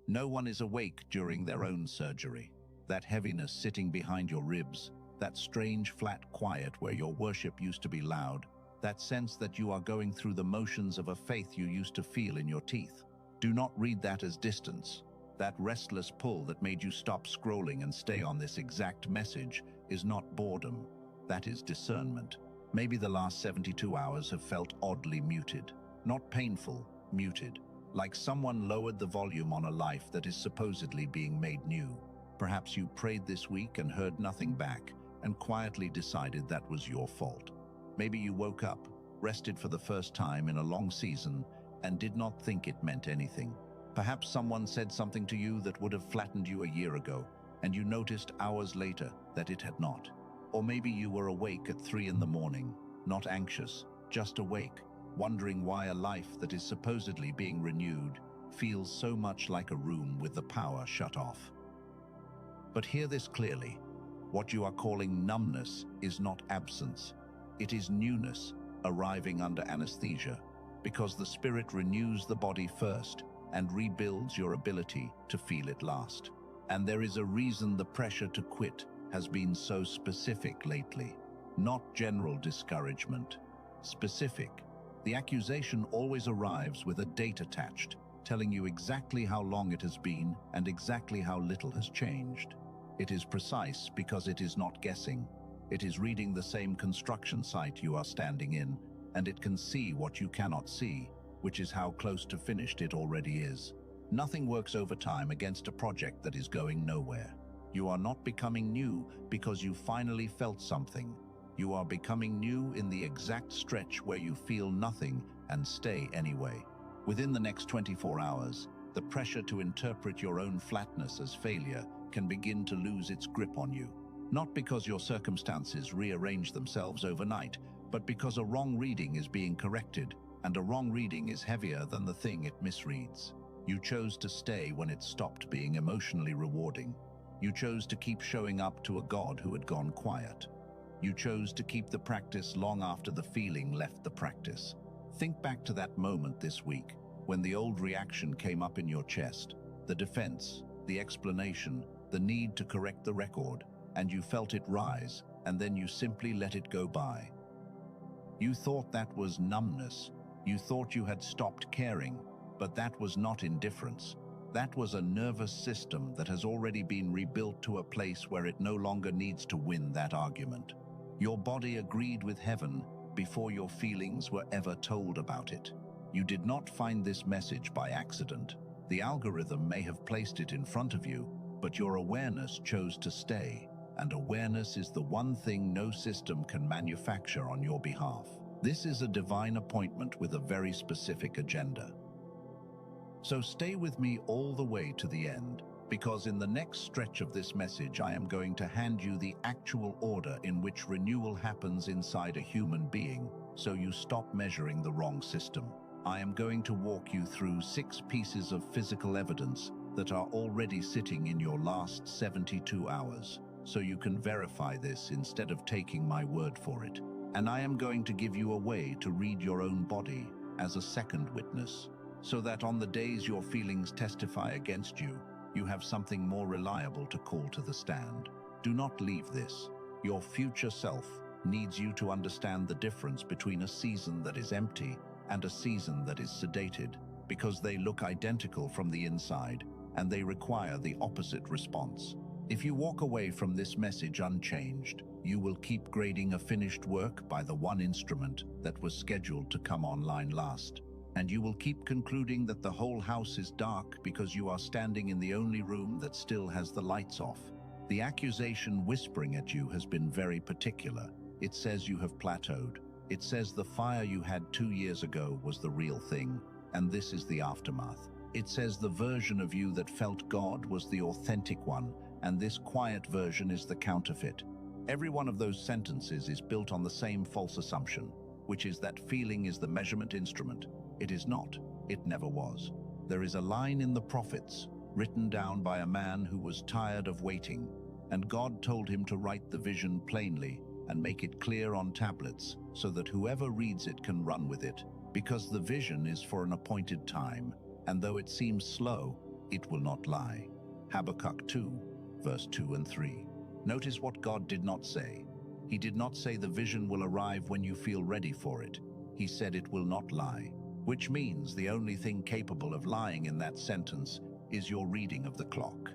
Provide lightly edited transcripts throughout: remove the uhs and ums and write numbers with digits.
No one is awake during their own surgery. That heaviness sitting behind your ribs, that strange flat quiet where your worship used to be loud, that sense that you are going through the motions of a faith you used to feel in your teeth. Do not read that as distance. That restless pull that made you stop scrolling and stay on this exact message is not boredom. That is discernment. Maybe the last 72 hours have felt oddly muted. Not painful, muted. Like someone lowered the volume on a life that is supposedly being made new. Perhaps you prayed this week and heard nothing back, and quietly decided that was your fault. Maybe you woke up, rested for the first time in a long season, and did not think it meant anything. Perhaps someone said something to you that would have flattened you a year ago, and you noticed hours later that it had not. Or maybe you were awake at 3 in the morning, not anxious, just awake, wondering why a life that is supposedly being renewed feels so much like a room with the power shut off. But hear this clearly. What you are calling numbness is not absence. It is newness arriving under anesthesia, because the spirit renews the body first and rebuilds your ability to feel it last. And there is a reason the pressure to quit has been so specific lately. Not general discouragement. Specific. The accusation always arrives with a date attached, telling you exactly how long it has been and exactly how little has changed. It is precise because it is not guessing. It is reading the same construction site you are standing in, and it can see what you cannot see, which is how close to finished it already is. Nothing works overtime against a project that is going nowhere. You are not becoming new because you finally felt something. You are becoming new in the exact stretch where you feel nothing and stay anyway. Within the next 24 hours, the pressure to interpret your own flatness as failure can begin to lose its grip on you. Not because your circumstances rearrange themselves overnight, but because a wrong reading is being corrected, and a wrong reading is heavier than the thing it misreads. You chose to stay when it stopped being emotionally rewarding. You chose to keep showing up to a God who had gone quiet. You chose to keep the practice long after the feeling left the practice. Think back to that moment this week, when the old reaction came up in your chest, the defense, the explanation, the need to correct the record, and you felt it rise, and then you simply let it go by. You thought that was numbness. You thought you had stopped caring, but that was not indifference. That was a nervous system that has already been rebuilt to a place where it no longer needs to win that argument. Your body agreed with heaven before your feelings were ever told about it. You did not find this message by accident. The algorithm may have placed it in front of you, but your awareness chose to stay, and awareness is the one thing no system can manufacture on your behalf. This is a divine appointment with a very specific agenda. So stay with me all the way to the end, because in the next stretch of this message I am going to hand you the actual order in which renewal happens inside a human being, so you stop measuring the wrong system. I am going to walk you through 6 pieces of physical evidence that are already sitting in your last 72 hours, so you can verify this instead of taking my word for it. And I am going to give you a way to read your own body as a second witness, so that on the days your feelings testify against you, you have something more reliable to call to the stand. Do not leave this. Your future self needs you to understand the difference between a season that is empty and a season that is sedated, because they look identical from the inside, and they require the opposite response. If you walk away from this message unchanged, you will keep grading a finished work by the one instrument that was scheduled to come online last. And you will keep concluding that the whole house is dark because you are standing in the only room that still has the lights off. The accusation whispering at you has been very particular. It says you have plateaued. It says the fire you had 2 years ago was the real thing, and this is the aftermath. It says the version of you that felt God was the authentic one, and this quiet version is the counterfeit. Every one of those sentences is built on the same false assumption, which is that feeling is the measurement instrument. It is not. It never was. There is a line in the prophets, written down by a man who was tired of waiting, and God told him to write the vision plainly and make it clear on tablets so that whoever reads it can run with it, because the vision is for an appointed time, and though it seems slow, It will not lie. Habakkuk 2, verse 2 and 3. Notice what God did not say. He did not say the vision will arrive when you feel ready for it. He said it will not lie, which means the only thing capable of lying in that sentence is your reading of the clock.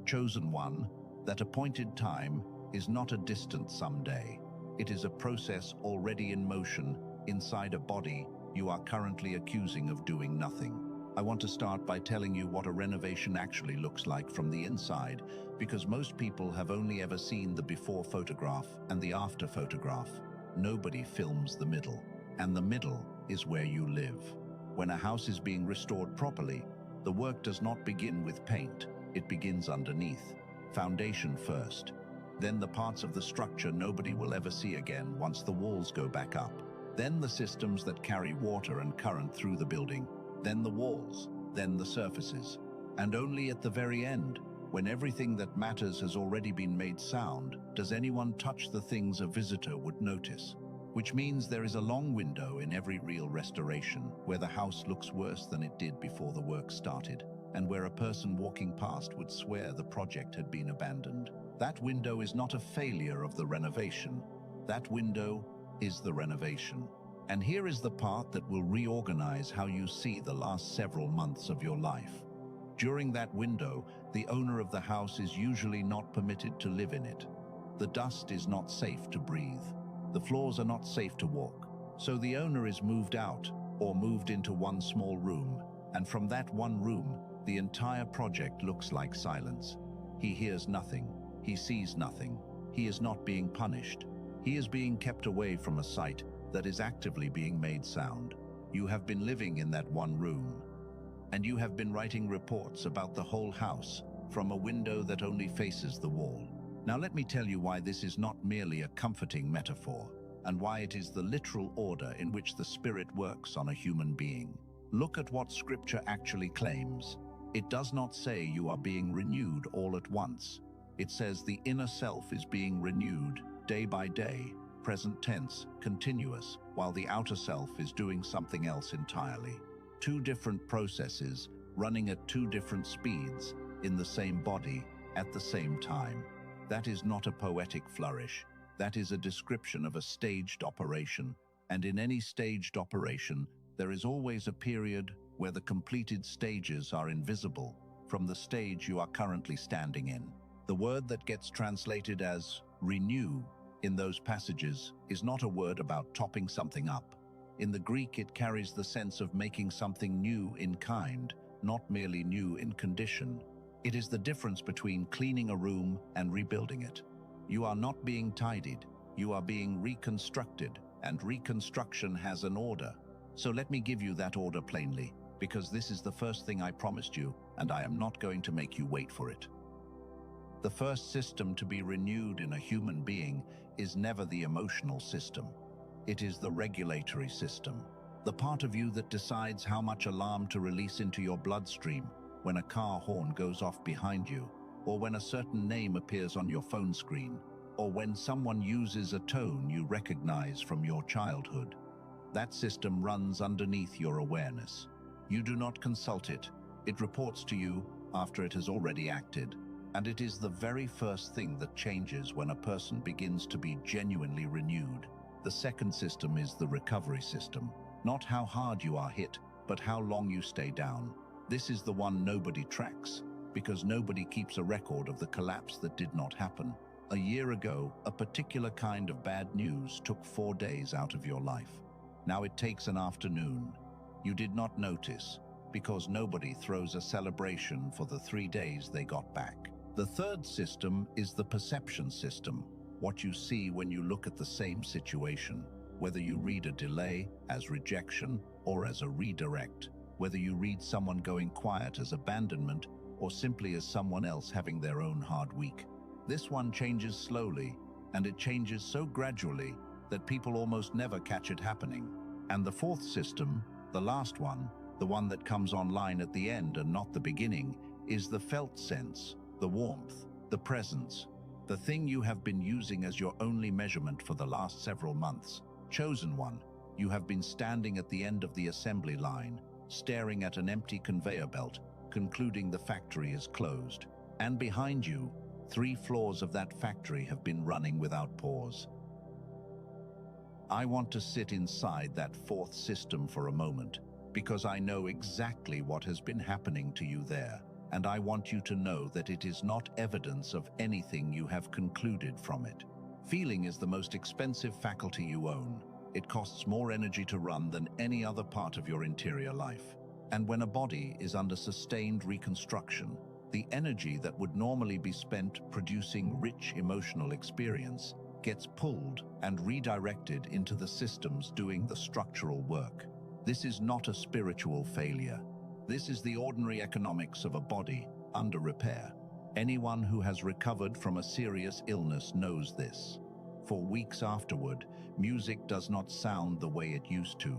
Chosen one, that appointed time is not a distant someday. It is a process already in motion inside a body you are currently accusing of doing nothing. I want to start by telling you what a renovation actually looks like from the inside, because most people have only ever seen the before photograph and the after photograph. Nobody films the middle, and the middle is where you live. When a house is being restored properly, the work does not begin with paint. It begins underneath. Foundation first. Then the parts of the structure nobody will ever see again once the walls go back up. Then the systems that carry water and current through the building. Then the walls. Then the surfaces. And only at the very end, when everything that matters has already been made sound, does anyone touch the things a visitor would notice. Which means there is a long window in every real restoration where the house looks worse than it did before the work started, and where a person walking past would swear the project had been abandoned. That window is not a failure of the renovation. That window is the renovation. And here is the part that will reorganize how you see the last several months of your life. During that window, the owner of the house is usually not permitted to live in it. The dust is not safe to breathe. The floors are not safe to walk. So the owner is moved out or moved into one small room, and from that one room, the entire project looks like silence. He hears nothing. He sees nothing. He is not being punished. He is being kept away from a site that is actively being made sound. You have been living in that one room, and you have been writing reports about the whole house from a window that only faces the wall. Now let me tell you why this is not merely a comforting metaphor, and why it is the literal order in which the Spirit works on a human being. Look at what Scripture actually claims. It does not say you are being renewed all at once. It says the inner self is being renewed day by day, present tense, continuous, while the outer self is doing something else entirely. Two different processes running at two different speeds in the same body at the same time. That is not a poetic flourish. That is a description of a staged operation. And in any staged operation, there is always a period where the completed stages are invisible from the stage you are currently standing in. The word that gets translated as renew in those passages is not a word about topping something up. In the Greek, it carries the sense of making something new in kind, not merely new in condition. It is the difference between cleaning a room and rebuilding it. You are not being tidied, you are being reconstructed, and reconstruction has an order. So let me give you that order plainly, because this is the first thing I promised you, and I am not going to make you wait for it. The first system to be renewed in a human being is never the emotional system. It is the regulatory system, the part of you that decides how much alarm to release into your bloodstream when a car horn goes off behind you, or when a certain name appears on your phone screen, or when someone uses a tone you recognize from your childhood. That system runs underneath your awareness. You do not consult it. It reports to you after it has already acted. And it is the very first thing that changes when a person begins to be genuinely renewed. The second system is the recovery system. Not how hard you are hit, but how long you stay down. This is the one nobody tracks, because nobody keeps a record of the collapse that did not happen. A year ago, a particular kind of bad news took 4 days out of your life. Now it takes an afternoon. You did not notice, because nobody throws a celebration for the 3 days they got back. The third system is the perception system, what you see when you look at the same situation, whether you read a delay as rejection or as a redirect, whether you read someone going quiet as abandonment or simply as someone else having their own hard week. This one changes slowly, and it changes so gradually that people almost never catch it happening. And the fourth system, the last one, the one that comes online at the end and not the beginning, is the felt sense, the warmth, the presence, the thing you have been using as your only measurement for the last several months. Chosen one, you have been standing at the end of the assembly line, staring at an empty conveyor belt, concluding the factory is closed. And behind you, 3 floors of that factory have been running without pause. I want to sit inside that 4th system for a moment, because I know exactly what has been happening to you there, and I want you to know that it is not evidence of anything you have concluded from it. Feeling is the most expensive faculty you own. It costs more energy to run than any other part of your interior life. And when a body is under sustained reconstruction, the energy that would normally be spent producing rich emotional experience gets pulled and redirected into the systems doing the structural work. This is not a spiritual failure. This is the ordinary economics of a body under repair. Anyone who has recovered from a serious illness knows this. For weeks afterward, music does not sound the way it used to.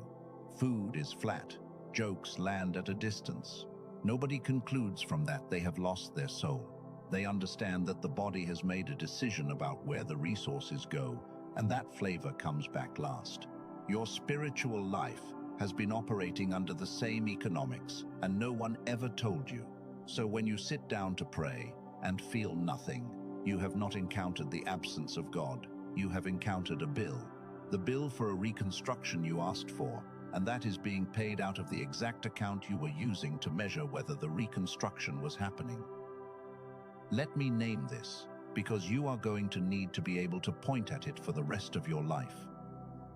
Food is flat. Jokes land at a distance. Nobody concludes from that they have lost their soul. They understand that the body has made a decision about where the resources go, and that flavor comes back last. Your spiritual life has been operating under the same economics, and no one ever told you. So when you sit down to pray and feel nothing, you have not encountered the absence of God. You have encountered a bill. The bill for a reconstruction you asked for, and that is being paid out of the exact account you were using to measure whether the reconstruction was happening. Let me name this, because you are going to need to be able to point at it for the rest of your life.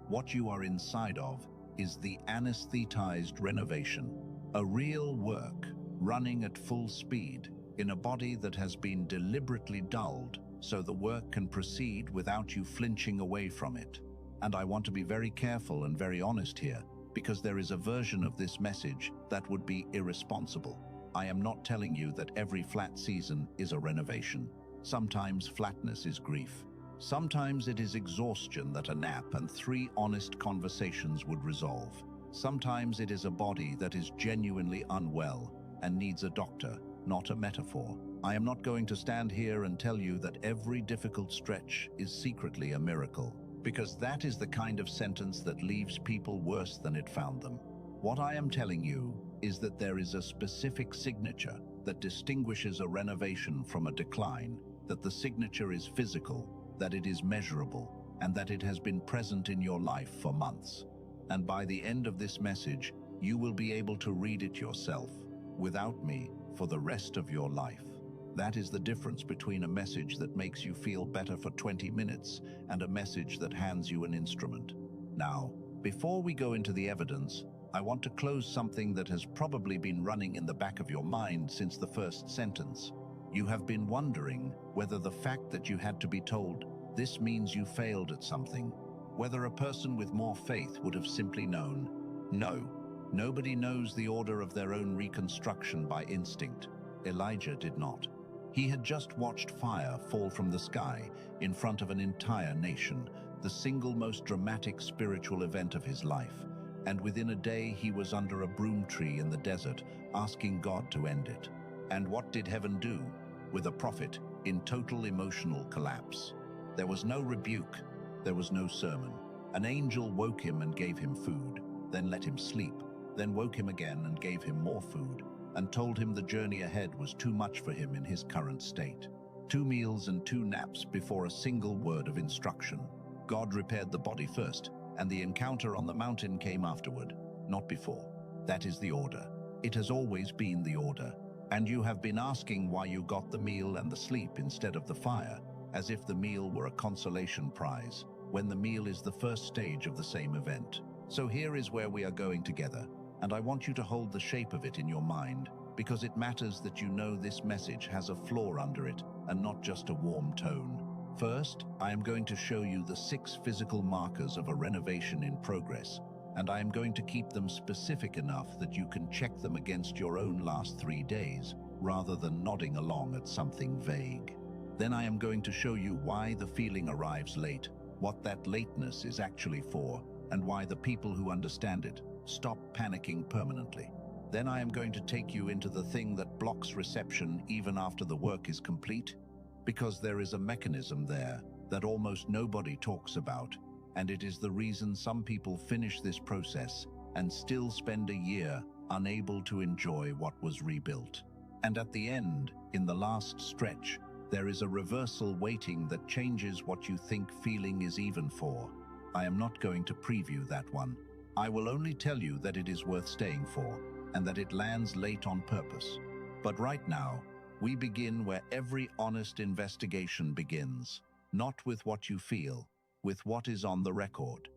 What you are inside of is the anesthetized renovation, a real work running at full speed in a body that has been deliberately dulled so the work can proceed without you flinching away from it. And I want to be very careful and very honest here, because there is a version of this message that would be irresponsible. I am not telling you that every flat season is a renovation. Sometimes flatness is grief. Sometimes it is exhaustion that a nap and 3 honest conversations would resolve. Sometimes it is a body that is genuinely unwell and needs a doctor, not a metaphor. I am not going to stand here and tell you that every difficult stretch is secretly a miracle, because that is the kind of sentence that leaves people worse than it found them. What I am telling you is that there is a specific signature that distinguishes a renovation from a decline, that the signature is physical, that it is measurable, and that it has been present in your life for months. And by the end of this message, you will be able to read it yourself, without me, for the rest of your life. That is the difference between a message that makes you feel better for 20 minutes and a message that hands you an instrument. Now, before we go into the evidence, I want to close something that has probably been running in the back of your mind since the first sentence. You have been wondering whether the fact that you had to be told, "This means you failed at something," whether a person with more faith would have simply known. No, nobody knows the order of their own reconstruction by instinct. Elijah did not. He had just watched fire fall from the sky in front of an entire nation, the single most dramatic spiritual event of his life. And within a day he was under a broom tree in the desert, asking God to end it. And what did heaven do? With a prophet in total emotional collapse. There was no rebuke, there was no sermon. An angel woke him and gave him food, then let him sleep, then woke him again and gave him more food, and told him the journey ahead was too much for him in his current state. 2 meals and 2 naps before a single word of instruction. God repaired the body first, and the encounter on the mountain came afterward, not before. That is the order. It has always been the order. And you have been asking why you got the meal and the sleep instead of the fire, as if the meal were a consolation prize, when the meal is the first stage of the same event. So here is where we are going together, and I want you to hold the shape of it in your mind, because it matters that you know this message has a floor under it, and not just a warm tone. First, I am going to show you the 6 physical markers of a renovation in progress, and I am going to keep them specific enough that you can check them against your own last 3 days, rather than nodding along at something vague. Then I am going to show you why the feeling arrives late, what that lateness is actually for, and why the people who understand it stop panicking permanently. Then I am going to take you into the thing that blocks reception even after the work is complete, because there is a mechanism there that almost nobody talks about, and it is the reason some people finish this process and still spend a year unable to enjoy what was rebuilt. And at the end, in the last stretch, there is a reversal waiting that changes what you think feeling is even for. I am not going to preview that one. I will only tell you that it is worth staying for, and that it lands late on purpose. But right now, we begin where every honest investigation begins, not with what you feel, with what is on the record.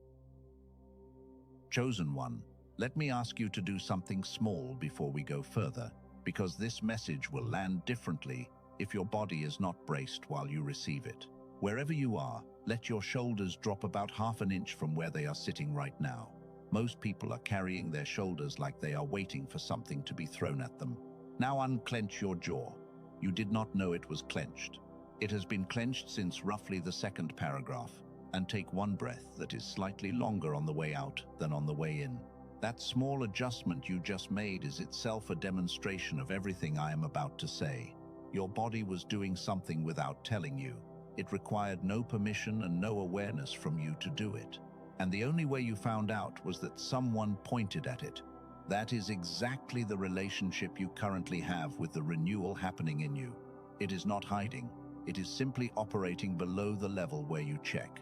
Chosen one, let me ask you to do something small before we go further, because this message will land differently if your body is not braced while you receive it. Wherever you are, let your shoulders drop about half an inch from where they are sitting right now. Most people are carrying their shoulders like they are waiting for something to be thrown at them. Now unclench your jaw. You did not know it was clenched. It has been clenched since roughly the second paragraph, and take one breath that is slightly longer on the way out than on the way in. That small adjustment you just made is itself a demonstration of everything I am about to say. Your body was doing something without telling you. It required no permission and no awareness from you to do it. And the only way you found out was that someone pointed at it. That is exactly the relationship you currently have with the renewal happening in you. It is not hiding. It is simply operating below the level where you check.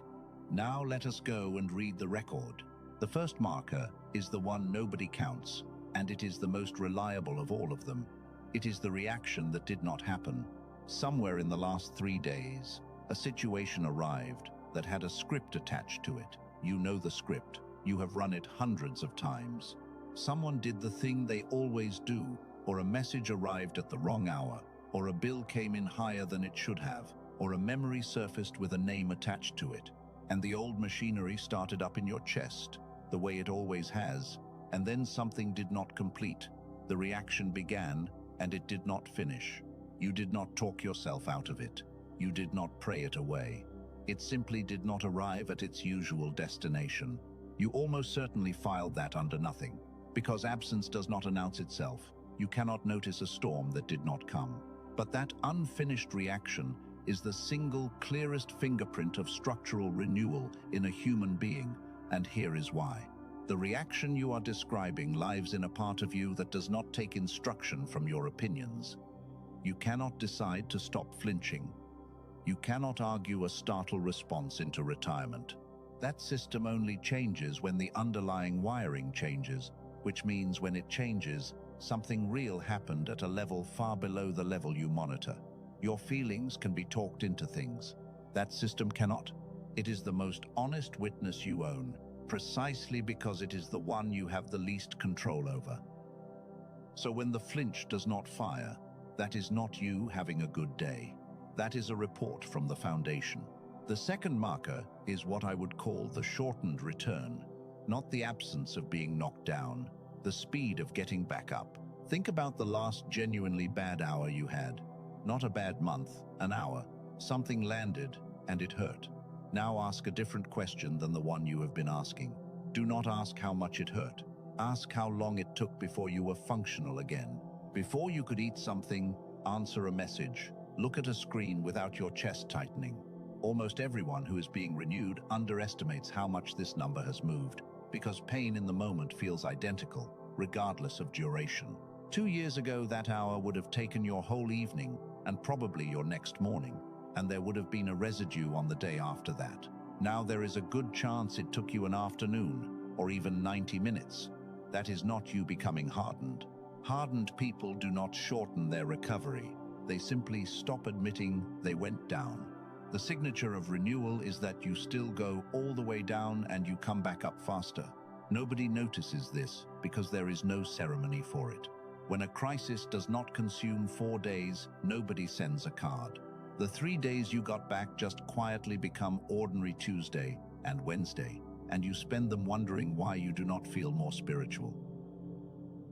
Now let us go and read the record. The first marker is the one nobody counts, and it is the most reliable of all of them. It is the reaction that did not happen. Somewhere in the last 3 days, a situation arrived that had a script attached to it. You know the script. You have run it hundreds of times. Someone did the thing they always do, or a message arrived at the wrong hour, or a bill came in higher than it should have, or a memory surfaced with a name attached to it, and the old machinery started up in your chest, the way it always has, and then something did not complete. The reaction began, and it did not finish. You did not talk yourself out of it. You did not pray it away. It simply did not arrive at its usual destination. You almost certainly filed that under nothing. Because absence does not announce itself, you cannot notice a storm that did not come. But that unfinished reaction is the single clearest fingerprint of structural renewal in a human being, and here is why. The reaction you are describing lives in a part of you that does not take instruction from your opinions. You cannot decide to stop flinching. You cannot argue a startle response into retirement. That system only changes when the underlying wiring changes, which means when it changes, something real happened at a level far below the level you monitor. Your feelings can be talked into things. That system cannot. It is the most honest witness you own, precisely because it is the one you have the least control over. So when the flinch does not fire, that is not you having a good day. That is a report from the foundation. The second marker is what I would call the shortened return, not the absence of being knocked down, the speed of getting back up. Think about the last genuinely bad hour you had. Not a bad month, an hour. Something landed and it hurt. Now ask a different question than the one you have been asking. Do not ask how much it hurt. Ask how long it took before you were functional again. Before you could eat something, answer a message, look at a screen without your chest tightening. Almost everyone who is being renewed underestimates how much this number has moved, because pain in the moment feels identical, regardless of duration. 2 years ago, that hour would have taken your whole evening and probably your next morning, and there would have been a residue on the day after that. Now there is a good chance it took you an afternoon, or even 90 minutes. That is not you becoming hardened. Hardened people do not shorten their recovery. They simply stop admitting they went down. The signature of renewal is that you still go all the way down and you come back up faster. Nobody notices this because there is no ceremony for it. When a crisis does not consume 4 days, nobody sends a card. The 3 days you got back just quietly become ordinary Tuesday and Wednesday, and you spend them wondering why you do not feel more spiritual.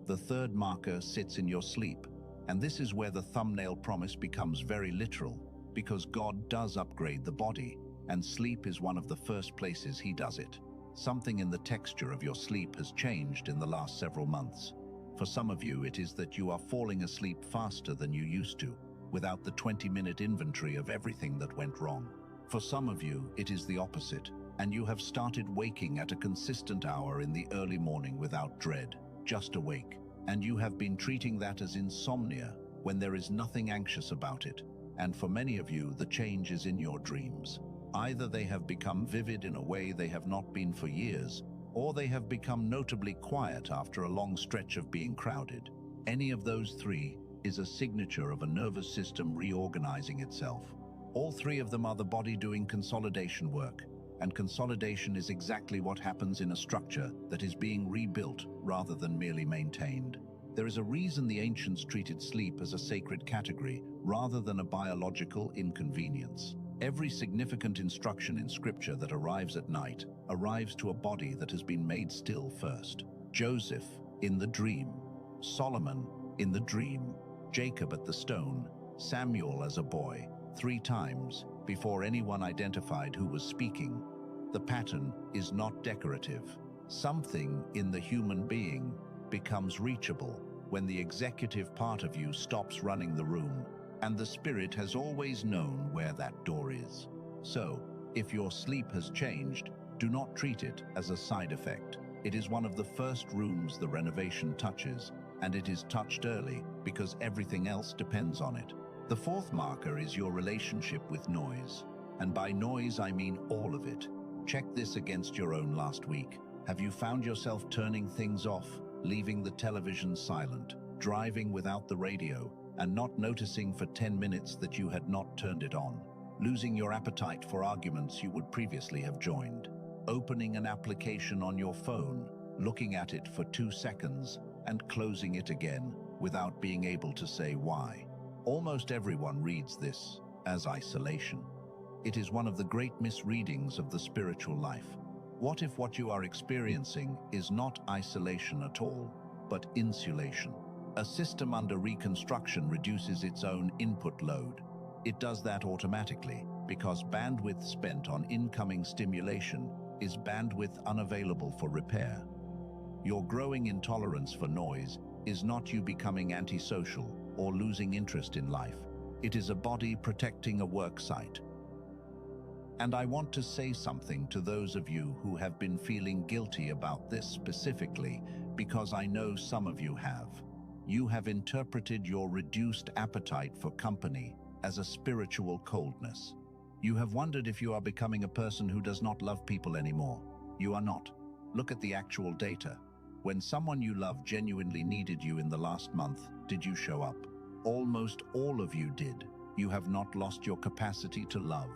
The third marker sits in your sleep, and this is where the thumbnail promise becomes very literal, because God does upgrade the body, and sleep is one of the first places He does it. Something in the texture of your sleep has changed in the last several months. For some of you, it is that you are falling asleep faster than you used to, without the 20-minute inventory of everything that went wrong. For some of you, it is the opposite, and you have started waking at a consistent hour in the early morning without dread, just awake. And you have been treating that as insomnia when there is nothing anxious about it. And for many of you, the change is in your dreams. Either they have become vivid in a way they have not been for years, or they have become notably quiet after a long stretch of being crowded. Any of those three is a signature of a nervous system reorganizing itself. All three of them are the body doing consolidation work, and consolidation is exactly what happens in a structure that is being rebuilt rather than merely maintained. There is a reason the ancients treated sleep as a sacred category rather than a biological inconvenience. Every significant instruction in Scripture that arrives at night arrives to a body that has been made still first. Joseph in the dream, Solomon in the dream, Jacob at the stone, Samuel as a boy, 3 times before anyone identified who was speaking. The pattern is not decorative. Something in the human being becomes reachable when the executive part of you stops running the room, and the spirit has always known where that door is. So, if your sleep has changed, do not treat it as a side effect. It is one of the first rooms the renovation touches, and it is touched early because everything else depends on it. The 4th marker is your relationship with noise. And by noise, I mean all of it. Check this against your own last week. Have you found yourself turning things off, leaving the television silent, driving without the radio, and not noticing for 10 minutes that you had not turned it on? Losing your appetite for arguments you would previously have joined? Opening an application on your phone, looking at it for 2 seconds, and closing it again without being able to say why? Almost everyone reads this as isolation. It is one of the great misreadings of the spiritual life. What if what you are experiencing is not isolation at all, but insulation? A system under reconstruction reduces its own input load. It does that automatically because bandwidth spent on incoming stimulation is bandwidth unavailable for repair. Your growing intolerance for noise is not you becoming antisocial or losing interest in life. It is a body protecting a work site. And I want to say something to those of you who have been feeling guilty about this specifically, because I know some of you have. You have interpreted your reduced appetite for company as a spiritual coldness. You have wondered if you are becoming a person who does not love people anymore. You are not. Look at the actual data. When someone you love genuinely needed you in the last month, did you show up? Almost all of you did. You have not lost your capacity to love.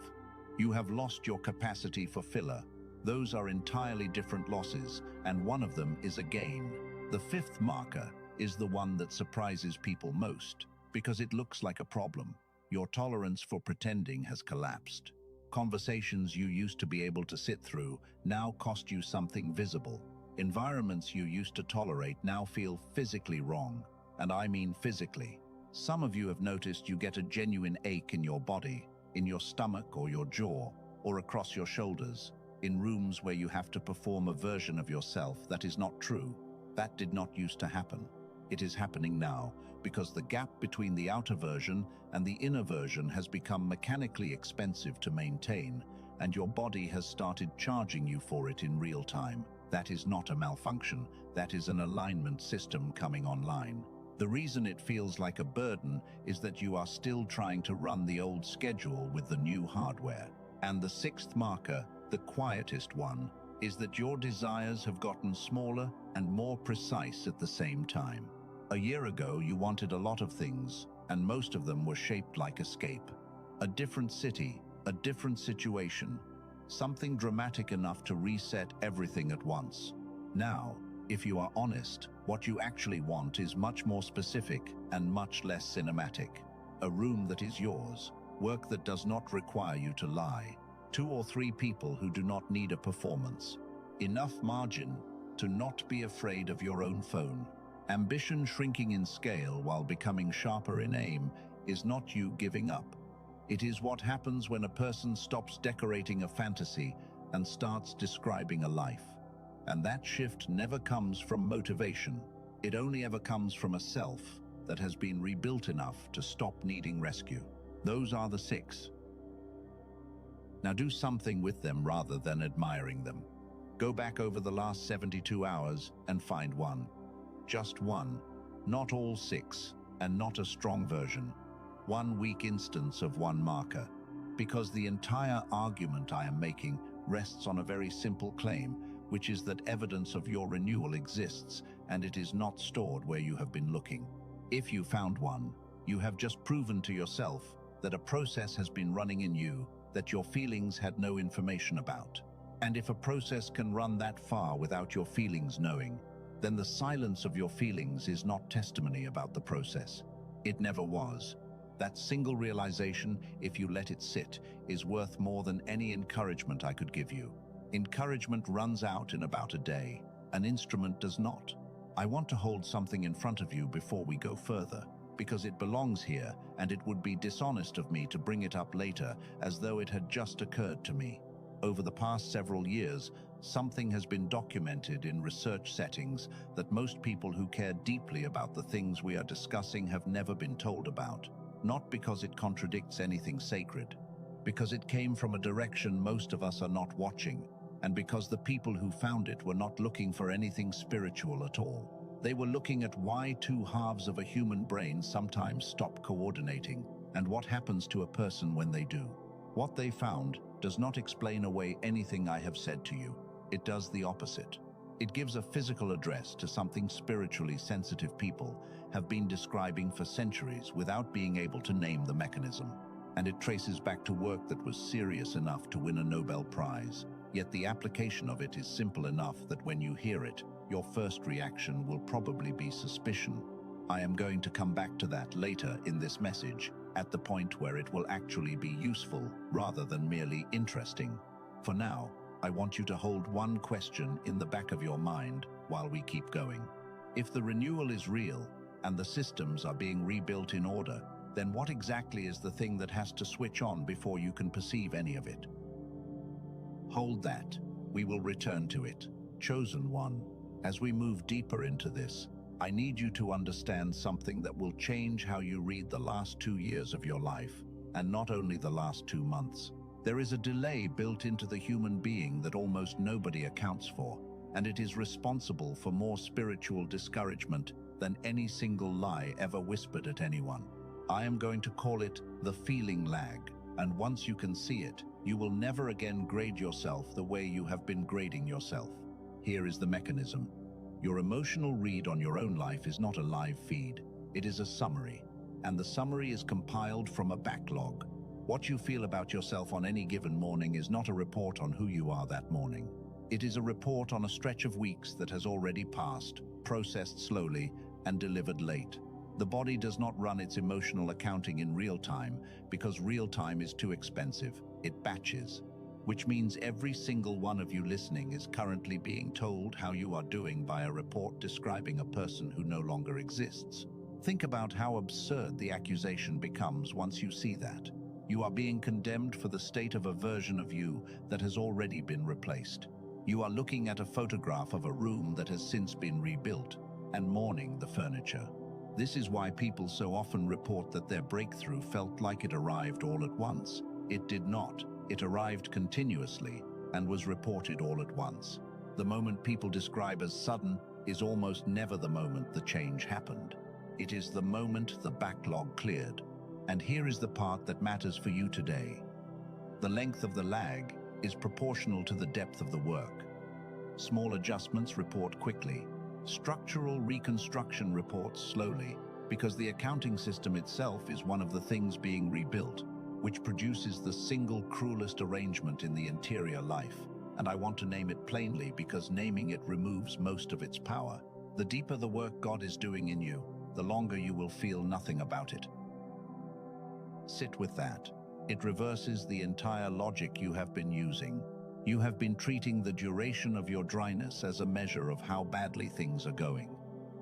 You have lost your capacity for filler. Those are entirely different losses, and one of them is a gain. The 5th marker is the one that surprises people most, because it looks like a problem. Your tolerance for pretending has collapsed. Conversations you used to be able to sit through now cost you something visible. Environments you used to tolerate now feel physically wrong, and I mean physically. Some of you have noticed you get a genuine ache in your body, in your stomach or your jaw, or across your shoulders, in rooms where you have to perform a version of yourself that is not true. That did not used to happen. It is happening now because the gap between the outer version and the inner version has become mechanically expensive to maintain, and your body has started charging you for it in real time. That is not a malfunction, that is an alignment system coming online. The reason it feels like a burden is that you are still trying to run the old schedule with the new hardware. And the 6th marker, the quietest one, is that your desires have gotten smaller and more precise at the same time. A year ago, you wanted a lot of things, and most of them were shaped like escape. A different city, a different situation, something dramatic enough to reset everything at once. Now, if you are honest, what you actually want is much more specific and much less cinematic. A room that is yours, work that does not require you to lie, 2 or 3 people who do not need a performance, enough margin to not be afraid of your own phone. Ambition shrinking in scale while becoming sharper in aim is not you giving up. It is what happens when a person stops decorating a fantasy and starts describing a life. And that shift never comes from motivation. It only ever comes from a self that has been rebuilt enough to stop needing rescue. Those are the 6. Now do something with them rather than admiring them. Go back over the last 72 hours and find one. Just one Not all 6, and not a strong version. One weak instance of one marker. Because the entire argument I am making rests on a very simple claim, which is that evidence of your renewal exists, and it is not stored where you have been looking. If you found one, you have just proven to yourself that a process has been running in you that your feelings had no information about. And if a process can run that far without your feelings knowing, then the silence of your feelings is not testimony about the process. It never was. That single realization, if you let it sit, is worth more than any encouragement I could give you. Encouragement runs out in about a day. An instrument does not. I want to hold something in front of you before we go further, because it belongs here, and it would be dishonest of me to bring it up later as though it had just occurred to me. Over the past several years, something has been documented in research settings that most people who care deeply about the things we are discussing have never been told about. Not because it contradicts anything sacred, because it came from a direction most of us are not watching, and because the people who found it were not looking for anything spiritual at all. They were looking at why two halves of a human brain sometimes stop coordinating, and what happens to a person when they do. What they found does not explain away anything I have said to you. It does the opposite. It gives a physical address to something spiritually sensitive people have been describing for centuries without being able to name the mechanism. And it traces back to work that was serious enough to win a Nobel Prize. Yet the application of it is simple enough that when you hear it, your first reaction will probably be suspicion. I am going to come back to that later in this message, at the point where it will actually be useful rather than merely interesting. For now, I want you to hold one question in the back of your mind while we keep going. If the renewal is real and the systems are being rebuilt in order, then what exactly is the thing that has to switch on before you can perceive any of it? Hold that. We will return to it. Chosen one. As we move deeper into this, I need you to understand something that will change how you read the last 2 years of your life, and not only the last 2 months. There is a delay built into the human being that almost nobody accounts for, and it is responsible for more spiritual discouragement than any single lie ever whispered at anyone. I am going to call it the feeling lag, and once you can see it, you will never again grade yourself the way you have been grading yourself. Here is the mechanism. Your emotional read on your own life is not a live feed. It is a summary, and the summary is compiled from a backlog. What you feel about yourself on any given morning is not a report on who you are that morning. It is a report on a stretch of weeks that has already passed, processed slowly, and delivered late. The body does not run its emotional accounting in real time because real time is too expensive. It batches, which means every single one of you listening is currently being told how you are doing by a report describing a person who no longer exists. Think about how absurd the accusation becomes once you see that. You are being condemned for the state of a version of you that has already been replaced. You are looking at a photograph of a room that has since been rebuilt and mourning the furniture. This is why people so often report that their breakthrough felt like it arrived all at once. It did not. It arrived continuously and was reported all at once. The moment people describe as sudden is almost never the moment the change happened. It is the moment the backlog cleared. And here is the part that matters for you today. The length of the lag is proportional to the depth of the work. Small adjustments report quickly. Structural reconstruction reports slowly, because the accounting system itself is one of the things being rebuilt, which produces the single cruelest arrangement in the interior life. And I want to name it plainly because naming it removes most of its power. The deeper the work God is doing in you, the longer you will feel nothing about it. Sit with that. It reverses the entire logic you have been using. You have been treating the duration of your dryness as a measure of how badly things are going.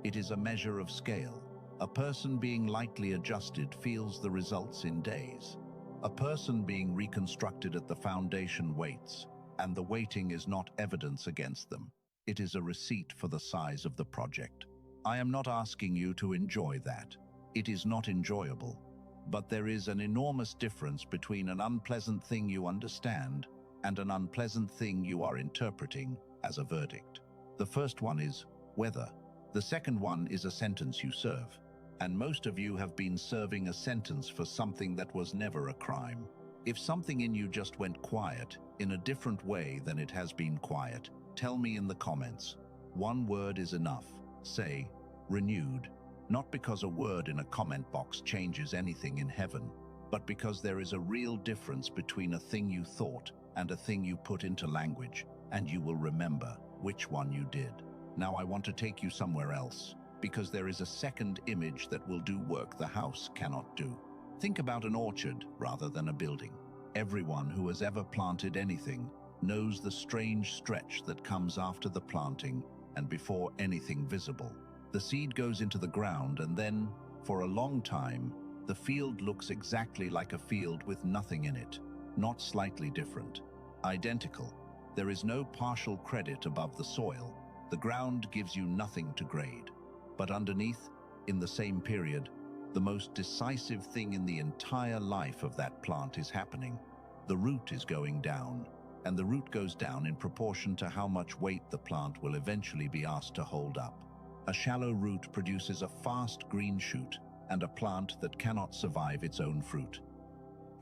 It is a measure of scale. A person being lightly adjusted feels the results in days. A person being reconstructed at the foundation waits, and the waiting is not evidence against them. It is a receipt for the size of the project. I am not asking you to enjoy that. It is not enjoyable. But there is an enormous difference between an unpleasant thing you understand and an unpleasant thing you are interpreting as a verdict. The first one is weather. The second one is a sentence you serve. And most of you have been serving a sentence for something that was never a crime. If something in you just went quiet, in a different way than it has been quiet, tell me in the comments. One word is enough. Say, renewed. Not because a word in a comment box changes anything in heaven, but because there is a real difference between a thing you thought and a thing you put into language, and you will remember which one you did. Now I want to take you somewhere else, because there is a second image that will do work the house cannot do. Think about an orchard rather than a building. Everyone who has ever planted anything knows the strange stretch that comes after the planting and before anything visible. The seed goes into the ground, and then, for a long time, the field looks exactly like a field with nothing in it, not slightly different. Identical. There is no partial credit above the soil. The ground gives you nothing to grade. But underneath, in the same period, the most decisive thing in the entire life of that plant is happening. The root is going down, and the root goes down in proportion to how much weight the plant will eventually be asked to hold up. A shallow root produces a fast green shoot and a plant that cannot survive its own fruit.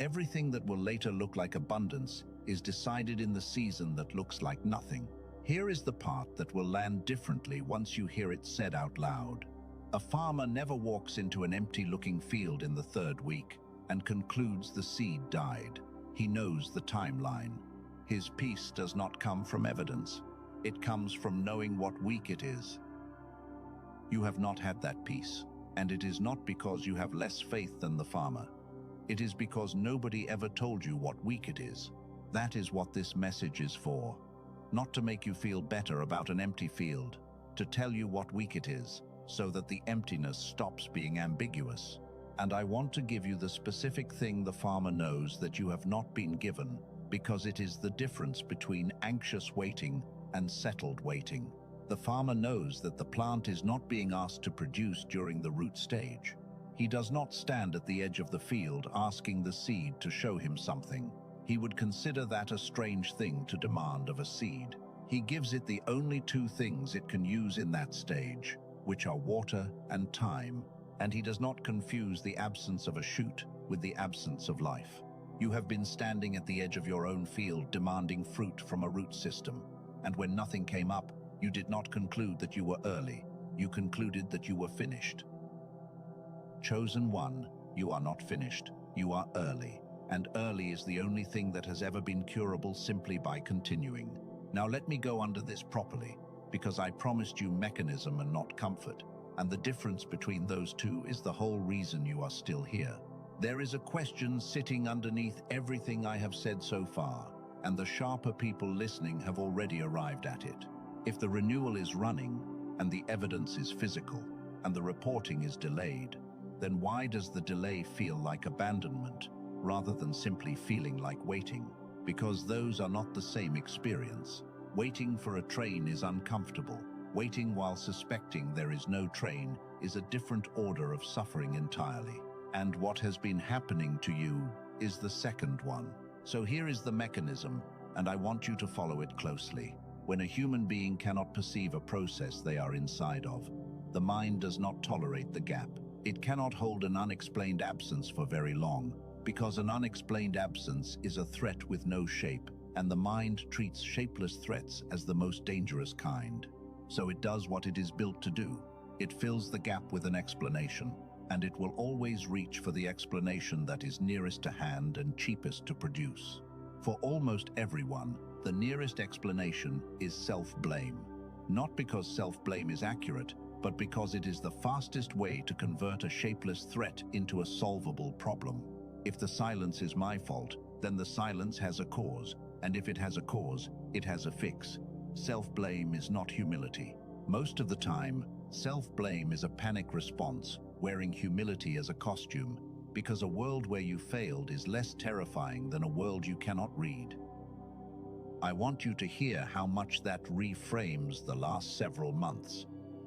Everything that will later look like abundance is decided in the season that looks like nothing. Here is the part that will land differently once you hear it said out loud. A farmer never walks into an empty-looking field in the third week and concludes the seed died. He knows the timeline. His peace does not come from evidence. It comes from knowing what week it is. You have not had that peace, and it is not because you have less faith than the farmer. It is because nobody ever told you what week it is. That is what this message is for. Not to make you feel better about an empty field, to tell you what week it is, so that the emptiness stops being ambiguous. And I want to give you the specific thing the farmer knows that you have not been given, because it is the difference between anxious waiting and settled waiting. The farmer knows that the plant is not being asked to produce during the root stage. He does not stand at the edge of the field asking the seed to show him something. He would consider that a strange thing to demand of a seed. He gives it the only two things it can use in that stage, which are water and time, and he does not confuse the absence of a shoot with the absence of life. You have been standing at the edge of your own field demanding fruit from a root system, and when nothing came up, you did not conclude that you were early. You concluded that you were finished. Chosen one, you are not finished. You are early. And early is the only thing that has ever been curable simply by continuing. Now let me go under this properly, because I promised you mechanism and not comfort, and the difference between those two is the whole reason you are still here. There is a question sitting underneath everything I have said so far, and the sharper people listening have already arrived at it. If the renewal is running, and the evidence is physical, and the reporting is delayed, then why does the delay feel like abandonment, rather than simply feeling like waiting? Because those are not the same experience. Waiting for a train is uncomfortable. Waiting while suspecting there is no train is a different order of suffering entirely. And what has been happening to you is the second one. So here is the mechanism, and I want you to follow it closely. When a human being cannot perceive a process they are inside of, the mind does not tolerate the gap. It cannot hold an unexplained absence for very long, because an unexplained absence is a threat with no shape, and the mind treats shapeless threats as the most dangerous kind. So it does what it is built to do. It fills the gap with an explanation, and it will always reach for the explanation that is nearest to hand and cheapest to produce. For almost everyone, the nearest explanation is self-blame. Not because self-blame is accurate, but because it is the fastest way to convert a shapeless threat into a solvable problem. If the silence is my fault, then the silence has a cause, and if it has a cause, it has a fix. Self-blame is not humility. Most of the time, self-blame is a panic response, wearing humility as a costume, because a world where you failed is less terrifying than a world you cannot read. I want you to hear how much that reframes the last several months.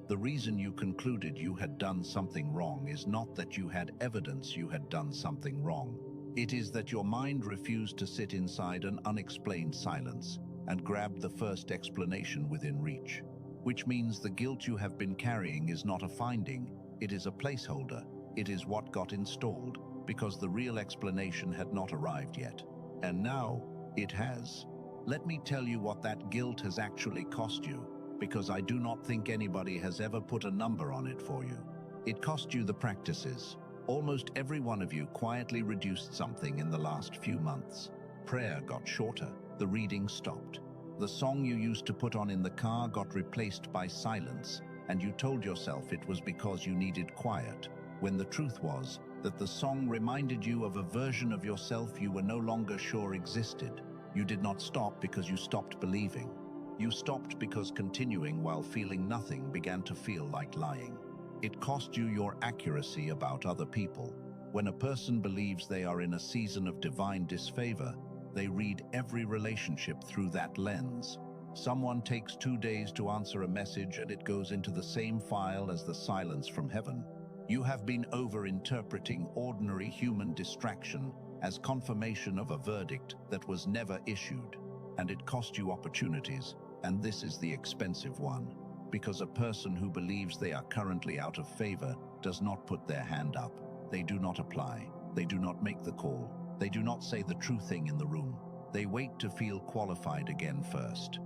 The reason you concluded you had done something wrong is not that you had evidence you had done something wrong. It is that your mind refused to sit inside an unexplained silence and grab the first explanation within reach. which means the guilt you have been carrying is not a finding, it is a placeholder. It is what got installed, because the real explanation had not arrived yet. And now, it has. Let me tell you what that guilt has actually cost you, because I do not think anybody has ever put a number on it for you. It cost you the practices. Almost every one of you quietly reduced something in the last few months. Prayer got shorter, the reading stopped. The song you used to put on in the car got replaced by silence, and you told yourself it was because you needed quiet, when the truth was that the song reminded you of a version of yourself you were no longer sure existed. You did not stop because you stopped believing. You stopped because continuing while feeling nothing began to feel like lying. It cost you your accuracy about other people. When a person believes they are in a season of divine disfavor, they read every relationship through that lens. Someone takes 2 days to answer a message and it goes into the same file as the silence from heaven. You have been over-interpreting ordinary human distraction as confirmation of a verdict that was never issued. And it cost you opportunities, and this is the expensive one. Because a person who believes they are currently out of favor does not put their hand up. They do not apply. They do not make the call. They do not say the true thing in the room. They wait to feel qualified again first.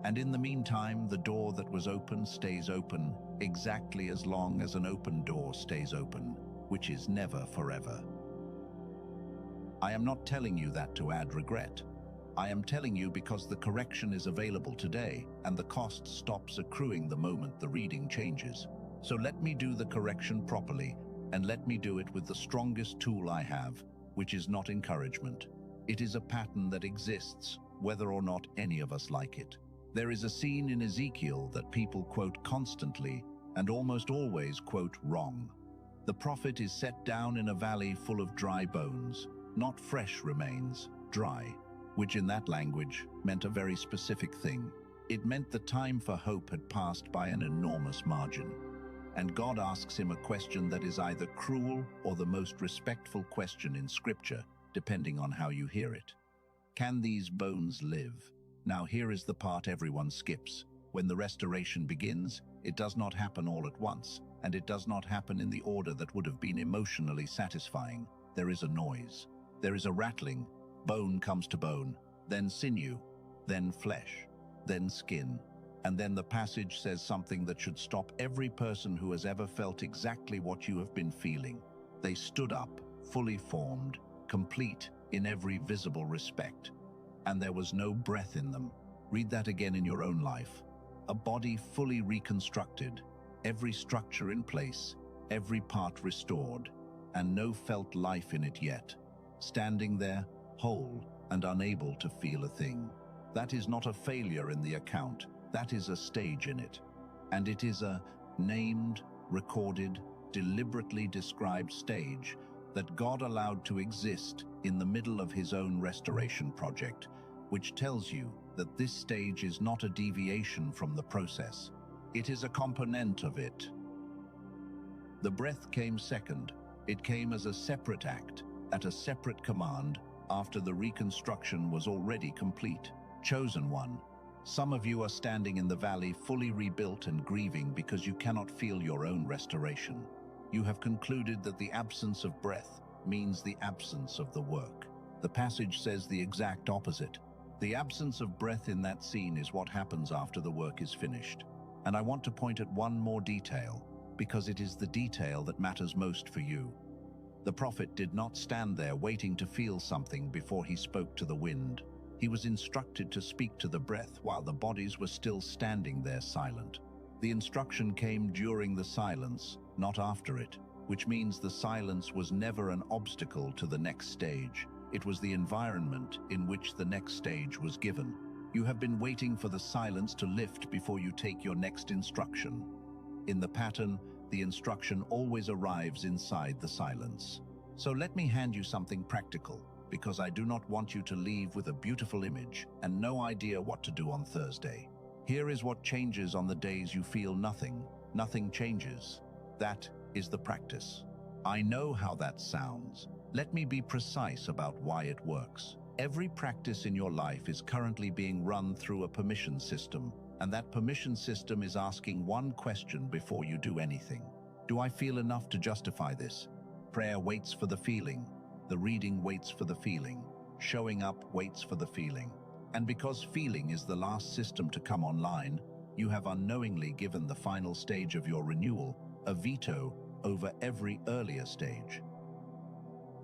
And in the meantime, the door that was open stays open exactly as long as an open door stays open, which is never forever. I am not telling you that to add regret. I am telling you because the correction is available today and the cost stops accruing the moment the reading changes. So let me do the correction properly, and let me do it with the strongest tool I have, which is not encouragement. It is a pattern that exists, whether or not any of us like it. There is a scene in Ezekiel that people quote constantly and almost always quote wrong. The prophet is set down in a valley full of dry bones, not fresh remains, dry, which in that language meant a very specific thing. It meant the time for hope had passed by an enormous margin. And God asks him a question that is either cruel or the most respectful question in Scripture, depending on how you hear it. Can these bones live? Now here is the part everyone skips. When the restoration begins, it does not happen all at once, and it does not happen in the order that would have been emotionally satisfying. There is a noise. There is a rattling. Bone comes to bone, then sinew, then flesh, then skin. And then the passage says something that should stop every person who has ever felt exactly what you have been feeling. They stood up, fully formed, complete in every visible respect. And there was no breath in them. Read that again in your own life. A body fully reconstructed, every structure in place, every part restored, and no felt life in it yet. Standing there, whole and unable to feel a thing. That is not a failure in the account. That is a stage in it. And it is a named, recorded, deliberately described stage that God allowed to exist in the middle of his own restoration project, which tells you that this stage is not a deviation from the process. It is a component of it. The breath came second. It came as a separate act, at a separate command, after the reconstruction was already complete. Chosen one. Some of you are standing in the valley fully rebuilt and grieving because you cannot feel your own restoration. You have concluded that the absence of breath means the absence of the work. The passage says the exact opposite. The absence of breath in that scene is what happens after the work is finished. And I want to point at one more detail, because it is the detail that matters most for you. The prophet did not stand there waiting to feel something before he spoke to the wind. He was instructed to speak to the breath while the bodies were still standing there silent. The instruction came during the silence, not after it, which means the silence was never an obstacle to the next stage. It was the environment in which the next stage was given. You have been waiting for the silence to lift before you take your next instruction. In the pattern, the instruction always arrives inside the silence. So let me hand you something practical, because I do not want you to leave with a beautiful image and no idea what to do on Thursday. Here is what changes on the days you feel nothing. Nothing changes. That is the practice. I know how that sounds. Let me be precise about why it works. Every practice in your life is currently being run through a permission system. And that permission system is asking one question before you do anything. Do I feel enough to justify this? Prayer waits for the feeling. The reading waits for the feeling. Showing up waits for the feeling. And because feeling is the last system to come online, you have unknowingly given the final stage of your renewal a veto over every earlier stage.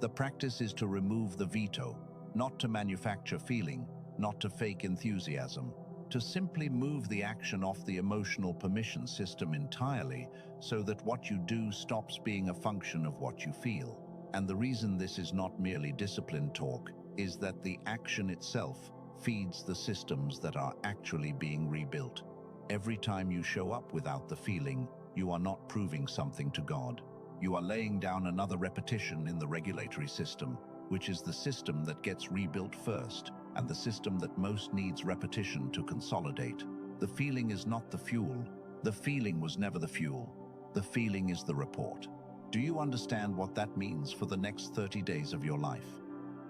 The practice is to remove the veto, not to manufacture feeling, not to fake enthusiasm, to simply move the action off the emotional permission system entirely so that what you do stops being a function of what you feel. And the reason this is not merely discipline talk is that the action itself feeds the systems that are actually being rebuilt. Every time you show up without the feeling, you are not proving something to God. You are laying down another repetition in the regulatory system, which is the system that gets rebuilt first, and the system that most needs repetition to consolidate. The feeling is not the fuel. The feeling was never the fuel. The feeling is the report. Do you understand what that means for the next 30 days of your life?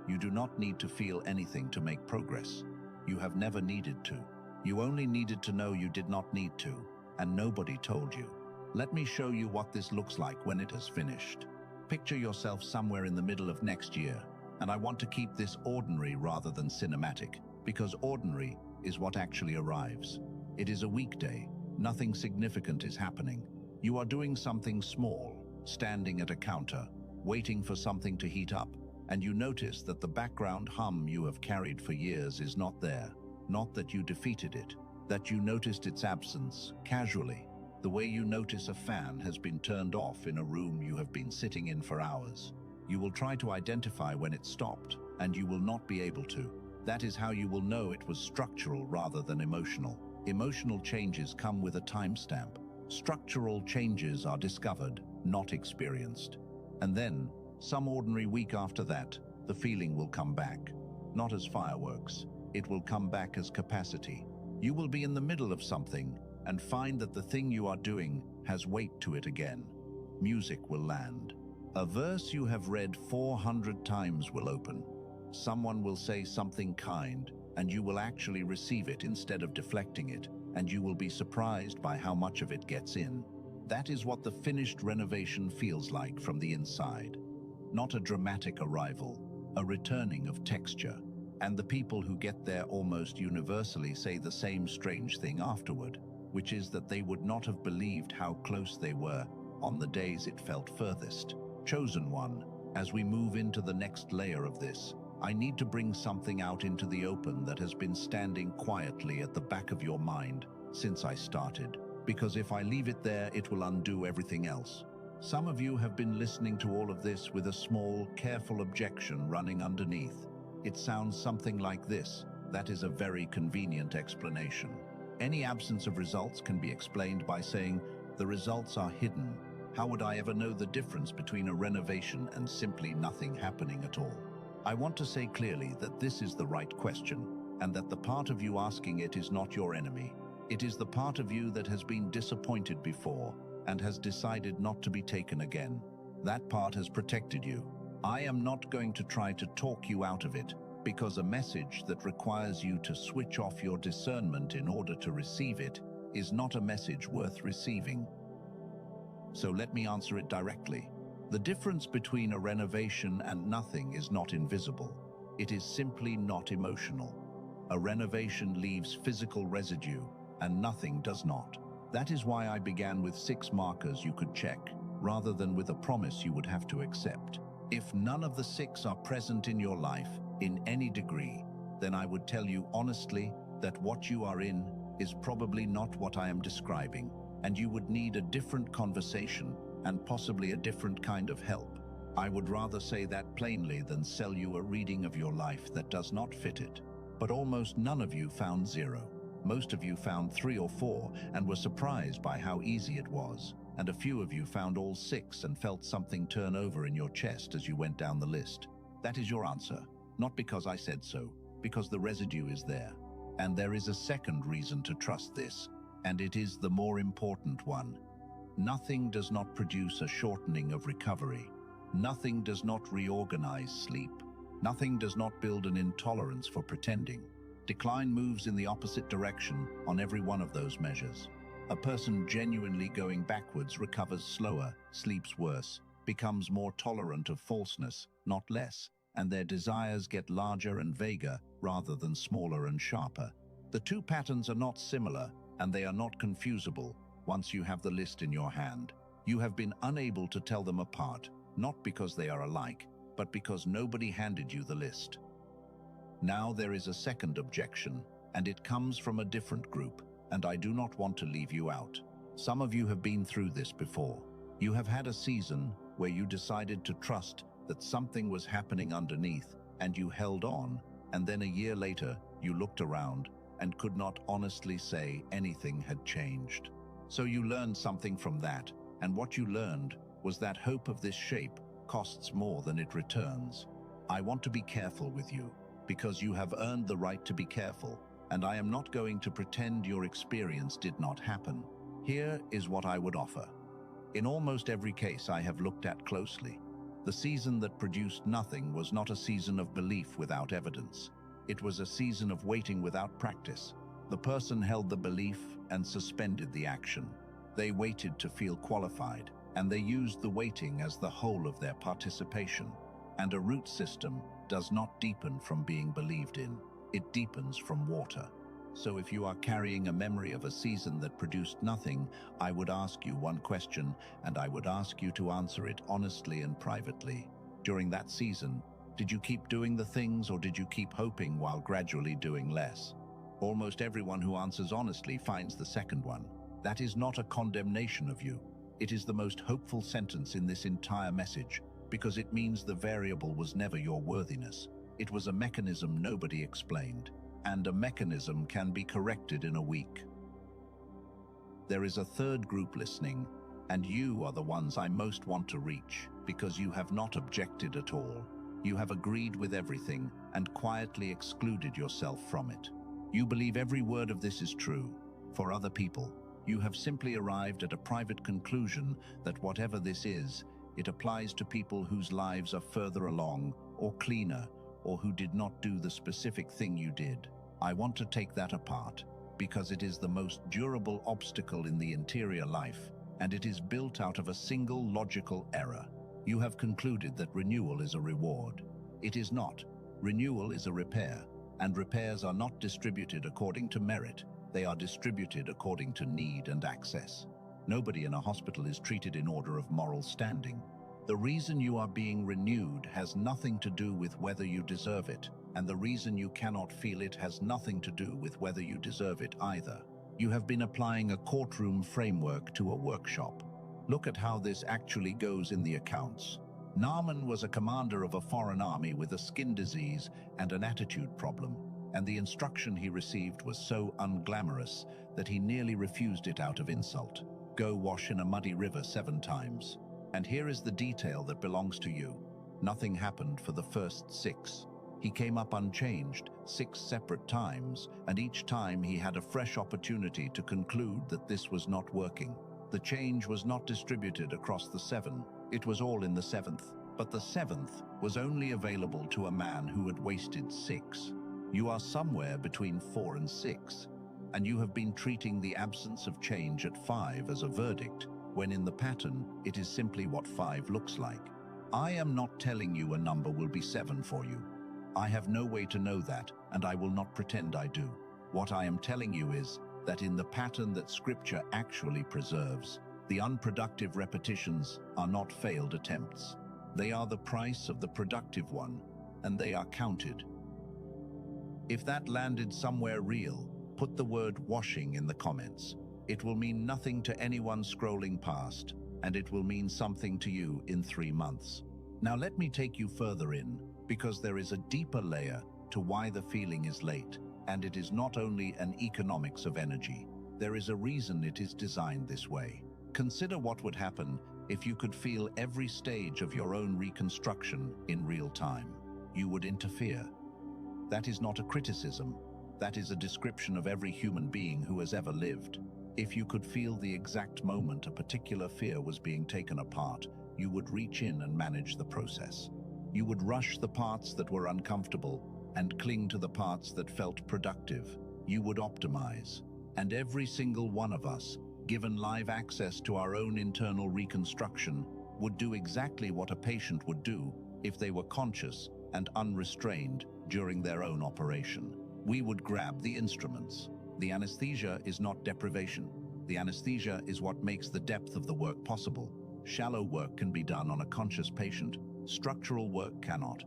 You do not need to feel anything to make progress. You have never needed to. You only needed to know you did not need to, and nobody told you. Let me show you what this looks like when it has finished. Picture yourself somewhere in the middle of next year, and I want to keep this ordinary rather than cinematic, because ordinary is what actually arrives. It is a weekday. Nothing significant is happening. You are doing something small, standing at a counter, waiting for something to heat up, and you notice that the background hum you have carried for years is not there. Not that you defeated it, that you noticed its absence, casually, the way you notice a fan has been turned off in a room you have been sitting in for hours. You will try to identify when it stopped, and you will not be able to. That is how you will know it was structural rather than emotional. Emotional changes come with a timestamp. Structural changes are discovered, not experienced. And then, some ordinary week after that, the feeling will come back. Not as fireworks. It will come back as capacity. You will be in the middle of something and find that the thing you are doing has weight to it again. Music will land. A verse you have read 400 times will open. Someone will say something kind, and you will actually receive it instead of deflecting it, and you will be surprised by how much of it gets in. That is what the finished renovation feels like from the inside. Not a dramatic arrival, a returning of texture. And the people who get there almost universally say the same strange thing afterward, which is that they would not have believed how close they were on the days it felt furthest. Chosen one, as we move into the next layer of this, I need to bring something out into the open that has been standing quietly at the back of your mind since I started, because if I leave it there, it will undo everything else. Some of you have been listening to all of this with a small, careful objection running underneath. It sounds something like this. That is a very convenient explanation. Any absence of results can be explained by saying, the results are hidden. How would I ever know the difference between a renovation and simply nothing happening at all? I want to say clearly that this is the right question, and that the part of you asking it is not your enemy. It is the part of you that has been disappointed before and has decided not to be taken again. That part has protected you. I am not going to try to talk you out of it, because a message that requires you to switch off your discernment in order to receive it is not a message worth receiving. So let me answer it directly. The difference between a renovation and nothing is not invisible. It is simply not emotional. A renovation leaves physical residue, and nothing does not. That is why I began with 6 markers you could check, rather than with a promise you would have to accept. If none of the 6 are present in your life, in any degree, then I would tell you honestly that what you are in is probably not what I am describing, and you would need a different conversation and possibly a different kind of help. I would rather say that plainly than sell you a reading of your life that does not fit it. But almost none of you found 0. Most of you found 3 or 4 and were surprised by how easy it was. And a few of you found all 6 and felt something turn over in your chest as you went down the list. That is your answer. Not because I said so, because the residue is there. And there is a second reason to trust this, and it is the more important one. Nothing does not produce a shortening of recovery. Nothing does not reorganize sleep. Nothing does not build an intolerance for pretending. Decline moves in the opposite direction on every one of those measures. A person genuinely going backwards recovers slower, sleeps worse, becomes more tolerant of falseness, not less, and their desires get larger and vaguer rather than smaller and sharper. The two patterns are not similar, and they are not confusable once you have the list in your hand. You have been unable to tell them apart, not because they are alike, but because nobody handed you the list. Now there is a second objection, and it comes from a different group, and I do not want to leave you out. Some of you have been through this before. You have had a season where you decided to trust that something was happening underneath, and you held on, and then a year later you looked around and could not honestly say anything had changed. So you learned something from that, and what you learned was that hope of this shape costs more than it returns. I want to be careful with you, because you have earned the right to be careful, and I am not going to pretend your experience did not happen. Here is what I would offer. In almost every case I have looked at closely, the season that produced nothing was not a season of belief without evidence. It was a season of waiting without practice. The person held the belief and suspended the action. They waited to feel qualified, and they used the waiting as the whole of their participation. And a root system does not deepen from being believed in. It deepens from water. So if you are carrying a memory of a season that produced nothing, I would ask you one question, and I would ask you to answer it honestly and privately. During that season, did you keep doing the things, or did you keep hoping while gradually doing less? Almost everyone who answers honestly finds the second one. That is not a condemnation of you. It is the most hopeful sentence in this entire message, because it means the variable was never your worthiness. It was a mechanism nobody explained, and a mechanism can be corrected in a week. There is a third group listening, and you are the ones I most want to reach, because you have not objected at all. You have agreed with everything and quietly excluded yourself from it. You believe every word of this is true. For other people, you have simply arrived at a private conclusion that whatever this is, it applies to people whose lives are further along, or cleaner, or who did not do the specific thing you did. I want to take that apart, because it is the most durable obstacle in the interior life, and it is built out of a single logical error. You have concluded that renewal is a reward. It is not. Renewal is a repair, and repairs are not distributed according to merit. They are distributed according to need and access. Nobody in a hospital is treated in order of moral standing. The reason you are being renewed has nothing to do with whether you deserve it, and the reason you cannot feel it has nothing to do with whether you deserve it either. You have been applying a courtroom framework to a workshop. Look at how this actually goes in the accounts. Naaman was a commander of a foreign army with a skin disease and an attitude problem, and the instruction he received was so unglamorous that he nearly refused it out of insult. Go wash in a muddy river 7 times. And here is the detail that belongs to you. Nothing happened for the first 6. He came up unchanged 6 separate times, and each time he had a fresh opportunity to conclude that this was not working. The change was not distributed across the 7. It was all in the 7th. But the 7th was only available to a man who had wasted 6. You are somewhere between 4 and 6, and you have been treating the absence of change at 5 as a verdict, when in the pattern it is simply what 5 looks like. I am not telling you a number will be 7 for you. I have no way to know that, and I will not pretend I do. What I am telling you is that in the pattern that Scripture actually preserves, the unproductive repetitions are not failed attempts. They are the price of the productive one, and they are counted. If that landed somewhere real, put the word washing in the comments. It will mean nothing to anyone scrolling past, and it will mean something to you in 3 months. Now let me take you further in, because there is a deeper layer to why the feeling is late, and it is not only an economics of energy. There is a reason it is designed this way. Consider what would happen if you could feel every stage of your own reconstruction in real time. You would interfere. That is not a criticism. That is a description of every human being who has ever lived. If you could feel the exact moment a particular fear was being taken apart, you would reach in and manage the process. You would rush the parts that were uncomfortable, and cling to the parts that felt productive. You would optimize. And every single one of us, given live access to our own internal reconstruction, would do exactly what a patient would do if they were conscious and unrestrained during their own operation. We would grab the instruments. The anesthesia is not deprivation. The anesthesia is what makes the depth of the work possible. Shallow work can be done on a conscious patient. Structural work cannot.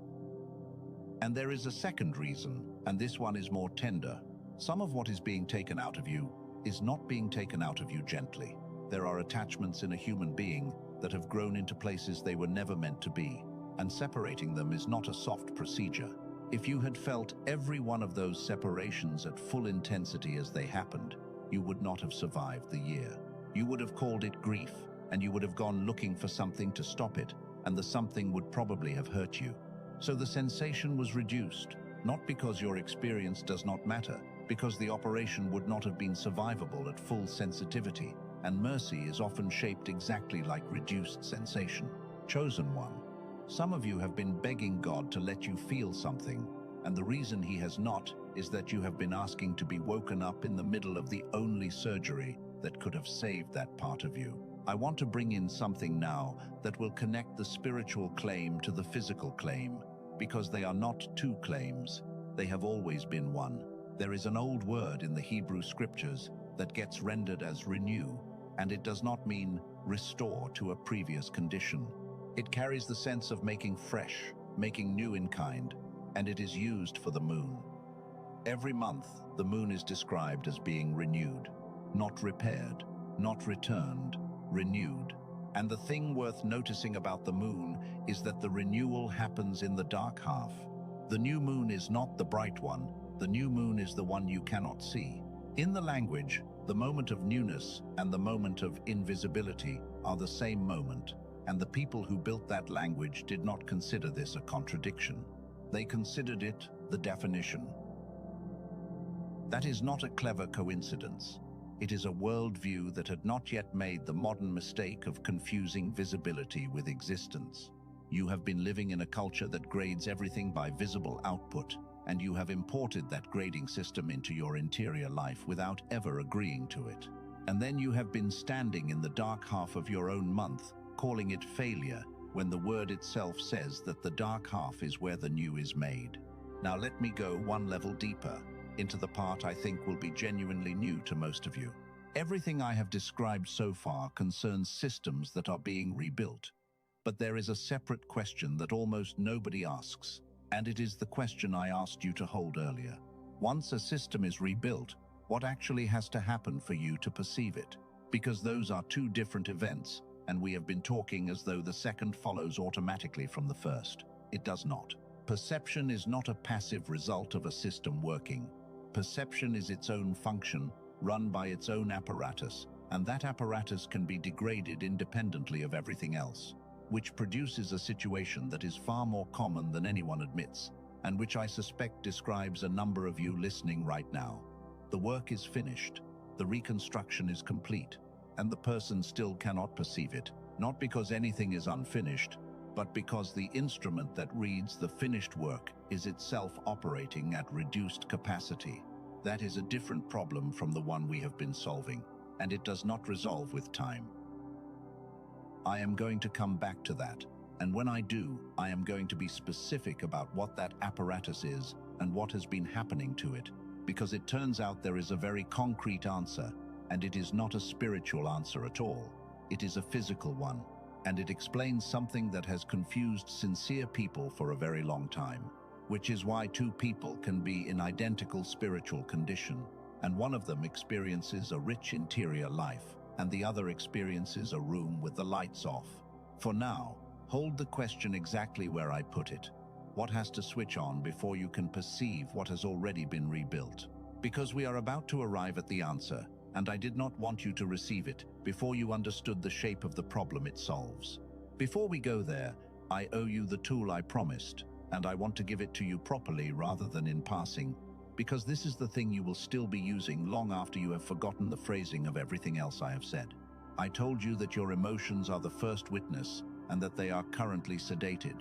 And there is a second reason, and this one is more tender. Some of what is being taken out of you is not being taken out of you gently. There are attachments in a human being that have grown into places they were never meant to be, and separating them is not a soft procedure. If you had felt every one of those separations at full intensity as they happened, you would not have survived the year. You would have called it grief, and you would have gone looking for something to stop it, and the something would probably have hurt you. So the sensation was reduced, not because your experience does not matter, because the operation would not have been survivable at full sensitivity, and mercy is often shaped exactly like reduced sensation. Chosen one. Some of you have been begging God to let you feel something, and the reason he has not is that you have been asking to be woken up in the middle of the only surgery that could have saved that part of you. I want to bring in something now that will connect the spiritual claim to the physical claim, because they are not two claims, they have always been one. There is an old word in the Hebrew scriptures that gets rendered as renew, and it does not mean restore to a previous condition. It carries the sense of making fresh, making new in kind, and it is used for the moon. Every month, the moon is described as being renewed, not repaired, not returned, renewed. And the thing worth noticing about the moon is that the renewal happens in the dark half. The new moon is not the bright one, the new moon is the one you cannot see. In the language, the moment of newness and the moment of invisibility are the same moment, and the people who built that language did not consider this a contradiction. They considered it the definition. That is not a clever coincidence. It is a worldview that had not yet made the modern mistake of confusing visibility with existence. You have been living in a culture that grades everything by visible output, and you have imported that grading system into your interior life without ever agreeing to it. And then you have been standing in the dark half of your own month, calling it failure, when the word itself says that the dark half is where the new is made. Now let me go one level deeper, into the part I think will be genuinely new to most of you. Everything I have described so far concerns systems that are being rebuilt. But there is a separate question that almost nobody asks, and it is the question I asked you to hold earlier. Once a system is rebuilt, what actually has to happen for you to perceive it? Because those are two different events, and we have been talking as though the second follows automatically from the first. It does not. Perception is not a passive result of a system working. Perception is its own function, run by its own apparatus, and that apparatus can be degraded independently of everything else, which produces a situation that is far more common than anyone admits, and which I suspect describes a number of you listening right now. The work is finished, the reconstruction is complete, and the person still cannot perceive it, not because anything is unfinished, but because the instrument that reads the finished work is itself operating at reduced capacity. That is a different problem from the one we have been solving, and it does not resolve with time. I am going to come back to that, and when I do, I am going to be specific about what that apparatus is and what has been happening to it, because it turns out there is a very concrete answer, and it is not a spiritual answer at all. It is a physical one, and it explains something that has confused sincere people for a very long time, which is why two people can be in identical spiritual condition, and one of them experiences a rich interior life, and the other experiences a room with the lights off. For now, hold the question exactly where I put it. What has to switch on before you can perceive what has already been rebuilt? Because we are about to arrive at the answer, and I did not want you to receive it before you understood the shape of the problem it solves. Before we go there, I owe you the tool I promised, and I want to give it to you properly rather than in passing, because this is the thing you will still be using long after you have forgotten the phrasing of everything else I have said. I told you that your emotions are the first witness and that they are currently sedated.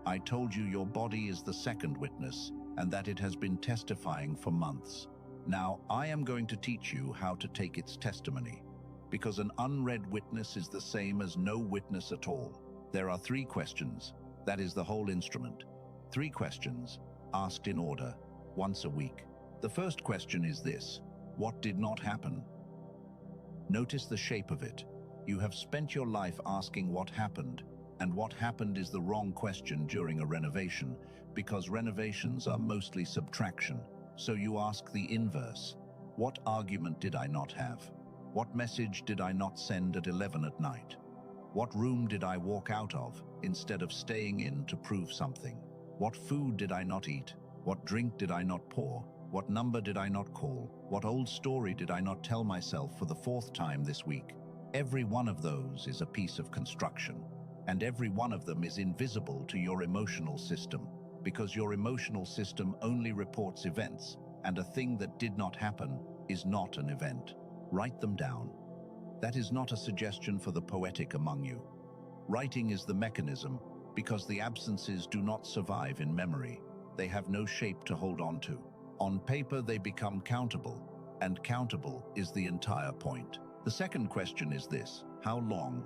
I told you your body is the second witness and that it has been testifying for months. Now, I am going to teach you how to take its testimony, because an unread witness is the same as no witness at all. There are 3 questions. That is the whole instrument. 3 questions, asked in order, once a week. The first question is this: what did not happen? Notice the shape of it. You have spent your life asking what happened, and what happened is the wrong question during a renovation, because renovations are mostly subtraction. So you ask the inverse. What argument did I not have? What message did I not send at 11 at night? What room did I walk out of instead of staying in to prove something? What food did I not eat? What drink did I not pour? What number did I not call? What old story did I not tell myself for the 4th time this week? Every one of those is a piece of construction, and every one of them is invisible to your emotional system, because your emotional system only reports events, and a thing that did not happen is not an event. Write them down. That is not a suggestion for the poetic among you. Writing is the mechanism, because the absences do not survive in memory. They have no shape to hold on to. On paper, they become countable, and countable is the entire point. The second question is this: how long?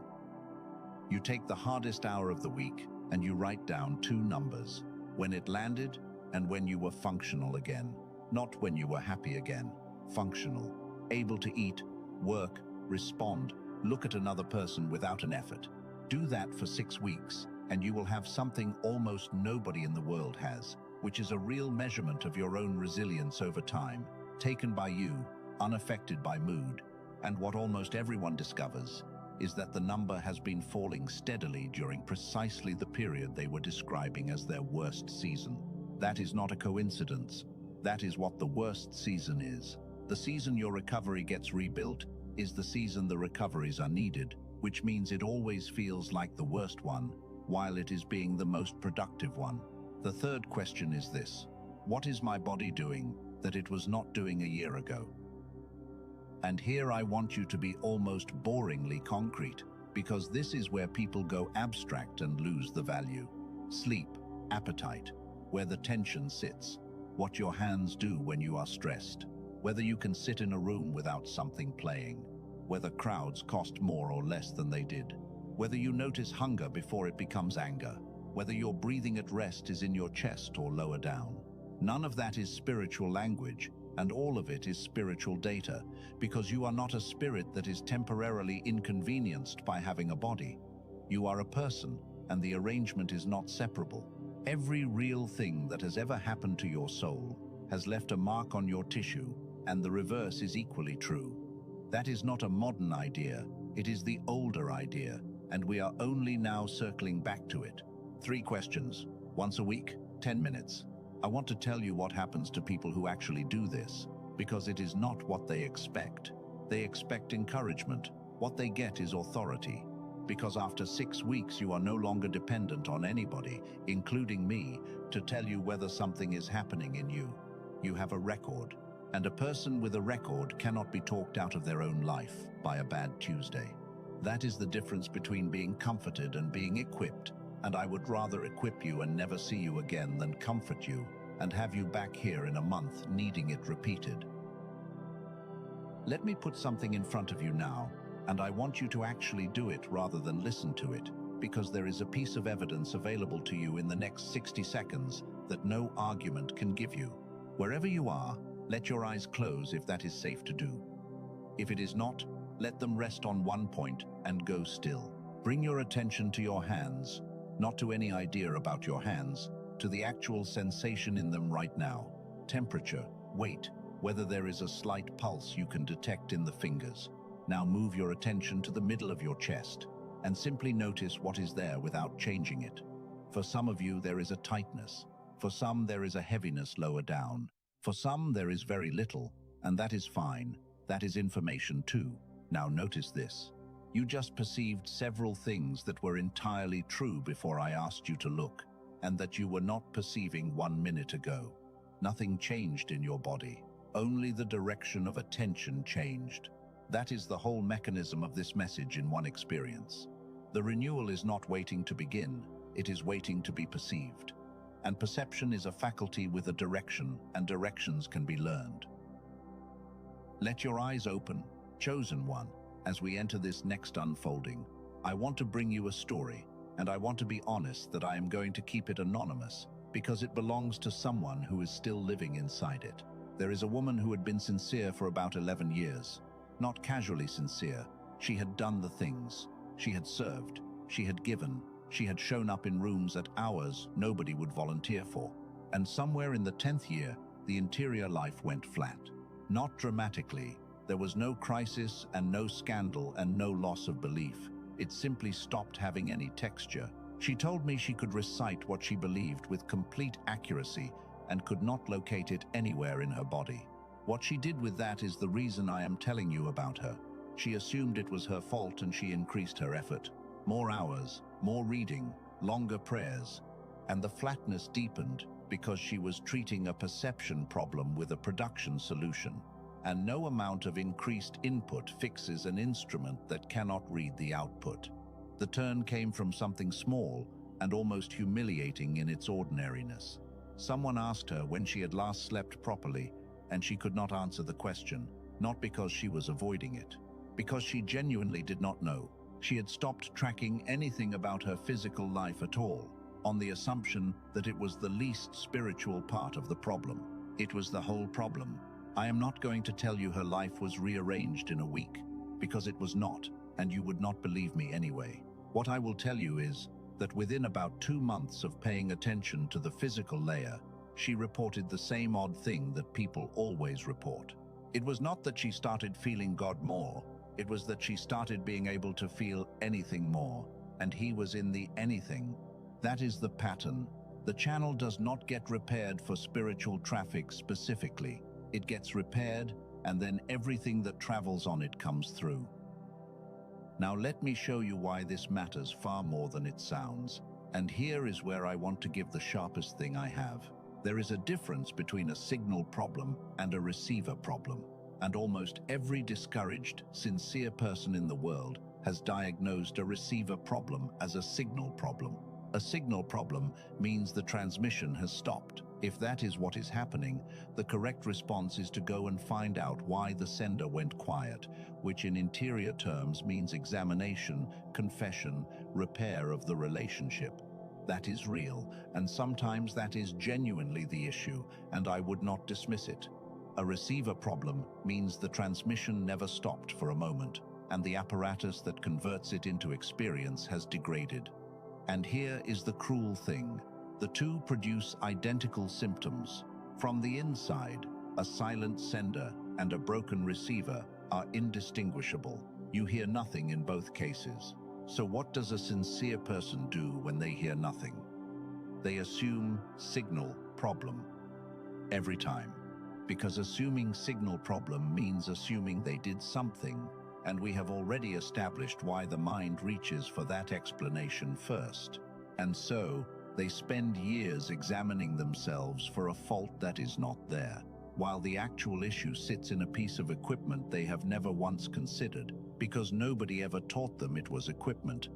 You take the hardest hour of the week and you write down 2 numbers: when it landed and when you were functional again. Not when you were happy again. Functional. Able to eat, work, respond, look at another person without an effort. Do that for 6 weeks and you will have something almost nobody in the world has, which is a real measurement of your own resilience over time, taken by you, unaffected by mood. And what almost everyone discovers is that the number has been falling steadily during precisely the period they were describing as their worst season. That is not a coincidence. That is what the worst season is. The season your recovery gets rebuilt is the season the recoveries are needed, which means it always feels like the worst one, while it is being the most productive one. The third question is this: what is my body doing that it was not doing a year ago? And here I want you to be almost boringly concrete, because this is where people go abstract and lose the value. Sleep, appetite, where the tension sits, what your hands do when you are stressed, whether you can sit in a room without something playing, whether crowds cost more or less than they did, whether you notice hunger before it becomes anger, whether your breathing at rest is in your chest or lower down. None of that is spiritual language, and all of it is spiritual data, because you are not a spirit that is temporarily inconvenienced by having a body. You are a person, and the arrangement is not separable. Every real thing that has ever happened to your soul has left a mark on your tissue, and the reverse is equally true. That is not a modern idea, it is the older idea, and we are only now circling back to it. 3 questions, once a week, 10 minutes. I want to tell you what happens to people who actually do this, because it is not what they expect. They expect encouragement. What they get is authority. Because after 6 weeks you are no longer dependent on anybody, including me, to tell you whether something is happening in you. You have a record, and a person with a record cannot be talked out of their own life by a bad Tuesday. That is the difference between being comforted and being equipped, and I would rather equip you and never see you again than comfort you and have you back here in a month needing it repeated. Let me put something in front of you now, and I want you to actually do it rather than listen to it, because there is a piece of evidence available to you in the next 60 seconds that no argument can give you. Wherever you are, let your eyes close if that is safe to do. If it is not, let them rest on one point and go still. Bring your attention to your hands, not to any idea about your hands, to the actual sensation in them right now. Temperature, weight, whether there is a slight pulse you can detect in the fingers. Now move your attention to the middle of your chest and simply notice what is there without changing it. For some of you, there is a tightness. For some, there is a heaviness lower down. For some, there is very little, and that is fine. That is information too. Now notice this. You just perceived several things that were entirely true before I asked you to look, and that you were not perceiving 1 minute ago. Nothing changed in your body. Only the direction of attention changed. That is the whole mechanism of this message in one experience. The renewal is not waiting to begin, it is waiting to be perceived. And perception is a faculty with a direction, and directions can be learned. Let your eyes open, chosen one, as we enter this next unfolding. I want to bring you a story, and I want to be honest that I am going to keep it anonymous, because it belongs to someone who is still living inside it. There is a woman who had been sincere for about 11 years. Not casually sincere. She had done the things. She had served. She had given. She had shown up in rooms at hours nobody would volunteer for. And somewhere in the 10th year, the interior life went flat. Not dramatically. There was no crisis and no scandal and no loss of belief. It simply stopped having any texture. She told me she could recite what she believed with complete accuracy and could not locate it anywhere in her body. What she did with that is the reason I am telling you about her. She assumed it was her fault and she increased her effort. More hours, more reading, longer prayers. And the flatness deepened because she was treating a perception problem with a production solution. And no amount of increased input fixes an instrument that cannot read the output. The turn came from something small and almost humiliating in its ordinariness. Someone asked her when she had last slept properly, and she could not answer the question, not because she was avoiding it, because she genuinely did not know. She had stopped tracking anything about her physical life at all, on the assumption that it was the least spiritual part of the problem. It was the whole problem. I am not going to tell you her life was rearranged in a week, because it was not, and you would not believe me anyway. What I will tell you is that within about 2 months of paying attention to the physical layer, she reported the same odd thing that people always report. It was not that she started feeling God more, it was that she started being able to feel anything more, and he was in the anything. That is the pattern. The channel does not get repaired for spiritual traffic specifically. It gets repaired, and then everything that travels on it comes through. Now let me show you why this matters far more than it sounds. And here is where I want to give the sharpest thing I have. There is a difference between a signal problem and a receiver problem. And almost every discouraged, sincere person in the world has diagnosed a receiver problem as a signal problem. A signal problem means the transmission has stopped. If that is what is happening, the correct response is to go and find out why the sender went quiet, which in interior terms means examination, confession, repair of the relationship. That is real, and sometimes that is genuinely the issue, and I would not dismiss it. A receiver problem means the transmission never stopped for a moment, and the apparatus that converts it into experience has degraded. And here is the cruel thing. The two produce identical symptoms. From the inside, a silent sender and a broken receiver are indistinguishable. You hear nothing in both cases. So what does a sincere person do when they hear nothing? They assume signal problem every time. Because assuming signal problem means assuming they did something, and we have already established why the mind reaches for that explanation first. And so, they spend years examining themselves for a fault that is not there, while the actual issue sits in a piece of equipment they have never once considered, because nobody ever taught them it was equipment.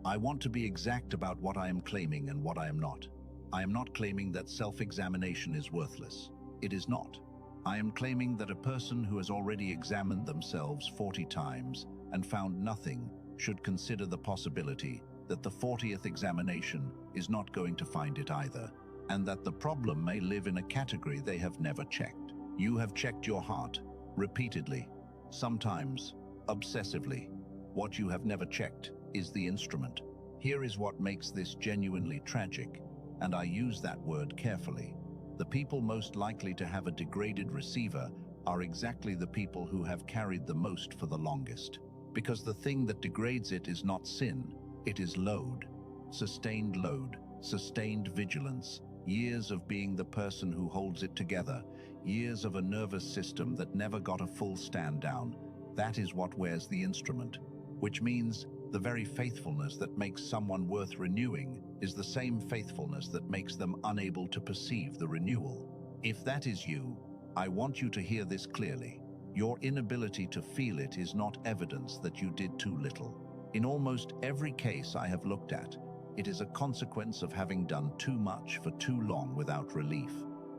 I want to be exact about what I am claiming and what I am not. I am not claiming that self-examination is worthless. It is not. I am claiming that a person who has already examined themselves 40 times and found nothing should consider the possibility that the 40th examination is not going to find it either, and that the problem may live in a category they have never checked. You have checked your heart repeatedly, sometimes obsessively. What you have never checked is the instrument. Here is what makes this genuinely tragic, and I use that word carefully. The people most likely to have a degraded receiver are exactly the people who have carried the most for the longest. Because the thing that degrades it is not sin, it is load. Sustained vigilance, years of being the person who holds it together, years of a nervous system that never got a full stand down. That is what wears the instrument, which means the very faithfulness that makes someone worth renewing is the same faithfulness that makes them unable to perceive the renewal. If that is you, I want you to hear this clearly. Your inability to feel it is not evidence that you did too little. In almost every case I have looked at, It is a consequence of having done too much for too long without relief.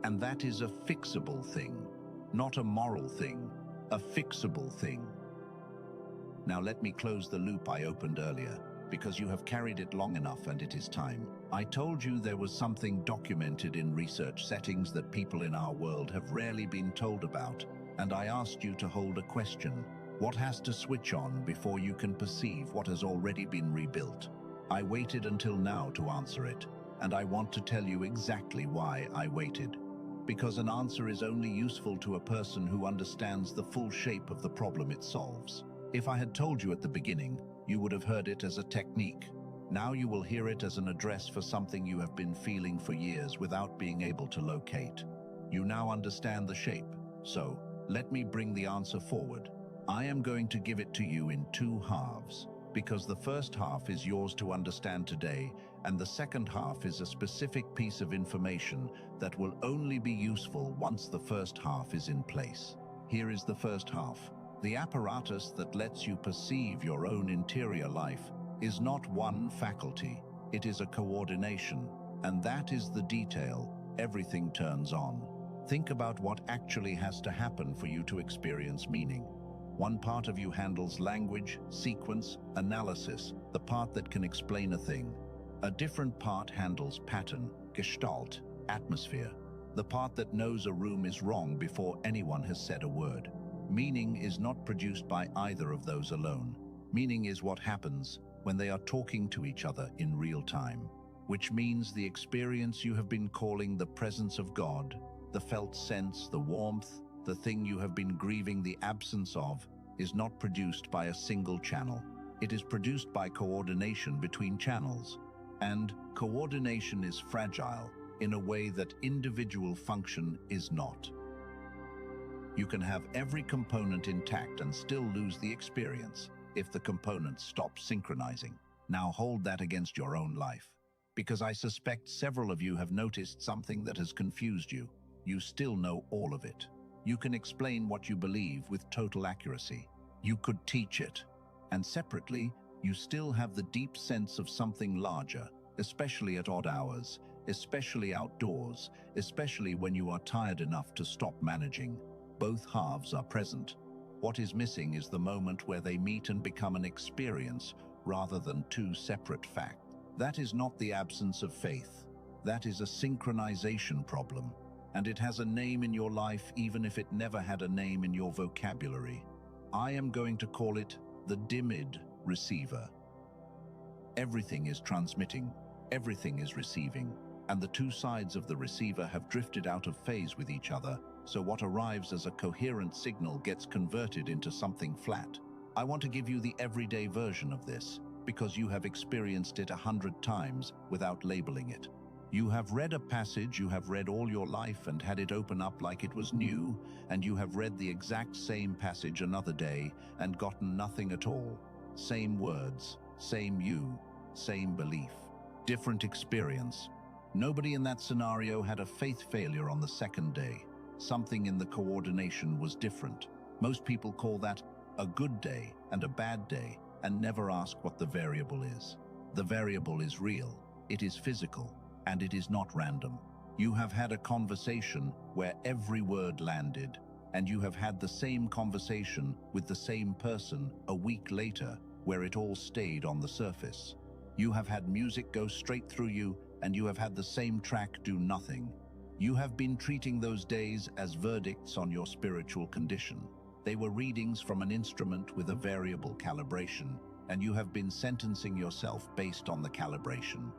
And that is a fixable thing, not a moral thing, a fixable thing. Now let me close the loop I opened earlier, because you have carried it long enough and it is time. I told you there was something documented in research settings that people in our world have rarely been told about, and I asked you to hold a question. What has to switch on before you can perceive what has already been rebuilt? I waited until now to answer it, and I want to tell you exactly why I waited. Because an answer is only useful to a person who understands the full shape of the problem it solves. If I had told you at the beginning, you would have heard it as a technique. Now you will hear it as an address for something you have been feeling for years without being able to locate. You now understand the shape, so let me bring the answer forward. I am going to give it to you in two halves, because the first half is yours to understand today, and the second half is a specific piece of information that will only be useful once the first half is in place. Here is the first half. The apparatus that lets you perceive your own interior life is not one faculty, it is a coordination, and that is the detail everything turns on. Think about what actually has to happen for you to experience meaning. One part of you handles language, sequence, analysis, the part that can explain a thing. A different part handles pattern, gestalt, atmosphere, the part that knows a room is wrong before anyone has said a word. Meaning is not produced by either of those alone. Meaning is what happens when they are talking to each other in real time, which means the experience you have been calling the presence of God, the felt sense, the warmth, the thing you have been grieving the absence of, is not produced by a single channel. It is produced by coordination between channels. And coordination is fragile in a way that individual function is not. You can have every component intact and still lose the experience if the components stop synchronizing. Now hold that against your own life, because I suspect several of you have noticed something that has confused you. You still know all of it. You can explain what you believe with total accuracy. You could teach it. And separately, you still have the deep sense of something larger, especially at odd hours, especially outdoors, especially when you are tired enough to stop managing. Both halves are present. What is missing is the moment where they meet and become an experience rather than two separate facts. That is not the absence of faith. That is a synchronization problem. And it has a name in your life even if it never had a name in your vocabulary. I am going to call it the DIMID receiver. Everything is transmitting, everything is receiving, and the two sides of the receiver have drifted out of phase with each other, so what arrives as a coherent signal gets converted into something flat. I want to give you the everyday version of this, because you have experienced it 100 times without labeling it. You have read a passage you have read all your life and had it open up like it was new, and you have read the exact same passage another day and gotten nothing at all. Same words, same you, same belief. Different experience. Nobody in that scenario had a faith failure on the second day. Something in the coordination was different. Most people call that a good day and a bad day and never ask what the variable is. The variable is real, it is physical, and it is not random. You have had a conversation where every word landed, and you have had the same conversation with the same person a week later where it all stayed on the surface. You have had music go straight through you, and you have had the same track do nothing. You have been treating those days as verdicts on your spiritual condition. They were readings from an instrument with a variable calibration, and you have been sentencing yourself based on the calibration.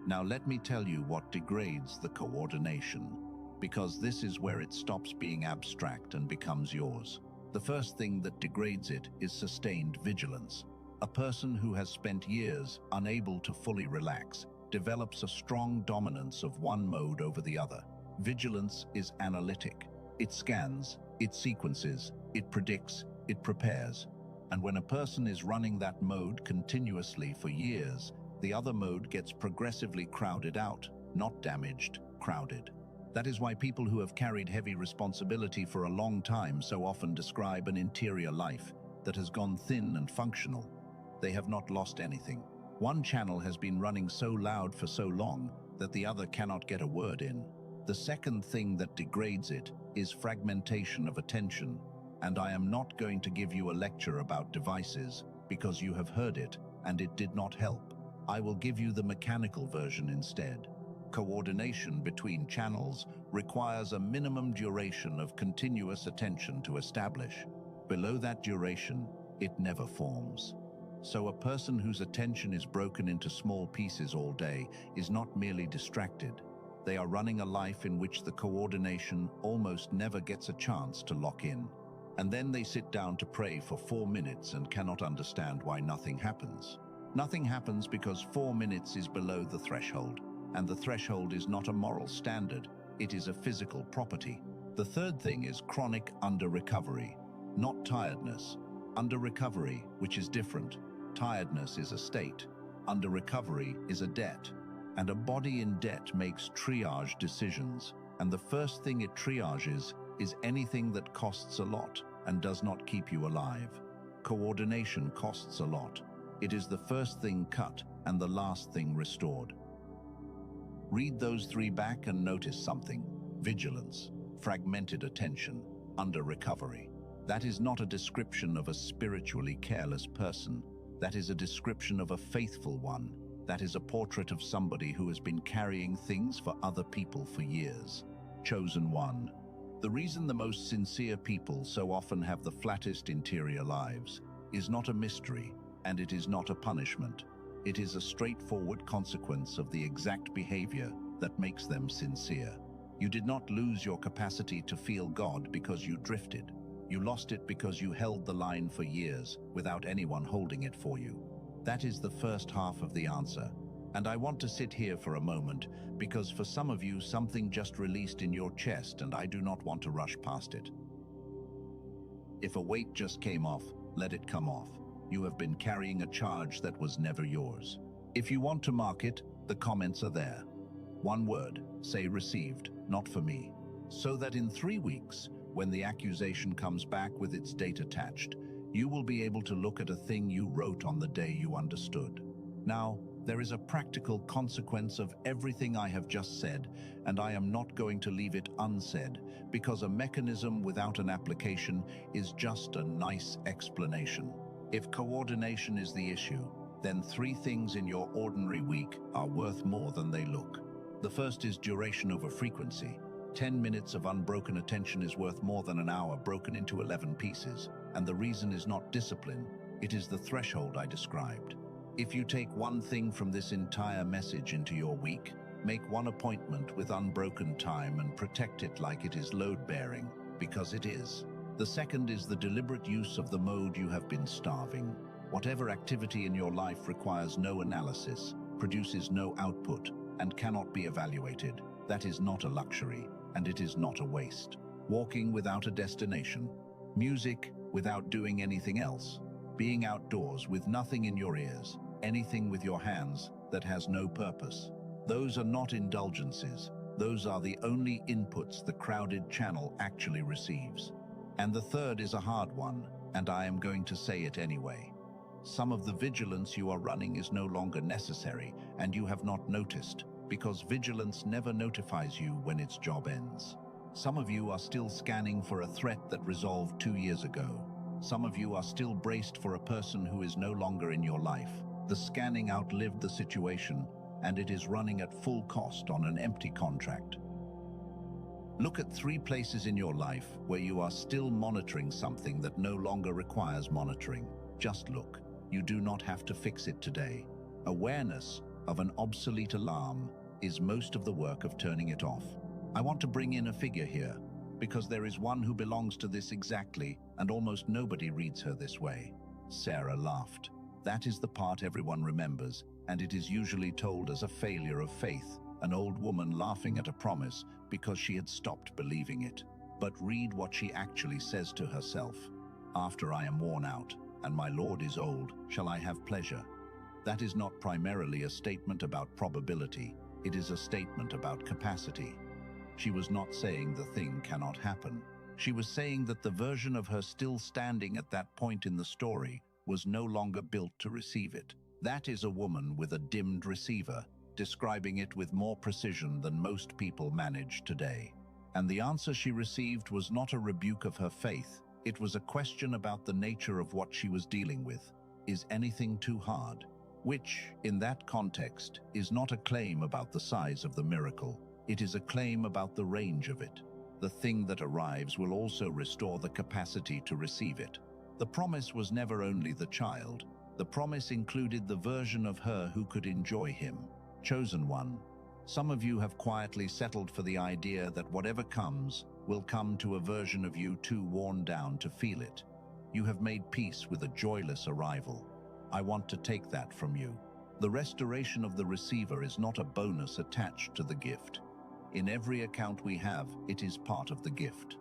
Now let me tell you what degrades the coordination, because this is where it stops being abstract and becomes yours. The first thing that degrades it is sustained vigilance. A person who has spent years unable to fully relax develops a strong dominance of one mode over the other. Vigilance is analytic. It scans, it sequences, it predicts, it prepares. And when a person is running that mode continuously for years, the other mode gets progressively crowded out, not damaged, crowded. That is why people who have carried heavy responsibility for a long time so often describe an interior life that has gone thin and functional. They have not lost anything. One channel has been running so loud for so long that the other cannot get a word in. The second thing that degrades it is fragmentation of attention, and I am not going to give you a lecture about devices because you have heard it and it did not help. I will give you the mechanical version instead. Coordination between channels requires a minimum duration of continuous attention to establish. Below that duration, it never forms. So a person whose attention is broken into small pieces all day is not merely distracted. They are running a life in which the coordination almost never gets a chance to lock in. And then they sit down to pray for 4 minutes and cannot understand why nothing happens. Nothing happens because 4 minutes is below the threshold, and the threshold is not a moral standard, it is a physical property. The third thing is chronic under-recovery, not tiredness. Under-recovery, which is different. Tiredness is a state. Under-recovery is a debt. And a body in debt makes triage decisions, and the first thing it triages is anything that costs a lot and does not keep you alive. Coordination costs a lot. It is the first thing cut and the last thing restored. Read those 3 back and notice something. Vigilance, fragmented attention, under-recovery. That is not a description of a spiritually careless person. That is a description of a faithful one. That is a portrait of somebody who has been carrying things for other people for years. Chosen one. The reason the most sincere people so often have the flattest interior lives is not a mystery, and it is not a punishment. It is a straightforward consequence of the exact behavior that makes them sincere. You did not lose your capacity to feel God because you drifted. You lost it because you held the line for years without anyone holding it for you. That is the first half of the answer. And I want to sit here for a moment because for some of you something just released in your chest and I do not want to rush past it. If a weight just came off, let it come off. You have been carrying a charge that was never yours. If you want to mark it, the comments are there. One word, say received, not for me. So that in 3 weeks, when the accusation comes back with its date attached, you will be able to look at a thing you wrote on the day you understood. Now, there is a practical consequence of everything I have just said, and I am not going to leave it unsaid, because a mechanism without an application is just a nice explanation. If coordination is the issue, then 3 things in your ordinary week are worth more than they look. The first is duration over frequency. 10 minutes of unbroken attention is worth more than an hour broken into 11 pieces, and the reason is not discipline, it is the threshold I described. If you take one thing from this entire message into your week, make one appointment with unbroken time and protect it like it is load-bearing, because it is. The second is the deliberate use of the mode you have been starving. Whatever activity in your life requires no analysis, produces no output, and cannot be evaluated, that is not a luxury, and it is not a waste. Walking without a destination, music without doing anything else, being outdoors with nothing in your ears, anything with your hands that has no purpose. Those are not indulgences. Those are the only inputs the crowded channel actually receives. And the third is a hard one, and I am going to say it anyway. Some of the vigilance you are running is no longer necessary, and you have not noticed, because vigilance never notifies you when its job ends. Some of you are still scanning for a threat that resolved 2 years ago. Some of you are still braced for a person who is no longer in your life. The scanning outlived the situation, and it is running at full cost on an empty contract. Look at 3 places in your life where you are still monitoring something that no longer requires monitoring. Just look. You do not have to fix it today. Awareness of an obsolete alarm is most of the work of turning it off. I want to bring in a figure here, because there is one who belongs to this exactly, and almost nobody reads her this way. Sarah laughed. That is the part everyone remembers, and it is usually told as a failure of faith, an old woman laughing at a promise because she had stopped believing it. But read what she actually says to herself. After I am worn out, and my Lord is old, shall I have pleasure? That is not primarily a statement about probability, it is a statement about capacity. She was not saying the thing cannot happen. She was saying that the version of her still standing at that point in the story was no longer built to receive it. That is a woman with a dimmed receiver, describing it with more precision than most people manage today. And the answer she received was not a rebuke of her faith, it was a question about the nature of what she was dealing with. Is anything too hard? Which, in that context, is not a claim about the size of the miracle. It is a claim about the range of it. The thing that arrives will also restore the capacity to receive it. The promise was never only the child. The promise included the version of her who could enjoy him. Chosen one. Some of you have quietly settled for the idea that whatever comes will come to a version of you too worn down to feel it. You have made peace with a joyless arrival. I want to take that from you. The restoration of the receiver is not a bonus attached to the gift. In every account we have, it is part of the gift.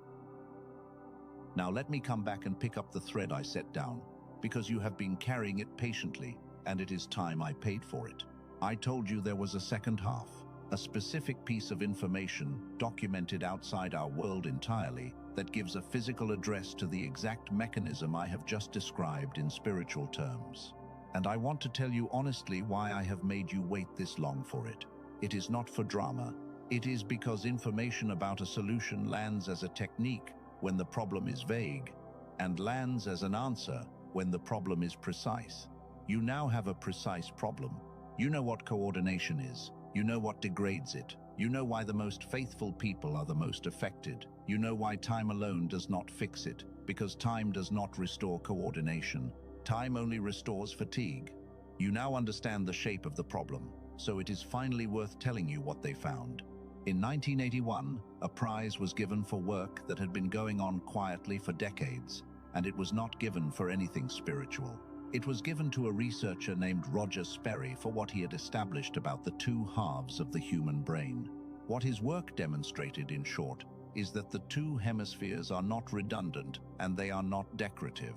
Now let me come back and pick up the thread I set down, because you have been carrying it patiently, and it is time I paid for it. I told you there was a second half, a specific piece of information documented outside our world entirely that gives a physical address to the exact mechanism I have just described in spiritual terms. And I want to tell you honestly why I have made you wait this long for it. It is not for drama. It is because information about a solution lands as a technique when the problem is vague, and lands as an answer when the problem is precise. You now have a precise problem. You know what coordination is. You know what degrades it. You know why the most faithful people are the most affected. You know why time alone does not fix it, because time does not restore coordination. Time only restores fatigue. You now understand the shape of the problem, so it is finally worth telling you what they found. In 1981, a prize was given for work that had been going on quietly for decades, and it was not given for anything spiritual. It was given to a researcher named Roger Sperry for what he had established about the two halves of the human brain. What his work demonstrated, in short, is that the two hemispheres are not redundant and they are not decorative.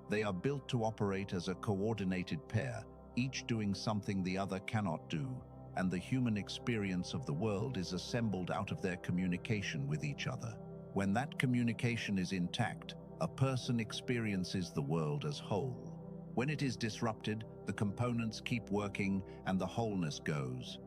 They are built to operate as a coordinated pair, each doing something the other cannot do, and the human experience of the world is assembled out of their communication with each other. When that communication is intact, a person experiences the world as whole. When it is disrupted, the components keep working and the wholeness goes.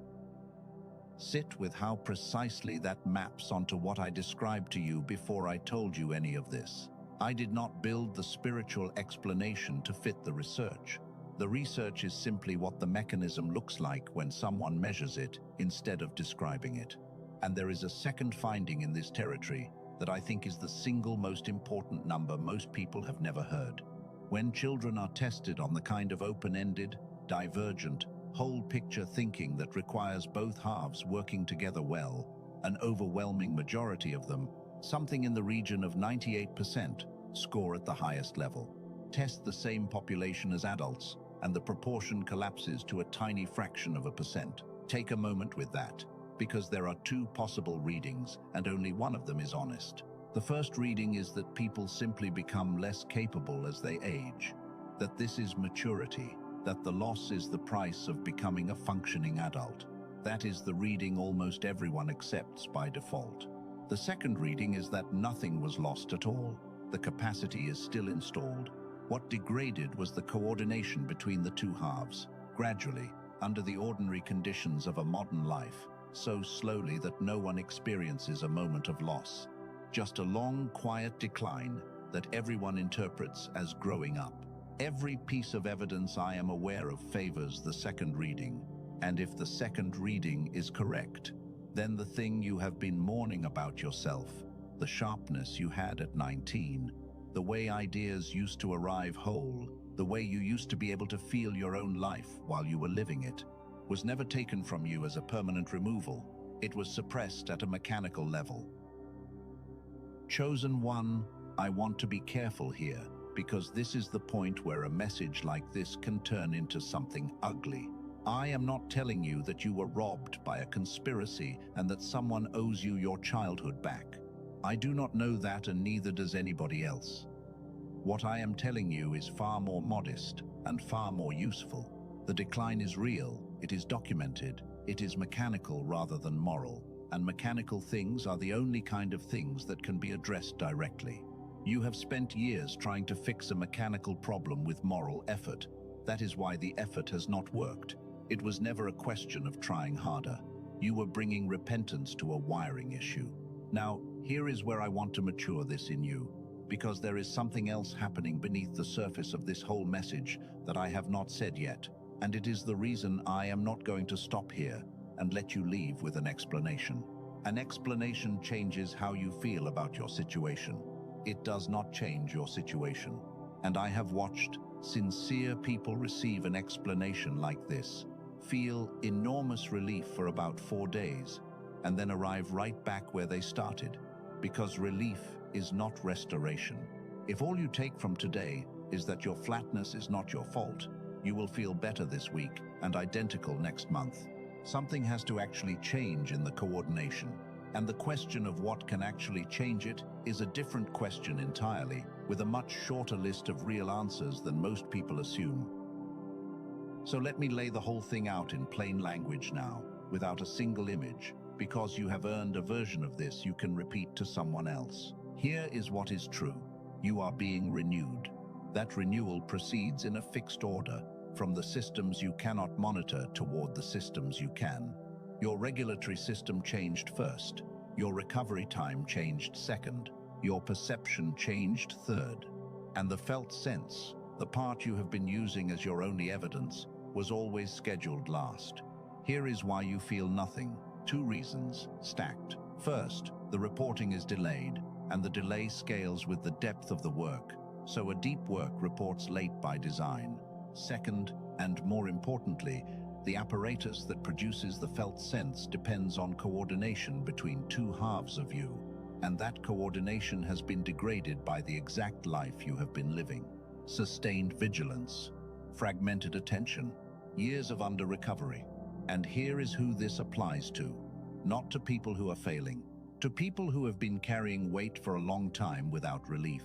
Sit with how precisely that maps onto what I described to you before I told you any of this. I did not build the spiritual explanation to fit the research. The research is simply what the mechanism looks like when someone measures it instead of describing it. And there is a second finding in this territory that I think is the single most important number most people have never heard. When children are tested on the kind of open-ended, divergent, whole-picture thinking that requires both halves working together well, an overwhelming majority of them, something in the region of 98%, score at the highest level. Test the same population as adults, and the proportion collapses to a tiny fraction of a percent. Take a moment with that, because there are two possible readings, and only one of them is honest. The first reading is that people simply become less capable as they age, that this is maturity, that the loss is the price of becoming a functioning adult. That is the reading almost everyone accepts by default. The second reading is that nothing was lost at all. The capacity is still installed. What degraded was the coordination between the two halves, gradually, under the ordinary conditions of a modern life, so slowly that no one experiences a moment of loss. Just a long, quiet decline that everyone interprets as growing up. Every piece of evidence I am aware of favors the second reading, and if the second reading is correct, then the thing you have been mourning about yourself, the sharpness you had at 19, the way ideas used to arrive whole, the way you used to be able to feel your own life while you were living it, was never taken from you as a permanent removal. It was suppressed at a mechanical level. Chosen one, I want to be careful here, because this is the point where a message like this can turn into something ugly. I am not telling you that you were robbed by a conspiracy and that someone owes you your childhood back. I do not know that, and neither does anybody else. What I am telling you is far more modest and far more useful. The decline is real, it is documented, it is mechanical rather than moral, and mechanical things are the only kind of things that can be addressed directly. You have spent years trying to fix a mechanical problem with moral effort. That is why the effort has not worked. It was never a question of trying harder. You were bringing repentance to a wiring issue. Now, here is where I want to mature this in you, because there is something else happening beneath the surface of this whole message that I have not said yet, and it is the reason I am not going to stop here and let you leave with an explanation. An explanation changes how you feel about your situation. It does not change your situation. And I have watched sincere people receive an explanation like this, feel enormous relief for about 4 days, and then arrive right back where they started, because relief is not restoration. If all you take from today is that your flatness is not your fault, you will feel better this week and identical next month. Something has to actually change in the coordination, and the question of what can actually change it is a different question entirely, with a much shorter list of real answers than most people assume. So let me lay the whole thing out in plain language now, without a single image, because you have earned a version of this you can repeat to someone else. Here is what is true. You are being renewed. That renewal proceeds in a fixed order, from the systems you cannot monitor toward the systems you can. Your regulatory system changed first. Your recovery time changed second. Your perception changed third. And the felt sense, the part you have been using as your only evidence, was always scheduled last. Here is why you feel nothing. 2 reasons, stacked. First, the reporting is delayed, and the delay scales with the depth of the work, so a deep work reports late by design. Second, and more importantly, the apparatus that produces the felt sense depends on coordination between 2 halves of you, and that coordination has been degraded by the exact life you have been living. Sustained vigilance, fragmented attention, years of under-recovery. And here is who this applies to. Not to people who are failing, to people who have been carrying weight for a long time without relief,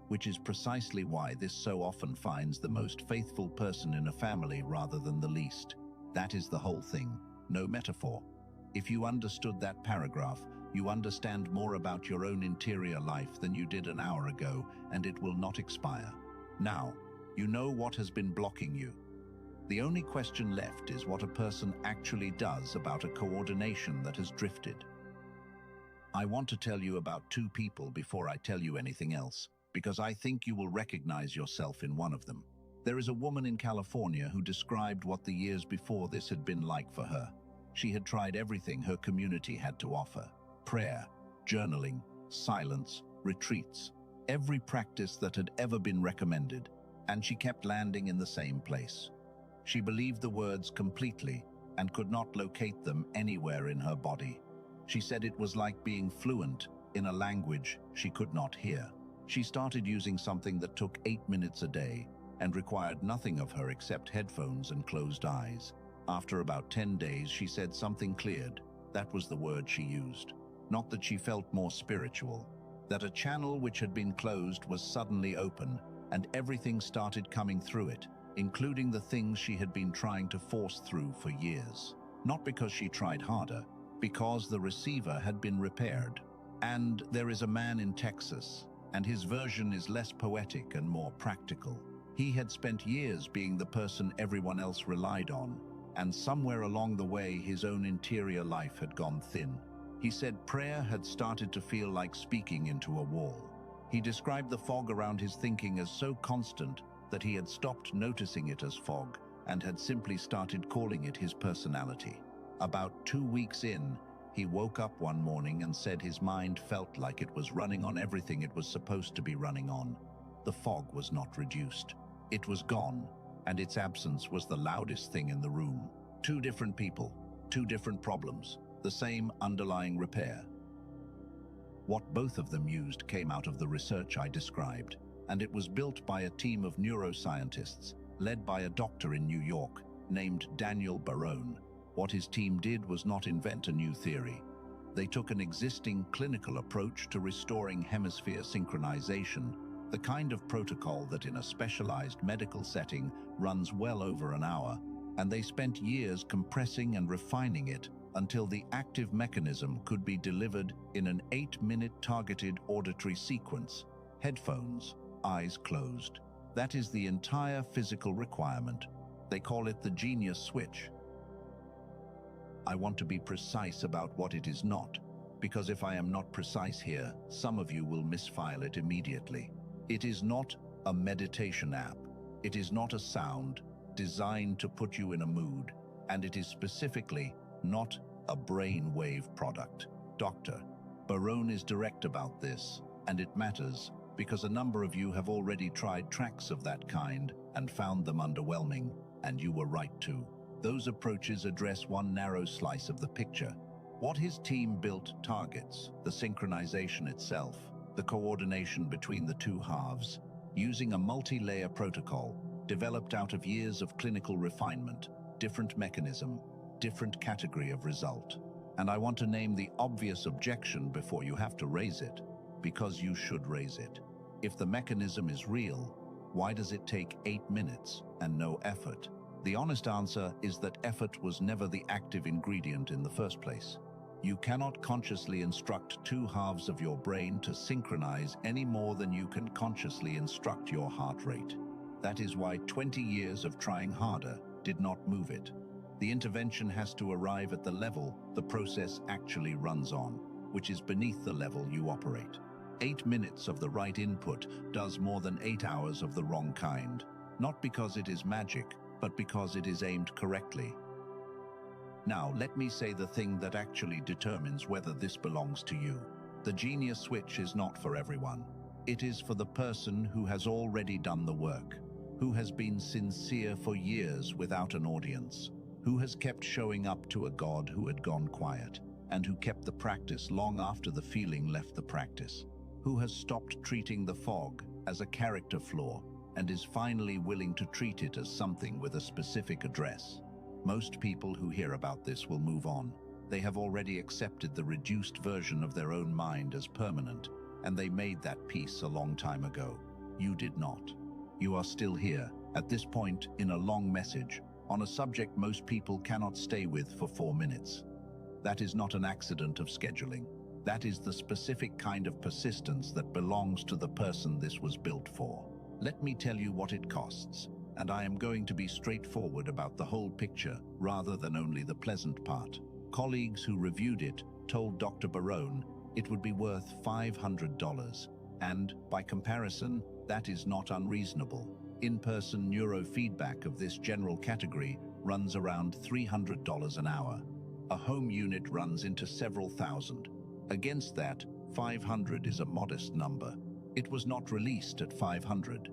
which is precisely why this so often finds the most faithful person in a family rather than the least. That is the whole thing, no metaphor. If you understood that paragraph, you understand more about your own interior life than you did an hour ago, and it will not expire. Now, you know what has been blocking you. The only question left is what a person actually does about a coordination that has drifted. I want to tell you about 2 people before I tell you anything else, because I think you will recognize yourself in one of them. There is a woman in California who described what the years before this had been like for her. She had tried everything her community had to offer: prayer, journaling, silence, retreats, every practice that had ever been recommended, and she kept landing in the same place. She believed the words completely and could not locate them anywhere in her body. She said it was like being fluent in a language she could not hear. She started using something that took 8 minutes a day and required nothing of her except headphones and closed eyes. After about 10 days, she said something cleared. That was the word she used. Not that she felt more spiritual. That a channel which had been closed was suddenly open, and everything started coming through it, including the things she had been trying to force through for years. Not because she tried harder, because the receiver had been repaired. And there is a man in Texas, and his version is less poetic and more practical. He had spent years being the person everyone else relied on, and somewhere along the way his own interior life had gone thin. He said prayer had started to feel like speaking into a wall. He described the fog around his thinking as so constant that he had stopped noticing it as fog and had simply started calling it his personality. About 2 weeks in, he woke up one morning and said his mind felt like it was running on everything it was supposed to be running on. The fog was not reduced. It was gone, and its absence was the loudest thing in the room. 2 different people, 2 different problems, the same underlying repair. What both of them used came out of the research I described, and it was built by a team of neuroscientists, led by a doctor in New York, named Daniel Barone. What his team did was not invent a new theory. They took an existing clinical approach to restoring hemisphere synchronization, the kind of protocol that in a specialized medical setting runs well over an hour, and they spent years compressing and refining it until the active mechanism could be delivered in an 8-minute targeted auditory sequence, headphones, eyes closed. That is the entire physical requirement. They call it the genius switch. I want to be precise about what it is not, because if I am not precise here, some of you will misfile it immediately. It is not a meditation app. It is not a sound designed to put you in a mood, and it is specifically not a brainwave product. Dr. Barone is direct about this, and it matters because a number of you have already tried tracks of that kind and found them underwhelming, and you were right too. Those approaches address one narrow slice of the picture. What his team built targets the synchronization itself, the coordination between the two halves, using a multi-layer protocol developed out of years of clinical refinement, different mechanism, different category of result. And I want to name the obvious objection before you have to raise it, because you should raise it. If the mechanism is real, why does it take 8 minutes and no effort? The honest answer is that effort was never the active ingredient in the first place. You cannot consciously instruct two halves of your brain to synchronize any more than you can consciously instruct your heart rate. That is why 20 years of trying harder did not move it. The intervention has to arrive at the level the process actually runs on, which is beneath the level you operate. 8 minutes of the right input does more than 8 hours of the wrong kind, not because it is magic, but because it is aimed correctly. Now, let me say the thing that actually determines whether this belongs to you. The genius switch is not for everyone. It is for the person who has already done the work, who has been sincere for years without an audience, who has kept showing up to a God who had gone quiet, and who kept the practice long after the feeling left the practice, who has stopped treating the fog as a character flaw and is finally willing to treat it as something with a specific address. Most people who hear about this will move on. They have already accepted the reduced version of their own mind as permanent, and they made that peace a long time ago. You did not. You are still here, at this point in a long message, on a subject most people cannot stay with for 4 minutes. That is not an accident of scheduling. That is the specific kind of persistence that belongs to the person this was built for. Let me tell you what it costs, and I am going to be straightforward about the whole picture rather than only the pleasant part. Colleagues who reviewed it told Dr. Barone it would be worth $500, and by comparison, that is not unreasonable. In-person neurofeedback of this general category runs around $300 an hour. A home unit runs into several thousand. Against that, 500 is a modest number. It was not released at 500.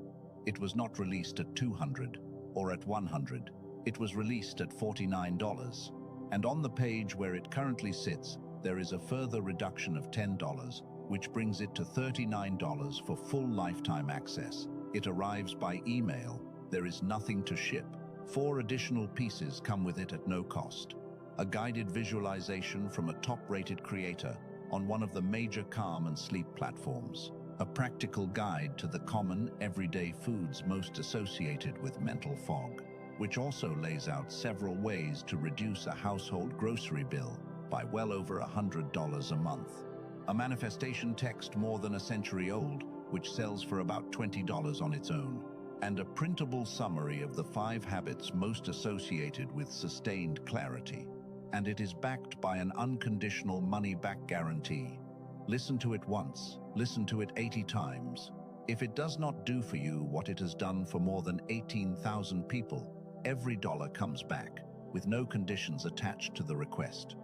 It was not released at 200 or at 100. It was released at $49. And on the page where it currently sits, there is a further reduction of $10, which brings it to $39 for full lifetime access. It arrives by email. There is nothing to ship. 4 additional pieces come with it at no cost. A guided visualization from a top-rated creator on one of the major calm and sleep platforms. A practical guide to the common, everyday foods most associated with mental fog, which also lays out several ways to reduce a household grocery bill by well over $100 a month. A manifestation text more than a century old, which sells for about $20 on its own. And a printable summary of the 5 habits most associated with sustained clarity. And it is backed by an unconditional money-back guarantee. Listen to it once, listen to it 80 times. If it does not do for you what it has done for more than 18,000 people, every dollar comes back, with no conditions attached to the request.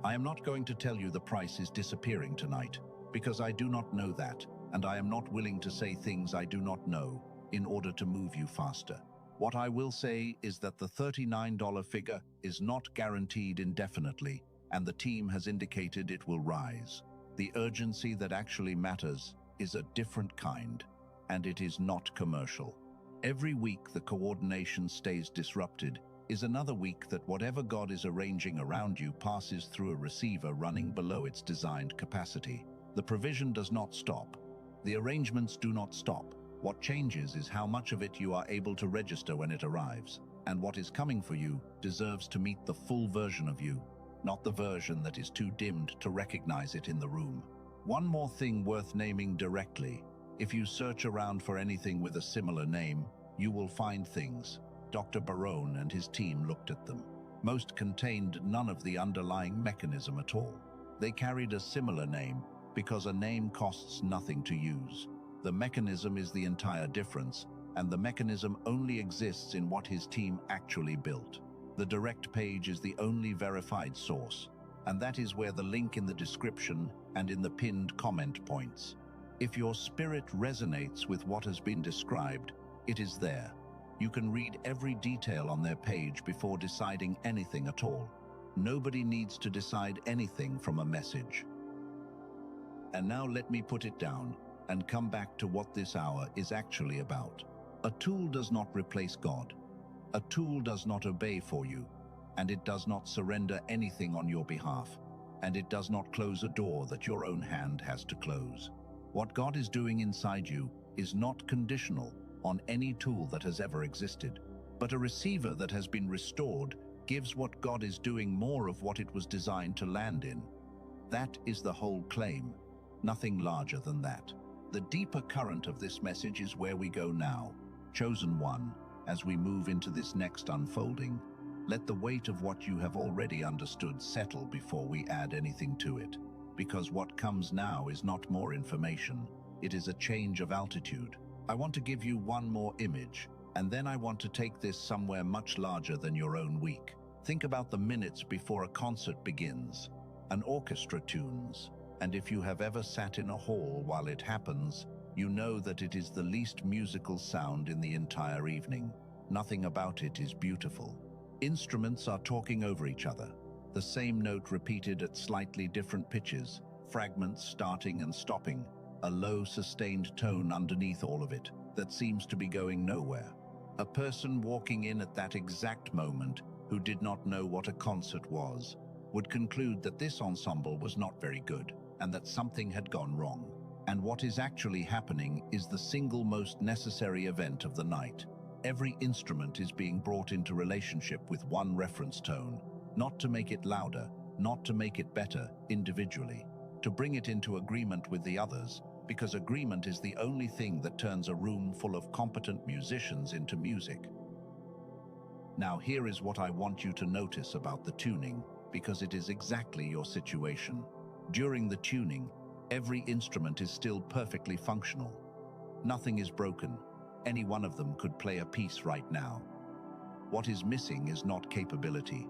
I am not going to tell you the price is disappearing tonight, because I do not know that, and I am not willing to say things I do not know in order to move you faster. What I will say is that the $39 figure is not guaranteed indefinitely, and the team has indicated it will rise. The urgency that actually matters is a different kind, and it is not commercial. Every week the coordination stays disrupted is another week that whatever God is arranging around you passes through a receiver running below its designed capacity. The provision does not stop. The arrangements do not stop. What changes is how much of it you are able to register when it arrives, and what is coming for you deserves to meet the full version of you, not the version that is too dimmed to recognize it in the room. One more thing worth naming directly. If you search around for anything with a similar name, you will find things. Dr. Barone and his team looked at them. Most contained none of the underlying mechanism at all. They carried a similar name because a name costs nothing to use. The mechanism is the entire difference, and the mechanism only exists in what his team actually built. The direct page is the only verified source, and that is where the link in the description and in the pinned comment points. If your spirit resonates with what has been described, it is there. You can read every detail on their page before deciding anything at all. Nobody needs to decide anything from a message. And now let me put it down and come back to what this hour is actually about. A tool does not replace God. A tool does not obey for you, and it does not surrender anything on your behalf, and it does not close a door that your own hand has to close. What God is doing inside you is not conditional on any tool that has ever existed, but a receiver that has been restored gives what God is doing more of what it was designed to land in. That is the whole claim, nothing larger than that. The deeper current of this message is where we go now. Chosen one, as we move into this next unfolding, let the weight of what you have already understood settle before we add anything to it. Because what comes now is not more information, it is a change of altitude. I want to give you one more image, and then I want to take this somewhere much larger than your own week. Think about the minutes before a concert begins. An orchestra tunes, and if you have ever sat in a hall while it happens, you know that it is the least musical sound in the entire evening. Nothing about it is beautiful. Instruments are talking over each other. The same note repeated at slightly different pitches, fragments starting and stopping, a low sustained tone underneath all of it that seems to be going nowhere. A person walking in at that exact moment who did not know what a concert was would conclude that this ensemble was not very good and that something had gone wrong. And what is actually happening is the single most necessary event of the night. Every instrument is being brought into relationship with one reference tone, not to make it louder, not to make it better individually, to bring it into agreement with the others, because agreement is the only thing that turns a room full of competent musicians into music. Now here is what I want you to notice about the tuning, because it is exactly your situation. During the tuning, every instrument is still perfectly functional. Nothing is broken. Any one of them could play a piece right now. What is missing is not capability.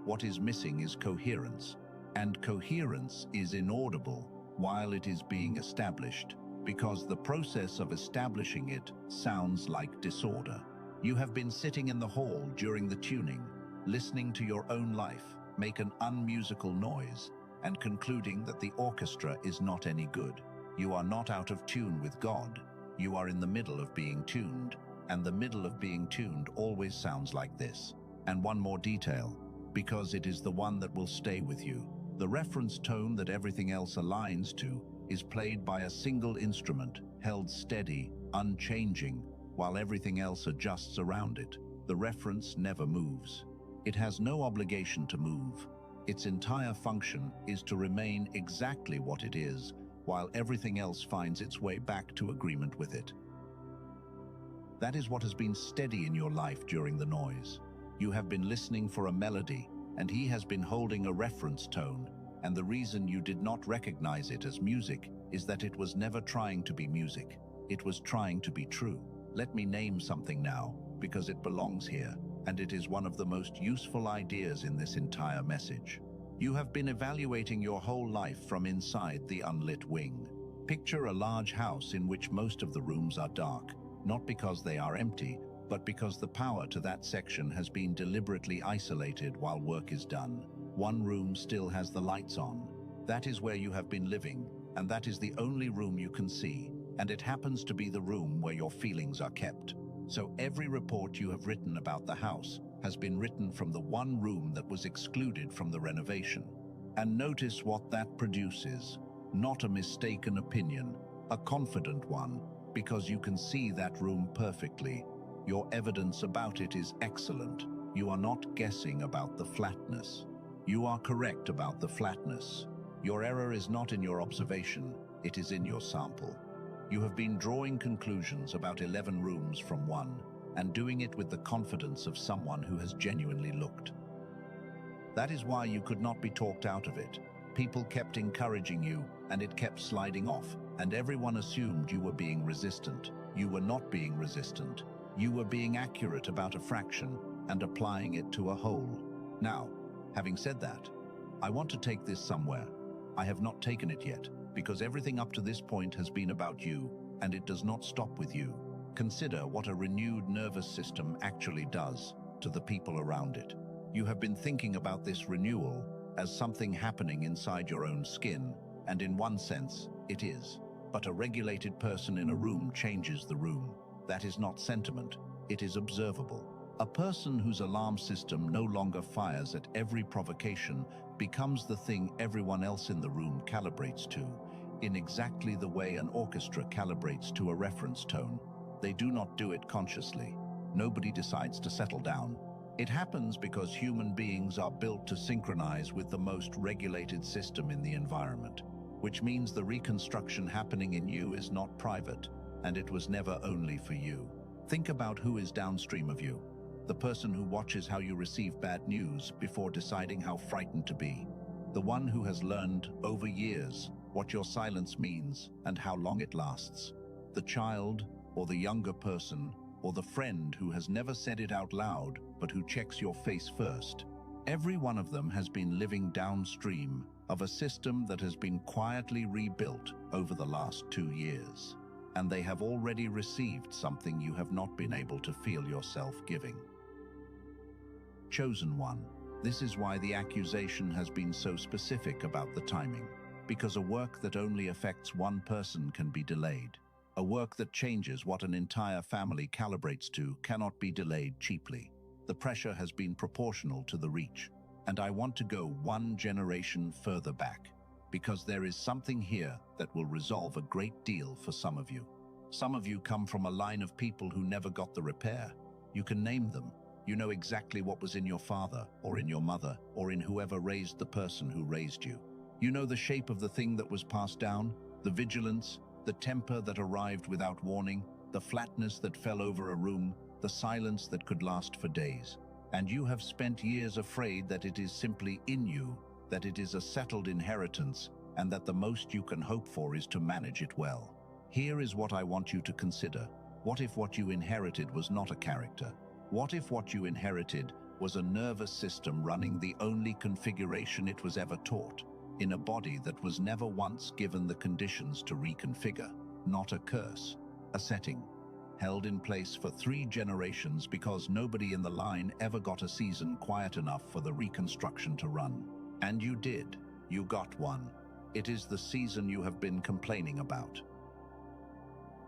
What is missing is coherence. And coherence is inaudible while it is being established, because the process of establishing it sounds like disorder. You have been sitting in the hall during the tuning, listening to your own life make an unmusical noise, and concluding that the orchestra is not any good. You are not out of tune with God. You are in the middle of being tuned, and the middle of being tuned always sounds like this. And one more detail, because it is the one that will stay with you. The reference tone that everything else aligns to is played by a single instrument, held steady, unchanging, while everything else adjusts around it. The reference never moves. It has no obligation to move. Its entire function is to remain exactly what it is, while everything else finds its way back to agreement with it. That is what has been steady in your life during the noise. You have been listening for a melody, and he has been holding a reference tone, and the reason you did not recognize it as music is that it was never trying to be music. It was trying to be true. Let me name something now, because it belongs here, and it is one of the most useful ideas in this entire message. You have been evaluating your whole life from inside the unlit wing. Picture a large house in which most of the rooms are dark, not because they are empty, but because the power to that section has been deliberately isolated while work is done. One room still has the lights on. That is where you have been living, and that is the only room you can see, and it happens to be the room where your feelings are kept. So every report you have written about the house has been written from the one room that was excluded from the renovation. And notice what that produces. Not a mistaken opinion, a confident one, because you can see that room perfectly. Your evidence about it is excellent. You are not guessing about the flatness. You are correct about the flatness. Your error is not in your observation, it is in your sample. You have been drawing conclusions about 11 rooms from one, and doing it with the confidence of someone who has genuinely looked. That is why you could not be talked out of it. People kept encouraging you, and it kept sliding off, and everyone assumed you were being resistant. You were not being resistant. You were being accurate about a fraction and applying it to a whole. Now, having said that, I want to take this somewhere. I have not taken it yet, because everything up to this point has been about you, and it does not stop with you. Consider what a renewed nervous system actually does to the people around it. You have been thinking about this renewal as something happening inside your own skin, and in one sense, it is. But a regulated person in a room changes the room. That is not sentiment, it is observable. A person whose alarm system no longer fires at every provocation becomes the thing everyone else in the room calibrates to, in exactly the way an orchestra calibrates to a reference tone. They do not do it consciously. Nobody decides to settle down. It happens because human beings are built to synchronize with the most regulated system in the environment, which means the reconstruction happening in you is not private, and it was never only for you. Think about who is downstream of you. The person who watches how you receive bad news before deciding how frightened to be. The one who has learned over years what your silence means and how long it lasts. The child or the younger person or the friend who has never said it out loud but who checks your face first. Every one of them has been living downstream of a system that has been quietly rebuilt over the last 2 years. And they have already received something you have not been able to feel yourself giving. Chosen one. This is why the accusation has been so specific about the timing. Because a work that only affects one person can be delayed. A work that changes what an entire family calibrates to cannot be delayed cheaply. The pressure has been proportional to the reach. And I want to go one generation further back, because there is something here that will resolve a great deal for some of you. Some of you come from a line of people who never got the repair. You can name them. You know exactly what was in your father, or in your mother, or in whoever raised the person who raised you. You know the shape of the thing that was passed down, the vigilance, the temper that arrived without warning, the flatness that fell over a room, the silence that could last for days. And you have spent years afraid that it is simply in you, that it is a settled inheritance, and that the most you can hope for is to manage it well. Here is what I want you to consider. What if what you inherited was not a character? What if what you inherited was a nervous system running the only configuration it was ever taught, in a body that was never once given the conditions to reconfigure? Not a curse, a setting, held in place for 3 generations because nobody in the line ever got a season quiet enough for the reconstruction to run. And you did. You got one. It is the season you have been complaining about.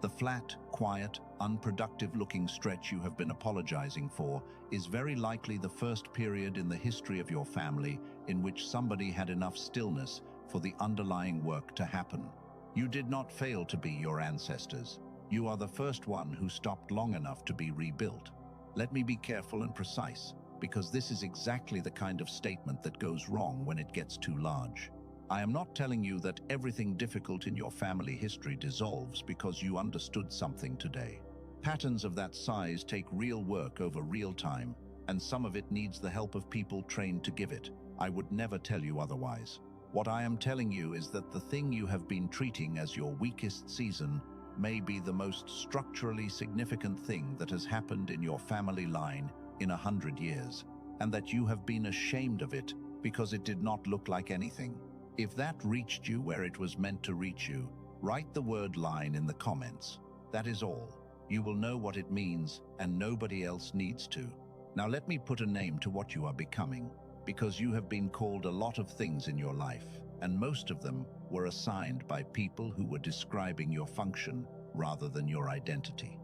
The flat, quiet, unproductive-looking stretch you have been apologizing for is very likely the first period in the history of your family in which somebody had enough stillness for the underlying work to happen. You did not fail to be your ancestors. You are the first one who stopped long enough to be rebuilt. Let me be careful and precise, because this is exactly the kind of statement that goes wrong when it gets too large. I am not telling you that everything difficult in your family history dissolves because you understood something today. Patterns of that size take real work over real time, and some of it needs the help of people trained to give it. I would never tell you otherwise. What I am telling you is that the thing you have been treating as your weakest season may be the most structurally significant thing that has happened in your family line in 100 years, and that you have been ashamed of it because it did not look like anything. If that reached you where it was meant to reach you, write the word line in the comments. That is all. You will know what it means, and nobody else needs to. Now let me put a name to what you are becoming, because you have been called a lot of things in your life, and most of them were assigned by people who were describing your function rather than your identity.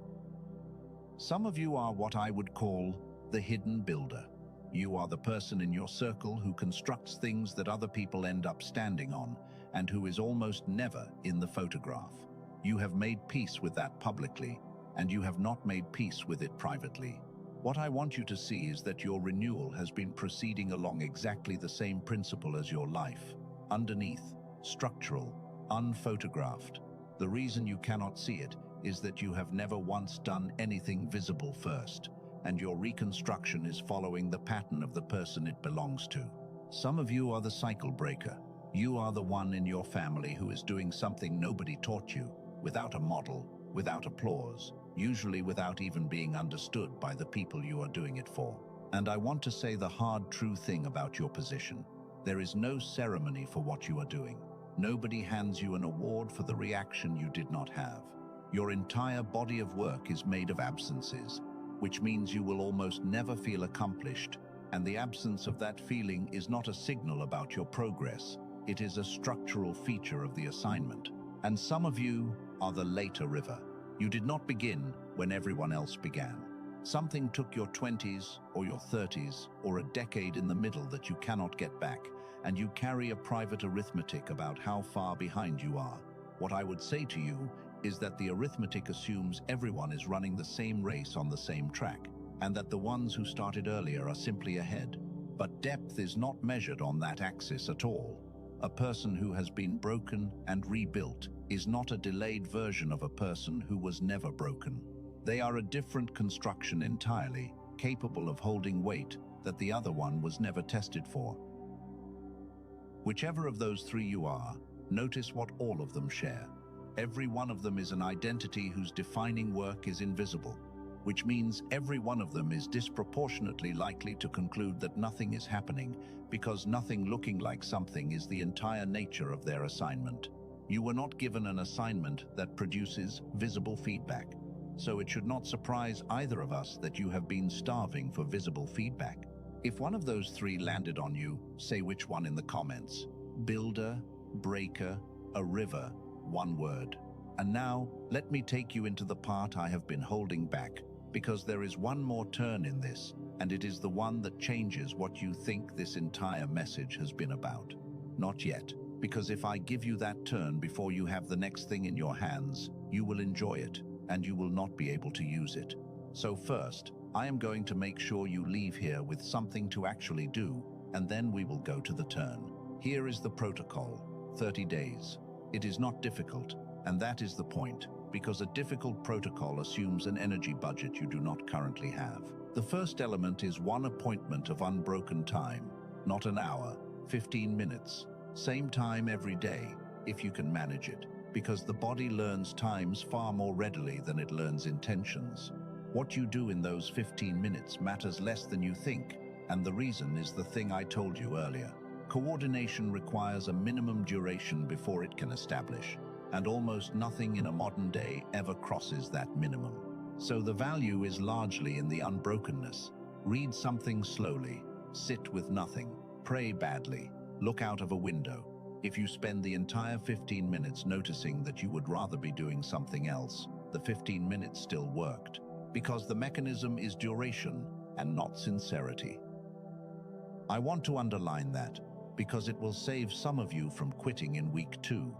Some of you are what I would call the hidden builder. You are the person in your circle who constructs things that other people end up standing on, and who is almost never in the photograph. You have made peace with that publicly, and you have not made peace with it privately. What I want you to see is that your renewal has been proceeding along exactly the same principle as your life. Underneath, structural, unphotographed. The reason you cannot see it is that you have never once done anything visible first, and your reconstruction is following the pattern of the person it belongs to. Some of you are the cycle breaker. You are the one in your family who is doing something nobody taught you, without a model, without applause, usually without even being understood by the people you are doing it for. And I want to say the hard, true thing about your position. There is no ceremony for what you are doing. Nobody hands you an award for the reaction you did not have. Your entire body of work is made of absences, which means you will almost never feel accomplished, and the absence of that feeling is not a signal about your progress. It is a structural feature of the assignment. And some of you are the later river. You did not begin when everyone else began. Something took your 20s or your 30s or a decade in the middle that you cannot get back, and you carry a private arithmetic about how far behind you are. What I would say to you is that the arithmetic assumes everyone is running the same race on the same track, and that the ones who started earlier are simply ahead. But depth is not measured on that axis at all. A person who has been broken and rebuilt is not a delayed version of a person who was never broken. They are a different construction entirely, capable of holding weight that the other one was never tested for. Whichever of those three you are, notice what all of them share. Every one of them is an identity whose defining work is invisible, which means every one of them is disproportionately likely to conclude that nothing is happening because nothing looking like something is the entire nature of their assignment. You were not given an assignment that produces visible feedback, so it should not surprise either of us that you have been starving for visible feedback. If one of those three landed on you, say which one in the comments. Builder, breaker, a river, one word. And now, let me take you into the part I have been holding back, because there is one more turn in this, and it is the one that changes what you think this entire message has been about. Not yet, because if I give you that turn before you have the next thing in your hands, you will enjoy it, and you will not be able to use it. So first, I am going to make sure you leave here with something to actually do, and then we will go to the turn. Here is the protocol: 30 days. It is not difficult, and that is the point, because a difficult protocol assumes an energy budget you do not currently have. The first element is one appointment of unbroken time, not an hour, 15 minutes, same time every day, if you can manage it, because the body learns times far more readily than it learns intentions. What you do in those 15 minutes matters less than you think, and the reason is the thing I told you earlier. Coordination requires a minimum duration before it can establish, and almost nothing in a modern day ever crosses that minimum. So the value is largely in the unbrokenness. Read something slowly, sit with nothing, pray badly, look out of a window. If you spend the entire 15 minutes noticing that you would rather be doing something else, the 15 minutes still worked, because the mechanism is duration and not sincerity. I want to underline that, because it will save some of you from quitting in week 2.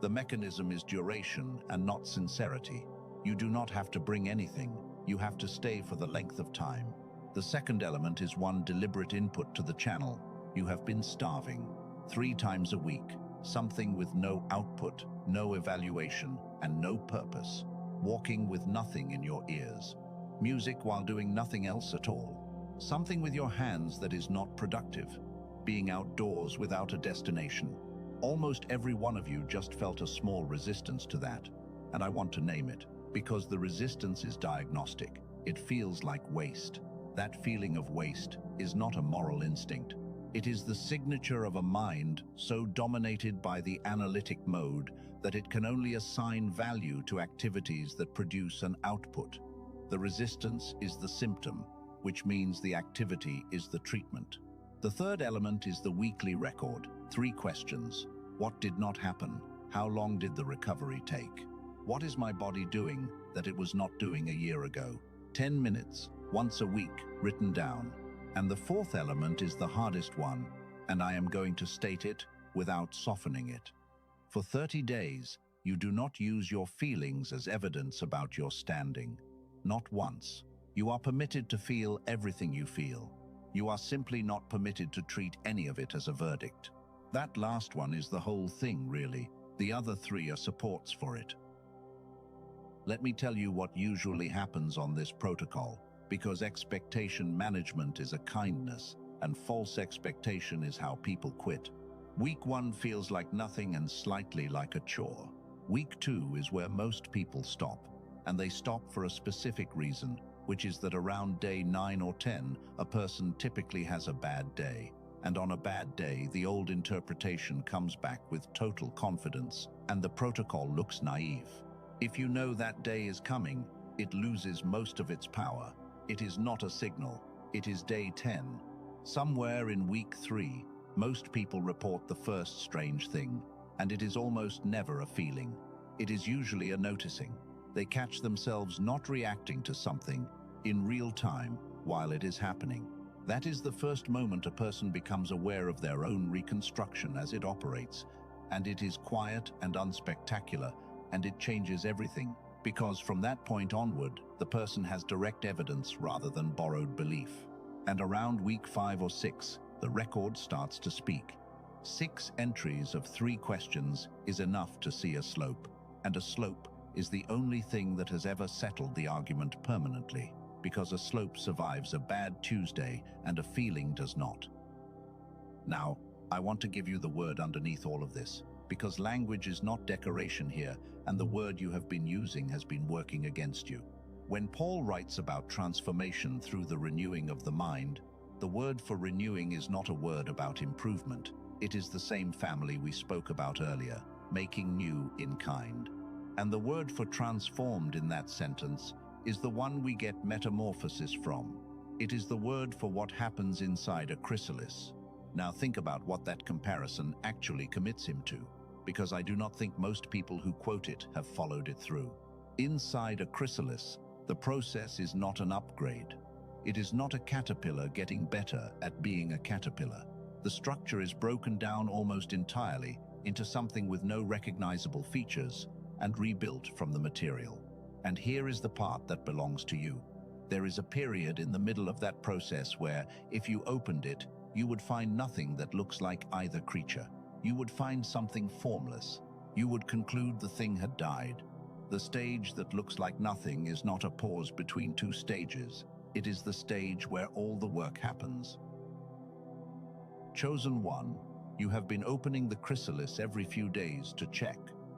The mechanism is duration and not sincerity. You do not have to bring anything, you have to stay for the length of time. The second element is one deliberate input to the channel. You have been starving 3 times a week, something with no output, no evaluation, and no purpose. Walking with nothing in your ears. Music while doing nothing else at all. Something with your hands that is not productive. Being outdoors without a destination. Almost every one of you just felt a small resistance to that, and I want to name it, because the resistance is diagnostic. It feels like waste. That feeling of waste is not a moral instinct. It is the signature of a mind so dominated by the analytic mode that it can only assign value to activities that produce an output. The resistance is the symptom, which means the activity is the treatment. The third element is the weekly record. 3 questions. What did not happen? How long did the recovery take? What is my body doing that it was not doing a year ago? 10 minutes, once a week, written down. And the fourth element is the hardest one, and I am going to state it without softening it. For 30 days, you do not use your feelings as evidence about your standing. Not once. You are permitted to feel everything you feel. You are simply not permitted to treat any of it as a verdict. That last one is the whole thing, really. The other 3 are supports for it. Let me tell you what usually happens on this protocol, because expectation management is a kindness, and false expectation is how people quit. Week 1 feels like nothing and slightly like a chore. Week 2 is where most people stop, and they stop for a specific reason, which is that around day 9 or 10, a person typically has a bad day. And on a bad day, the old interpretation comes back with total confidence, and the protocol looks naive. If you know that day is coming, it loses most of its power. It is not a signal, it is day 10. Somewhere in week 3, most people report the first strange thing, and it is almost never a feeling. It is usually a noticing. They catch themselves not reacting to something in real time while it is happening. That is the first moment a person becomes aware of their own reconstruction as it operates, and it is quiet and unspectacular, and it changes everything, because from that point onward, the person has direct evidence rather than borrowed belief. And around week 5 or 6, the record starts to speak. 6 entries of 3 questions is enough to see a slope, and a slope is the only thing that has ever settled the argument permanently, because a slope survives a bad Tuesday and a feeling does not. Now, I want to give you the word underneath all of this, because language is not decoration here, and the word you have been using has been working against you. When Paul writes about transformation through the renewing of the mind, the word for renewing is not a word about improvement. It is the same family we spoke about earlier, making new in kind. And the word for transformed in that sentence is the one we get metamorphosis from. It is the word for what happens inside a chrysalis. Now think about what that comparison actually commits him to, because I do not think most people who quote it have followed it through. Inside a chrysalis, the process is not an upgrade. It is not a caterpillar getting better at being a caterpillar. The structure is broken down almost entirely into something with no recognizable features and rebuilt from the material. And here is the part that belongs to you. There is a period in the middle of that process where, if you opened it, you would find nothing that looks like either creature. You would find something formless. You would conclude the thing had died. The stage that looks like nothing is not a pause between 2 stages. It is the stage where all the work happens. Chosen one, you have been opening the chrysalis every few days to check,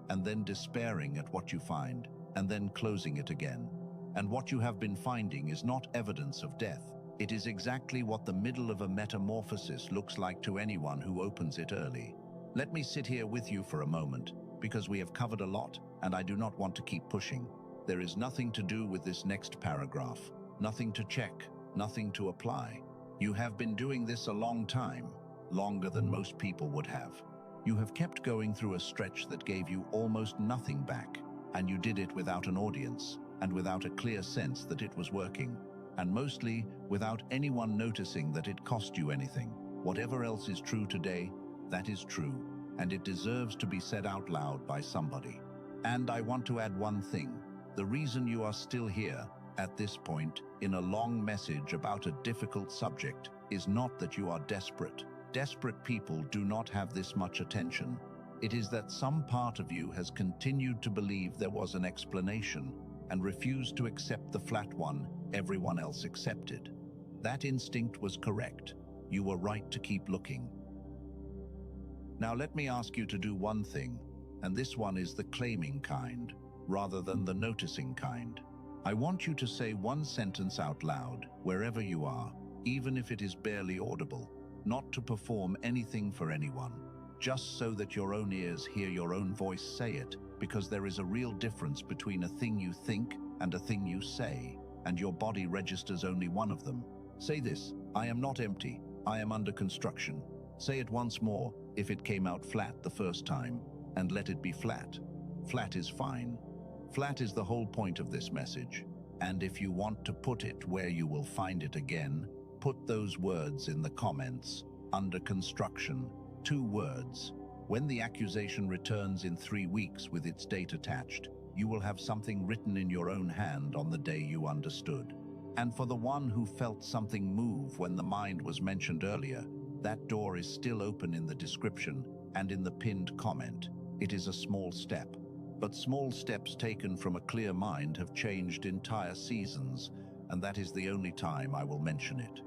and then despairing at what you find, and then closing it again. And what you have been finding is not evidence of death. It is exactly what the middle of a metamorphosis looks like to anyone who opens it early. Let me sit here with you for a moment, because we have covered a lot, and I do not want to keep pushing. There is nothing to do with this next paragraph, nothing to check, nothing to apply. You have been doing this a long time, longer than most people would have. You have kept going through a stretch that gave you almost nothing back, and you did it without an audience, and without a clear sense that it was working, and mostly without anyone noticing that it cost you anything. Whatever else is true today, that is true, and it deserves to be said out loud by somebody. And I want to add one thing. The reason you are still here, at this point, in a long message about a difficult subject, is not that you are desperate. Desperate people do not have this much attention. It is that some part of you has continued to believe there was an explanation and refused to accept the flat one everyone else accepted. That instinct was correct. You were right to keep looking. Now let me ask you to do one thing, and this one is the claiming kind, rather than the noticing kind. I want you to say one sentence out loud, wherever you are, even if it is barely audible, not to perform anything for anyone, just so that your own ears hear your own voice say it, because there is a real difference between a thing you think and a thing you say, and your body registers only one of them. Say this: I am not empty, I am under construction. Say it once more if it came out flat the first time, and let it be flat. Flat is fine. Flat is the whole point of this message. And if you want to put it where you will find it again, put those words in the comments. Under construction, 2 words. When the accusation returns in 3 weeks with its date attached, you will have something written in your own hand on the day you understood. And for the one who felt something move when the mind was mentioned earlier, that door is still open in the description and in the pinned comment. It is a small step. But small steps taken from a clear mind have changed entire seasons, and that is the only time I will mention it.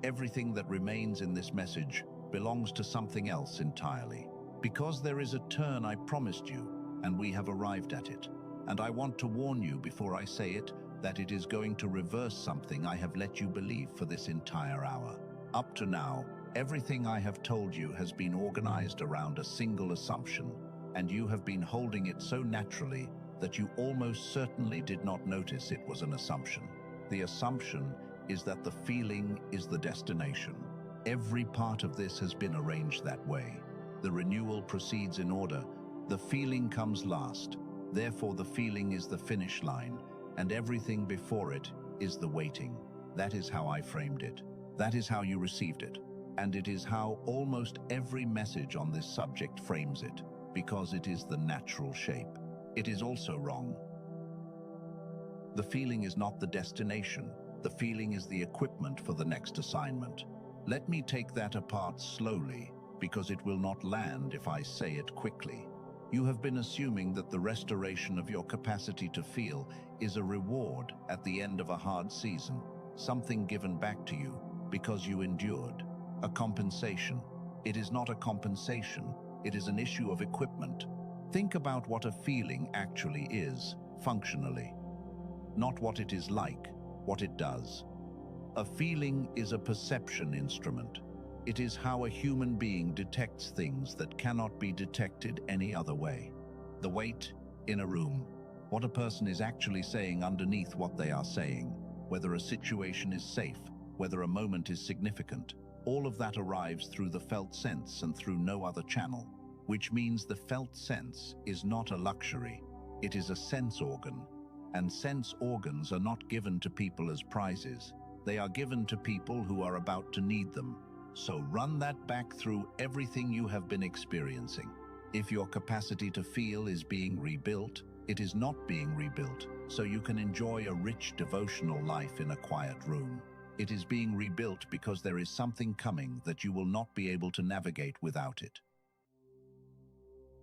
Everything that remains in this message belongs to something else entirely. Because there is a turn I promised you, and we have arrived at it. And I want to warn you before I say it, that it is going to reverse something I have let you believe for this entire hour. Up to now, everything I have told you has been organized around a single assumption, and you have been holding it so naturally that you almost certainly did not notice it was an assumption. The assumption is that the feeling is the destination. Every part of this has been arranged that way. The renewal proceeds in order. The feeling comes last. Therefore, the feeling is the finish line, and everything before it is the waiting. That is how I framed it. That is how you received it. And it is how almost every message on this subject frames it, because it is the natural shape. It is also wrong. The feeling is not the destination. The feeling is the equipment for the next assignment. Let me take that apart slowly, because it will not land if I say it quickly. You have been assuming that the restoration of your capacity to feel is a reward at the end of a hard season, something given back to you because you endured, a compensation. It is not a compensation, it is an issue of equipment. Think about what a feeling actually is, functionally. Not what it is like, what it does. A feeling is a perception instrument. It is how a human being detects things that cannot be detected any other way. The weight in a room, what a person is actually saying underneath what they are saying, whether a situation is safe, whether a moment is significant. All of that arrives through the felt sense and through no other channel, which means the felt sense is not a luxury. It is a sense organ, and sense organs are not given to people as prizes. They are given to people who are about to need them. So run that back through everything you have been experiencing. If your capacity to feel is being rebuilt, it is not being rebuilt, so you can enjoy a rich devotional life in a quiet room. It is being rebuilt because there is something coming that you will not be able to navigate without it.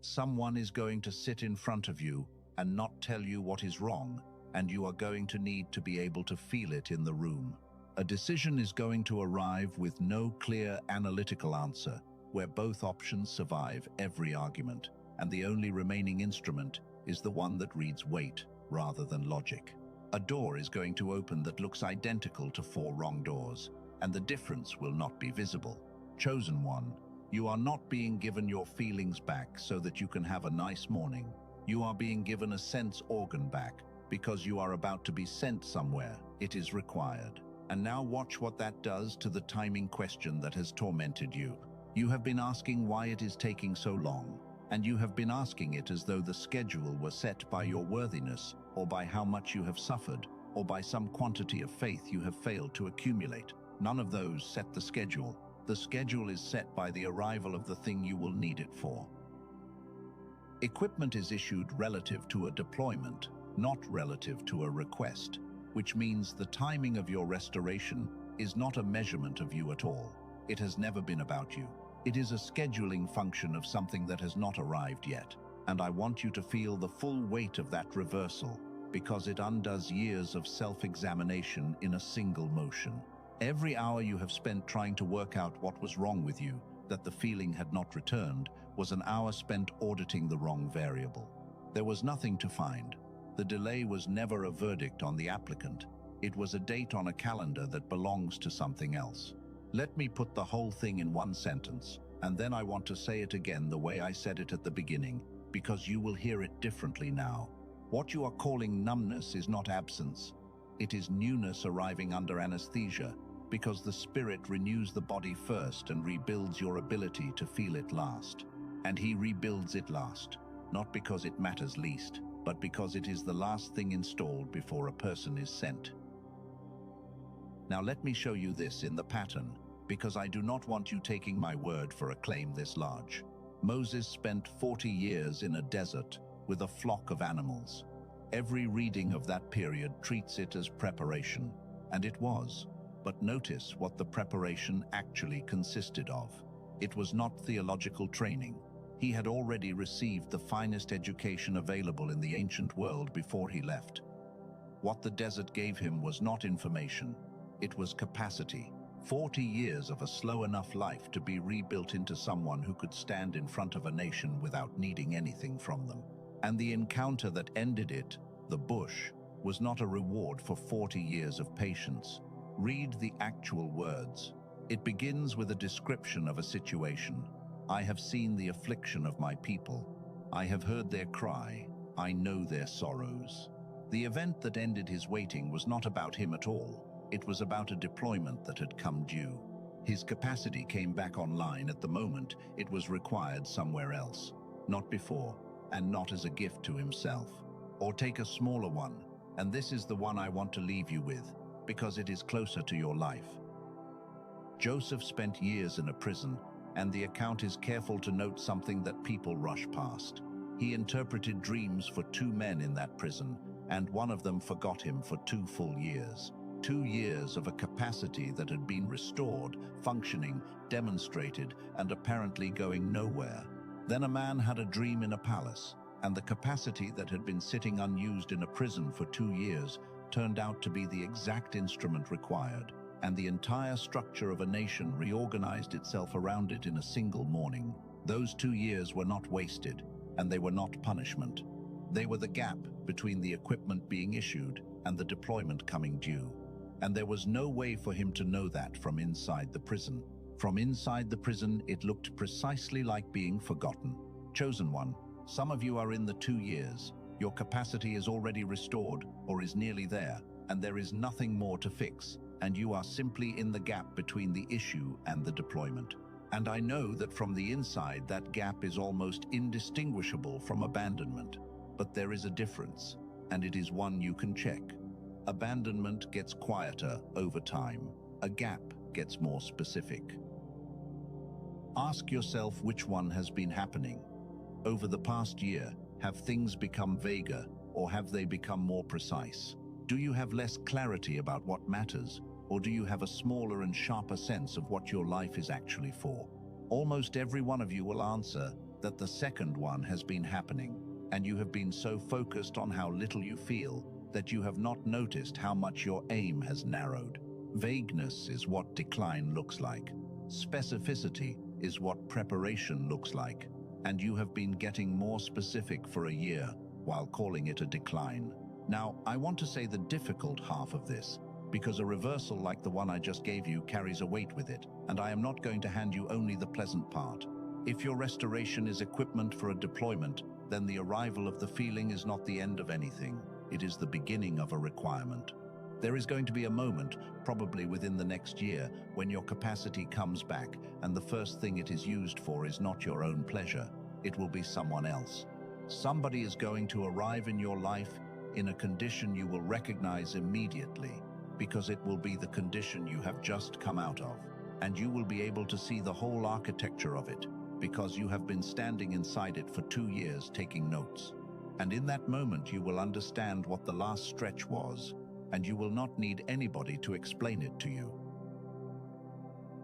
Someone is going to sit in front of you and not tell you what is wrong, and you are going to need to be able to feel it in the room. A decision is going to arrive with no clear analytical answer, where both options survive every argument, and the only remaining instrument is the one that reads weight rather than logic. A door is going to open that looks identical to 4 wrong doors, and the difference will not be visible. Chosen one, you are not being given your feelings back so that you can have a nice morning. You are being given a sense organ back because you are about to be sent somewhere. It is required. And now watch what that does to the timing question that has tormented you. You have been asking why it is taking so long, and you have been asking it as though the schedule were set by your worthiness, or by how much you have suffered, or by some quantity of faith you have failed to accumulate. None of those set the schedule. The schedule is set by the arrival of the thing you will need it for. Equipment is issued relative to a deployment, not relative to a request, which means the timing of your restoration is not a measurement of you at all. It has never been about you. It is a scheduling function of something that has not arrived yet. And I want you to feel the full weight of that reversal, because it undoes years of self-examination in a single motion. Every hour you have spent trying to work out what was wrong with you, that the feeling had not returned, was an hour spent auditing the wrong variable. There was nothing to find. The delay was never a verdict on the applicant. It was a date on a calendar that belongs to something else. Let me put the whole thing in one sentence, and then I want to say it again the way I said it at the beginning, because you will hear it differently now. What you are calling numbness is not absence. It is newness arriving under anesthesia, because the spirit renews the body first and rebuilds your ability to feel it last. And he rebuilds it last, not because it matters least, but because it is the last thing installed before a person is sent. Now let me show you this in the pattern, because I do not want you taking my word for a claim this large. Moses spent 40 years in a desert with a flock of animals. Every reading of that period treats it as preparation, and it was. But notice what the preparation actually consisted of. It was not theological training. He had already received the finest education available in the ancient world before he left. What the desert gave him was not information, it was capacity. 40 years of a slow enough life to be rebuilt into someone who could stand in front of a nation without needing anything from them. And the encounter that ended it, the bush, was not a reward for 40 years of patience. Read the actual words. It begins with a description of a situation. I have seen the affliction of my people. I have heard their cry. I know their sorrows. The event that ended his waiting was not about him at all. It was about a deployment that had come due. His capacity came back online at the moment it was required somewhere else, not before, and not as a gift to himself. Or take a smaller one, and this is the one I want to leave you with, because it is closer to your life. Joseph spent years in a prison, and the account is careful to note something that people rush past. He interpreted dreams for 2 men in that prison, and one of them forgot him for 2 full years. 2 years of a capacity that had been restored, functioning, demonstrated, and apparently going nowhere. Then a man had a dream in a palace, and the capacity that had been sitting unused in a prison for 2 years turned out to be the exact instrument required, and the entire structure of a nation reorganized itself around it in a single morning. Those 2 years were not wasted, and they were not punishment. They were the gap between the equipment being issued and the deployment coming due. And there was no way for him to know that from inside the prison. From inside the prison, it looked precisely like being forgotten. Chosen one, some of you are in the 2 years. Your capacity is already restored or is nearly there, and there is nothing more to fix, and you are simply in the gap between the issue and the deployment. And I know that from the inside, that gap is almost indistinguishable from abandonment. But there is a difference, and it is one you can check. Abandonment gets quieter over time. A gap gets more specific. Ask yourself which one has been happening. Over the past year, have things become vaguer, or have they become more precise? Do you have less clarity about what matters, or do you have a smaller and sharper sense of what your life is actually for? Almost every one of you will answer that the second one has been happening, and you have been so focused on how little you feel that you have not noticed how much your aim has narrowed. Vagueness is what decline looks like. Specificity is what preparation looks like. And you have been getting more specific for a year while calling it a decline. Now, I want to say the difficult half of this, because a reversal like the one I just gave you carries a weight with it, and I am not going to hand you only the pleasant part. If your restoration is equipment for a deployment, then the arrival of the feeling is not the end of anything. It is the beginning of a requirement. There is going to be a moment, probably within the next year, when your capacity comes back, and the first thing it is used for is not your own pleasure. It will be someone else. Somebody is going to arrive in your life in a condition you will recognize immediately, because it will be the condition you have just come out of, and you will be able to see the whole architecture of it, because you have been standing inside it for 2 years taking notes. And in that moment you will understand what the last stretch was, and you will not need anybody to explain it to you.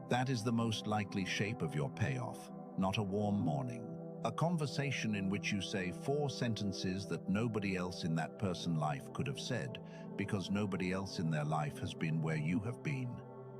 That is the most likely shape of your payoff, not a warm morning. A conversation in which you say 4 sentences that nobody else in that person's life could have said, because nobody else in their life has been where you have been.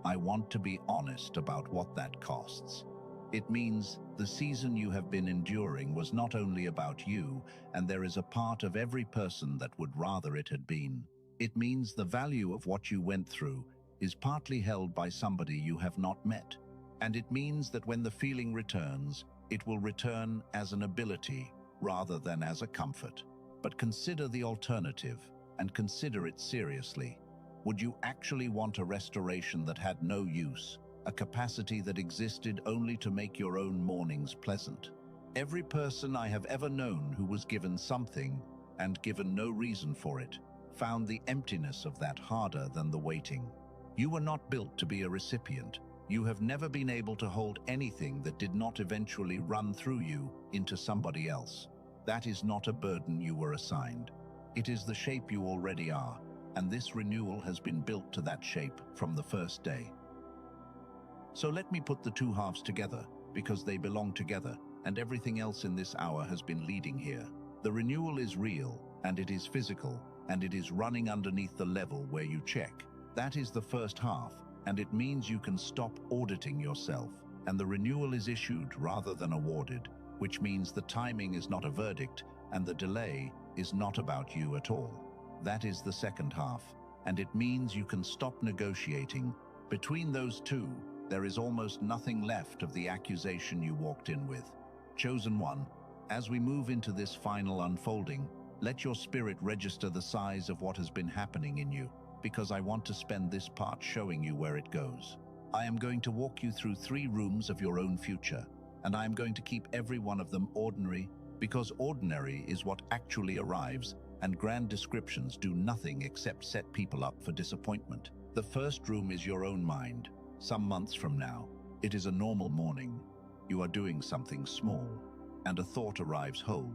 I want to be honest about what that costs. It means the season you have been enduring was not only about you, and there is a part of every person that would rather it had been. It means the value of what you went through is partly held by somebody you have not met. And it means that when the feeling returns, it will return as an ability rather than as a comfort. But consider the alternative, and consider it seriously. Would you actually want a restoration that had no use? A capacity that existed only to make your own mornings pleasant? Every person I have ever known who was given something, and given no reason for it, found the emptiness of that harder than the waiting. You were not built to be a recipient. You have never been able to hold anything that did not eventually run through you into somebody else. That is not a burden you were assigned. It is the shape you already are, and this renewal has been built to that shape from the first day. So let me put the 2 halves together, because they belong together, and everything else in this hour has been leading here. The renewal is real, and it is physical, and it is running underneath the level where you check. That is the first half, and it means you can stop auditing yourself, and the renewal is issued rather than awarded, which means the timing is not a verdict, and the delay is not about you at all. That is the second half, and it means you can stop negotiating. Between those two, there is almost nothing left of the accusation you walked in with. Chosen one, as we move into this final unfolding, let your spirit register the size of what has been happening in you, because I want to spend this part showing you where it goes. I am going to walk you through 3 rooms of your own future, and I am going to keep every one of them ordinary, because ordinary is what actually arrives, and grand descriptions do nothing except set people up for disappointment. The first room is your own mind. Some months from now, it is a normal morning. You are doing something small, and a thought arrives whole,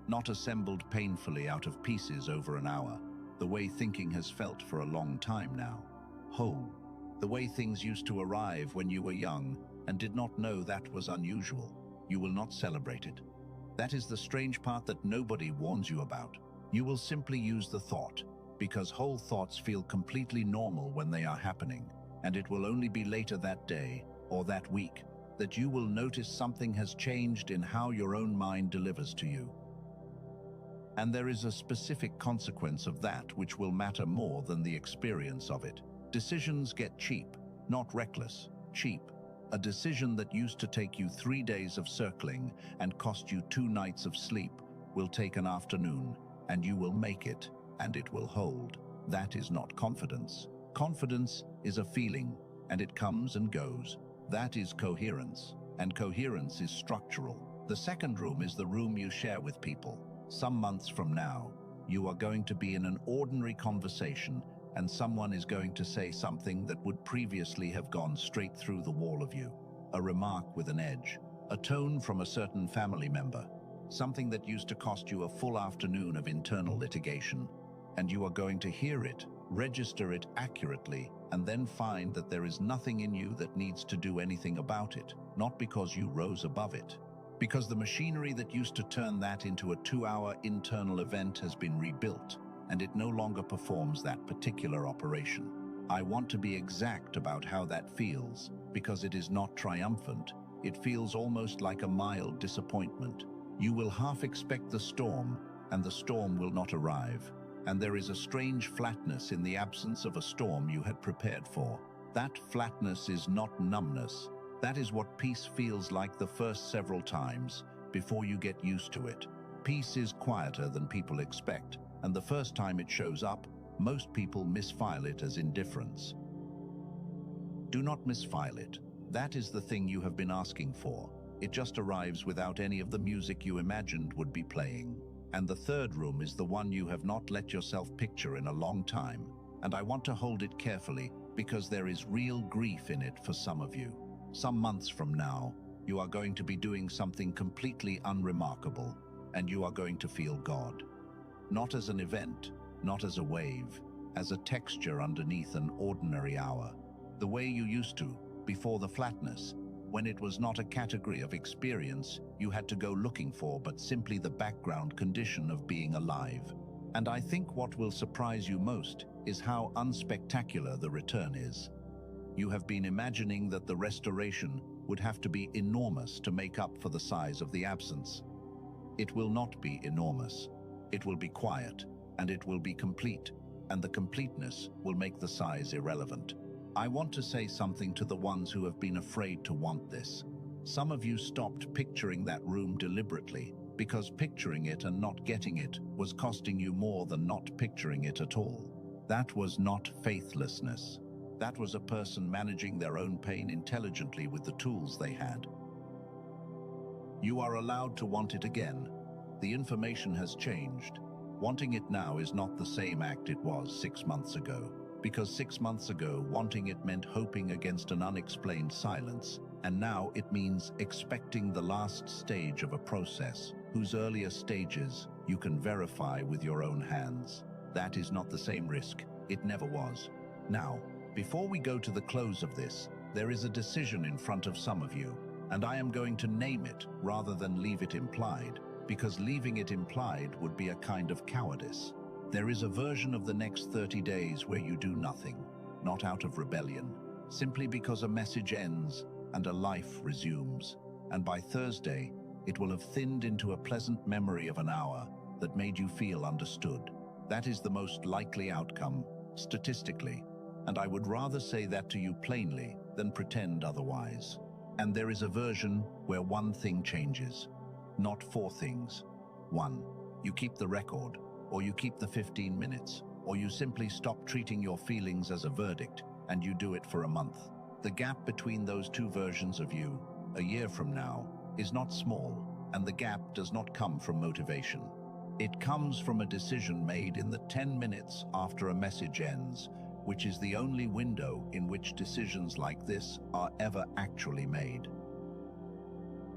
not assembled painfully out of pieces over an hour, the way thinking has felt for a long time now. Whole, the way things used to arrive when you were young and did not know that was unusual. You will not celebrate it. That is the strange part that nobody warns you about. You will simply use the thought, because whole thoughts feel completely normal when they are happening, and it will only be later that day or that week that you will notice something has changed in how your own mind delivers to you. And there is a specific consequence of that which will matter more than the experience of it. Decisions get cheap, not reckless, cheap. A decision that used to take you 3 days of circling and cost you 2 nights of sleep will take an afternoon, and you will make it, and it will hold. That is not confidence. Confidence is a feeling, and it comes and goes. That is coherence, and coherence is structural. The second room is the room you share with people. Some months from now, you are going to be in an ordinary conversation, and someone is going to say something that would previously have gone straight through the wall of you. A remark with an edge, a tone from a certain family member, something that used to cost you a full afternoon of internal litigation, and you are going to hear it, register it accurately, and then find that there is nothing in you that needs to do anything about it, not because you rose above it, because the machinery that used to turn that into a 2-hour internal event has been rebuilt, and it no longer performs that particular operation. I want to be exact about how that feels, because it is not triumphant. It feels almost like a mild disappointment. You will half expect the storm, and the storm will not arrive. And there is a strange flatness in the absence of a storm you had prepared for. That flatness is not numbness. That is what peace feels like the first several times, before you get used to it. Peace is quieter than people expect, and the first time it shows up, most people misfile it as indifference. Do not misfile it. That is the thing you have been asking for. It just arrives without any of the music you imagined would be playing. And the third room is the one you have not let yourself picture in a long time. And I want to hold it carefully because there is real grief in it for some of you. Some months from now, you are going to be doing something completely unremarkable, and you are going to feel God. Not as an event, not as a wave, as a texture underneath an ordinary hour. The way you used to, before the flatness, when it was not a category of experience you had to go looking for, but simply the background condition of being alive. And I think what will surprise you most is how unspectacular the return is. You have been imagining that the restoration would have to be enormous to make up for the size of the absence. It will not be enormous. It will be quiet, and it will be complete, and the completeness will make the size irrelevant. I want to say something to the ones who have been afraid to want this. Some of you stopped picturing that room deliberately because picturing it and not getting it was costing you more than not picturing it at all. That was not faithlessness. That was a person managing their own pain intelligently with the tools they had. You are allowed to want it again. The information has changed. Wanting it now is not the same act it was 6 months ago. Because 6 months ago, wanting it meant hoping against an unexplained silence, and now it means expecting the last stage of a process, whose earlier stages you can verify with your own hands. That is not the same risk. It never was. Now, before we go to the close of this, there is a decision in front of some of you, And I am going to name it rather than leave it implied, because leaving it implied would be a kind of cowardice. There is a version of the next 30 days where you do nothing, not out of rebellion, simply because a message ends and a life resumes. And by Thursday, it will have thinned into a pleasant memory of an hour that made you feel understood. That is the most likely outcome, statistically, and I would rather say that to you plainly than pretend otherwise. And there is a version where one thing changes, not four things. 1. You keep the record, or you keep the 15 minutes, or you simply stop treating your feelings as a verdict, and you do it for a month. The gap between those two versions of you, a year from now, is not small, and the gap does not come from motivation. It comes from a decision made in the 10 minutes after a message ends, which is the only window in which decisions like this are ever actually made.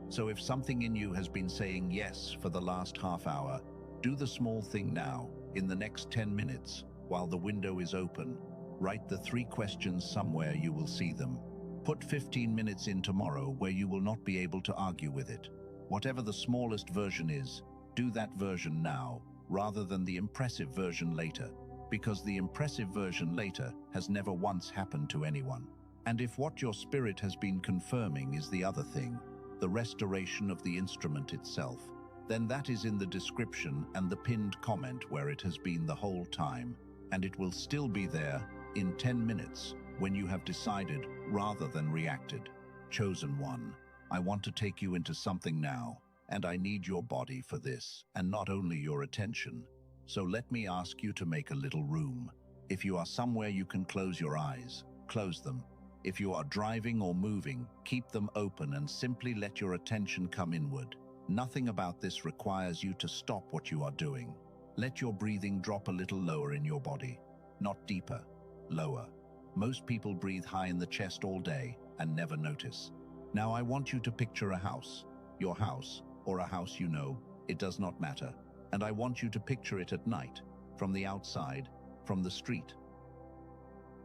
So if something in you has been saying yes for the last half hour, do the small thing now, in the next 10 minutes, while the window is open. Write the 3 questions somewhere you will see them. Put 15 minutes in tomorrow where you will not be able to argue with it. Whatever the smallest version is, do that version now, rather than the impressive version later, because the impressive version later has never once happened to anyone. And if what your spirit has been confirming is the other thing, the restoration of the instrument itself, then that is in the description and the pinned comment where it has been the whole time, and it will still be there in 10 minutes when you have decided rather than reacted. Chosen one, I want to take you into something now, and I need your body for this, and not only your attention. So let me ask you to make a little room. If you are somewhere you can close your eyes, close them. If you are driving or moving, keep them open and simply let your attention come inward. Nothing about this requires you to stop what you are doing. Let your breathing drop a little lower in your body, not deeper, lower. Most people breathe high in the chest all day and never notice. Now I want you to picture a house, your house, or a house you know, it does not matter. And I want you to picture it at night, from the outside, from the street.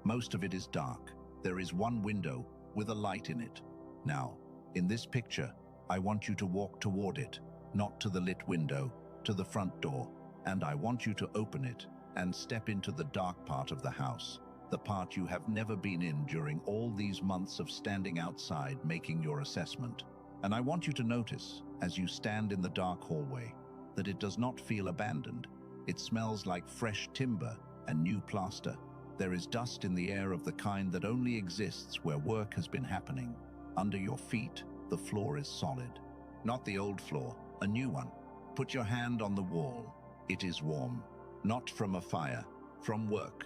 Most of it is dark. There is one window with a light in it. Now, in this picture, I want you to walk toward it, not to the lit window, to the front door, and I want you to open it and step into the dark part of the house, the part you have never been in during all these months of standing outside making your assessment. And I want you to notice, as you stand in the dark hallway, that it does not feel abandoned. It smells like fresh timber and new plaster. There is dust in the air of the kind that only exists where work has been happening. Under your feet, the floor is solid. Not the old floor, a new one. Put your hand on the wall. It is warm. Not from a fire, from work.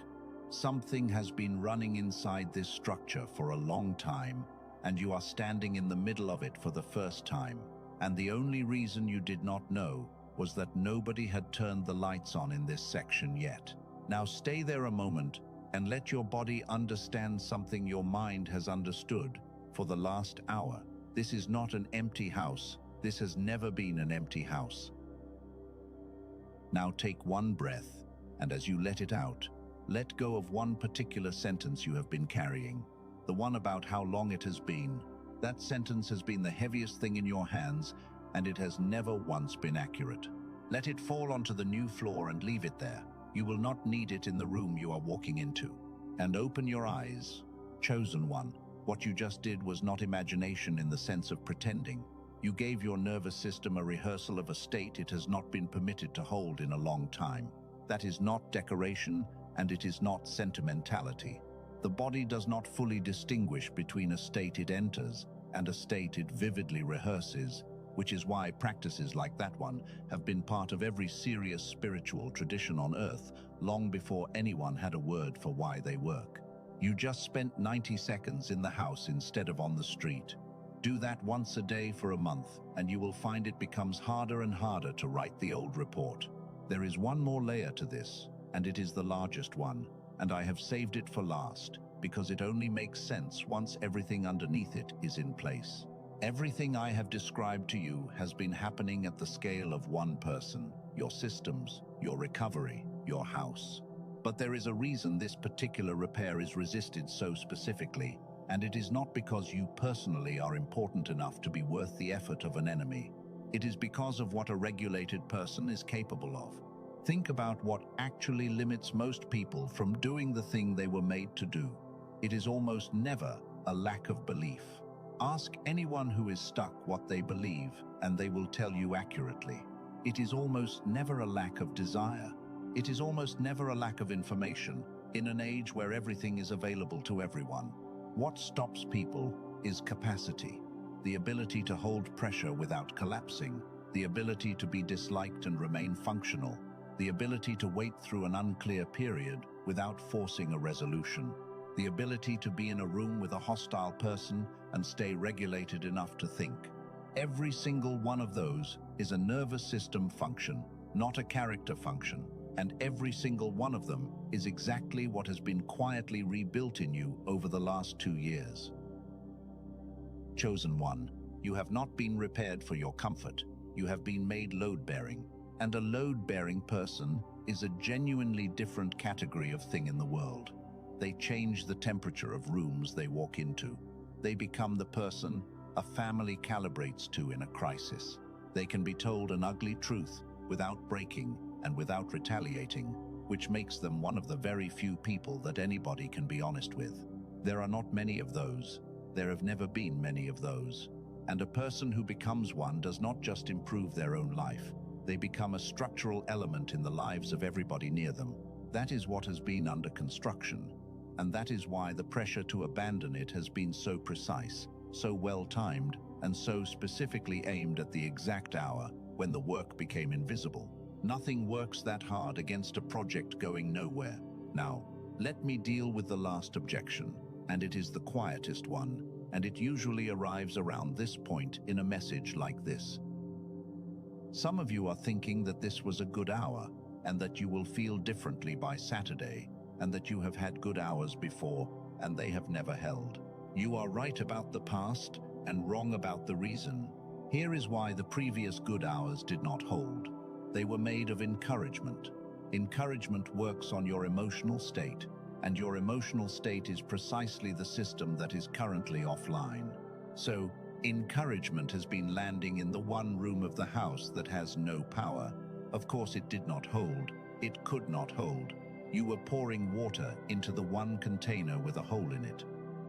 Something has been running inside this structure for a long time, and you are standing in the middle of it for the first time. And the only reason you did not know was that nobody had turned the lights on in this section yet. Now stay there a moment and let your body understand something your mind has understood for the last hour. This is not an empty house. This has never been an empty house. Now take one breath, and as you let it out, let go of one particular sentence you have been carrying, the one about how long it has been. That sentence has been the heaviest thing in your hands, and it has never once been accurate. Let it fall onto the new floor and leave it there. You will not need it in the room you are walking into. And open your eyes. Chosen one, what you just did was not imagination in the sense of pretending. You gave your nervous system a rehearsal of a state it has not been permitted to hold in a long time. That is not decoration, and it is not sentimentality. The body does not fully distinguish between a state it enters and a state it vividly rehearses, which is why practices like that one have been part of every serious spiritual tradition on earth long before anyone had a word for why they work. You just spent 90 seconds in the house instead of on the street. Do that once a day for a month, and you will find it becomes harder and harder to write the old report. There is one more layer to this, and it is the largest one, and I have saved it for last, because it only makes sense once everything underneath it is in place. Everything I have described to you has been happening at the scale of one person, your systems, your recovery, your house. But there is a reason this particular repair is resisted so specifically, And it is not because you personally are important enough to be worth the effort of an enemy. It is because of what a regulated person is capable of. Think about what actually limits most people from doing the thing they were made to do. It is almost never a lack of belief. Ask anyone who is stuck what they believe, and they will tell you accurately. It is almost never a lack of desire. It is almost never a lack of information, in an age where everything is available to everyone. What stops people is capacity, the ability to hold pressure without collapsing, the ability to be disliked and remain functional, the ability to wait through an unclear period without forcing a resolution, the ability to be in a room with a hostile person and stay regulated enough to think. Every single one of those is a nervous system function, not a character function, and every single one of them is exactly what has been quietly rebuilt in you over the last 2 years. Chosen one, you have not been repaired for your comfort. You have been made load-bearing, and a load-bearing person is a genuinely different category of thing in the world. They change the temperature of rooms they walk into. They become the person a family calibrates to in a crisis. They can be told an ugly truth without breaking and without retaliating, which makes them one of the very few people that anybody can be honest with. There are not many of those. There have never been many of those. And a person who becomes one does not just improve their own life. They become a structural element in the lives of everybody near them. That is what has been under construction. And that is why the pressure to abandon it has been so precise, so well-timed, and so specifically aimed at the exact hour when the work became invisible. Nothing works that hard against a project going nowhere. Now, let me deal with the last objection, and it is the quietest one, and it usually arrives around this point in a message like this. Some of you are thinking that this was a good hour, and that you will feel differently by Saturday, and that you have had good hours before, and they have never held. You are right about the past, and wrong about the reason. Here is why the previous good hours did not hold. They were made of encouragement. Encouragement works on your emotional state, and your emotional state is precisely the system that is currently offline. So, encouragement has been landing in the one room of the house that has no power. Of course, it did not hold. It could not hold. You were pouring water into the one container with a hole in it.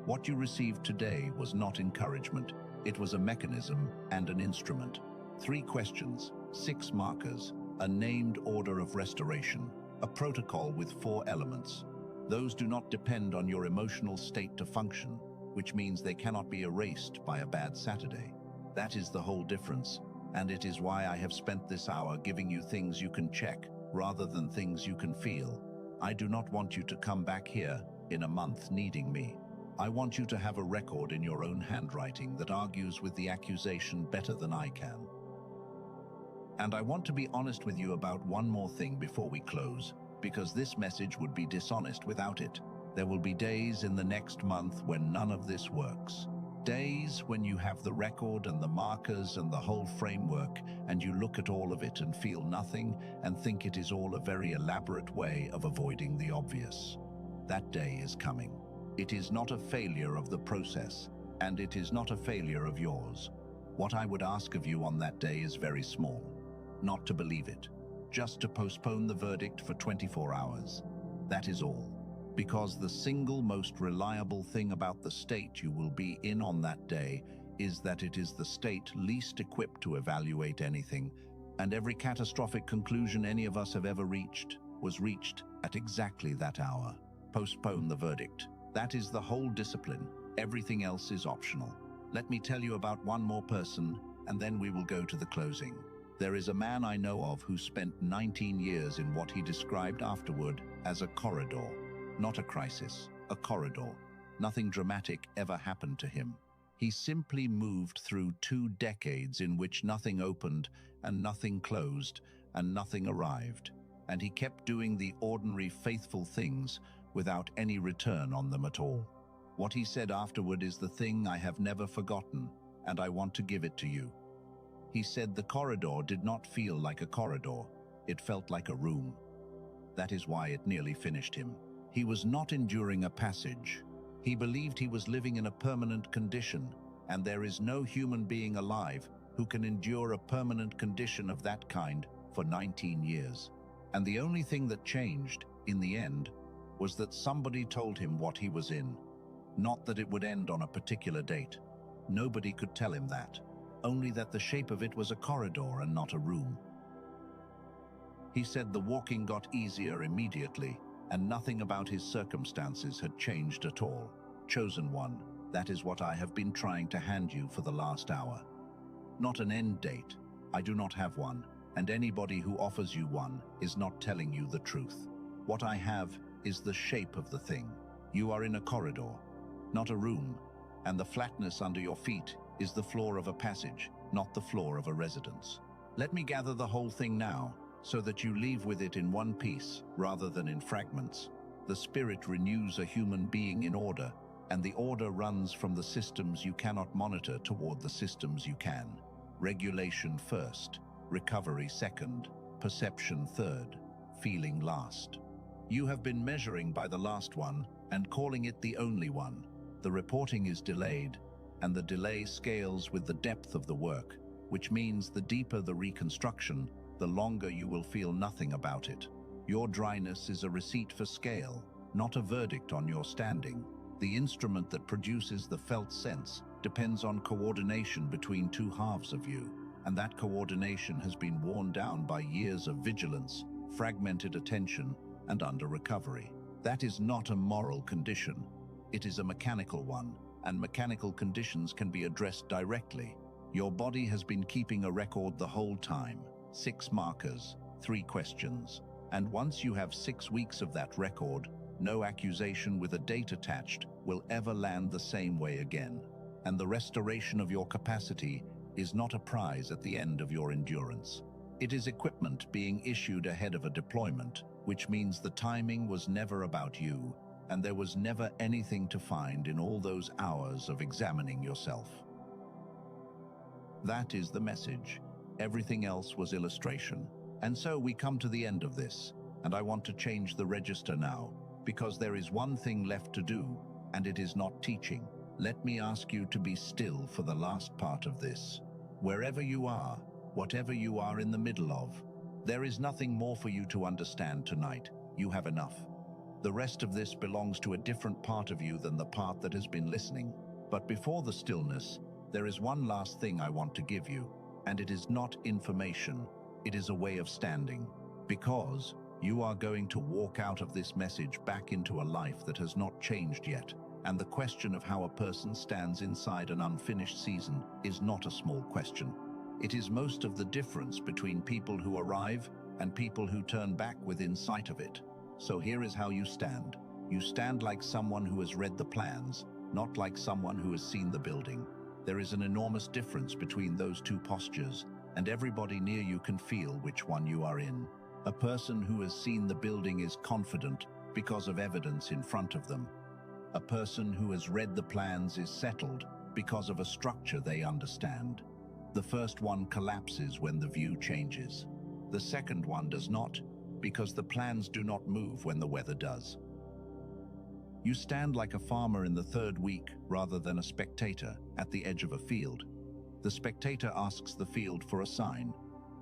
What you received today was not encouragement. It was a mechanism and an instrument. 3 questions, 6 markers, a named order of restoration, a protocol with 4 elements. Those do not depend on your emotional state to function, which means they cannot be erased by a bad Saturday. That is the whole difference, and it is why I have spent this hour giving you things you can check rather than things you can feel. I do not want you to come back here in a month needing me. I want you to have a record in your own handwriting that argues with the accusation better than I can. And I want to be honest with you about one more thing before we close, because this message would be dishonest without it. There will be days in the next month when none of this works. Days when you have the record and the markers and the whole framework, and you look at all of it and feel nothing and think it is all a very elaborate way of avoiding the obvious. That day is coming. It is not a failure of the process, and it is not a failure of yours. What I would ask of you on that day is very small. Not to believe it, just to postpone the verdict for 24 hours. That is all. Because the single most reliable thing about the state you will be in on that day is that it is the state least equipped to evaluate anything, and every catastrophic conclusion any of us have ever reached was reached at exactly that hour. Postpone the verdict. That is the whole discipline. Everything else is optional. Let me tell you about one more person, and then we will go to the closing. There is a man I know of who spent 19 years in what he described afterward as a corridor. Not a crisis, a corridor. Nothing dramatic ever happened to him. He simply moved through 2 decades in which nothing opened and nothing closed and nothing arrived. And he kept doing the ordinary faithful things without any return on them at all. What he said afterward is the thing I have never forgotten, and I want to give it to you. He said the corridor did not feel like a corridor. It felt like a room. That is why it nearly finished him. He was not enduring a passage. He believed he was living in a permanent condition, and there is no human being alive who can endure a permanent condition of that kind for 19 years. And the only thing that changed, in the end, was that somebody told him what he was in. Not that it would end on a particular date. Nobody could tell him that. Only that the shape of it was a corridor and not a room. He said the walking got easier immediately, and nothing about his circumstances had changed at all. Chosen one, that is what I have been trying to hand you for the last hour. Not an end date. I do not have one, and anybody who offers you one is not telling you the truth. What I have is the shape of the thing. You are in a corridor, not a room, and the flatness under your feet is the floor of a passage, not the floor of a residence. Let me gather the whole thing now, so that you leave with it in one piece rather than in fragments. The spirit renews a human being in order, and the order runs from the systems you cannot monitor toward the systems you can. Regulation first, recovery second, perception third, feeling last. You have been measuring by the last one and calling it the only one. The reporting is delayed, and the delay scales with the depth of the work, which means the deeper the reconstruction, the longer you will feel nothing about it. Your dryness is a receipt for scale, not a verdict on your standing. The instrument that produces the felt sense depends on coordination between two halves of you, and that coordination has been worn down by years of vigilance, fragmented attention, and under-recovery. That is not a moral condition. It is a mechanical one, and mechanical conditions can be addressed directly. Your body has been keeping a record the whole time. 6 markers, 3 questions. And once you have 6 weeks of that record, no accusation with a date attached will ever land the same way again. And the restoration of your capacity is not a prize at the end of your endurance. It is equipment being issued ahead of a deployment, which means the timing was never about you, and there was never anything to find in all those hours of examining yourself. That is the message. Everything else was illustration. And so we come to the end of this, and I want to change the register now, because there is one thing left to do, and it is not teaching. Let me ask you to be still for the last part of this. Wherever you are, whatever you are in the middle of, there is nothing more for you to understand tonight. You have enough. The rest of this belongs to a different part of you than the part that has been listening. But before the stillness, there is one last thing I want to give you, and it is not information. It is a way of standing, because you are going to walk out of this message back into a life that has not changed yet. And the question of how a person stands inside an unfinished season is not a small question. It is most of the difference between people who arrive and people who turn back within sight of it. So here is how you stand. You stand like someone who has read the plans, not like someone who has seen the building. There is an enormous difference between those two postures, and everybody near you can feel which one you are in. A person who has seen the building is confident because of evidence in front of them. A person who has read the plans is settled because of a structure they understand. The first one collapses when the view changes. The second one does not, because the plans do not move when the weather does. You stand like a farmer in the 3rd week rather than a spectator at the edge of a field. The spectator asks the field for a sign.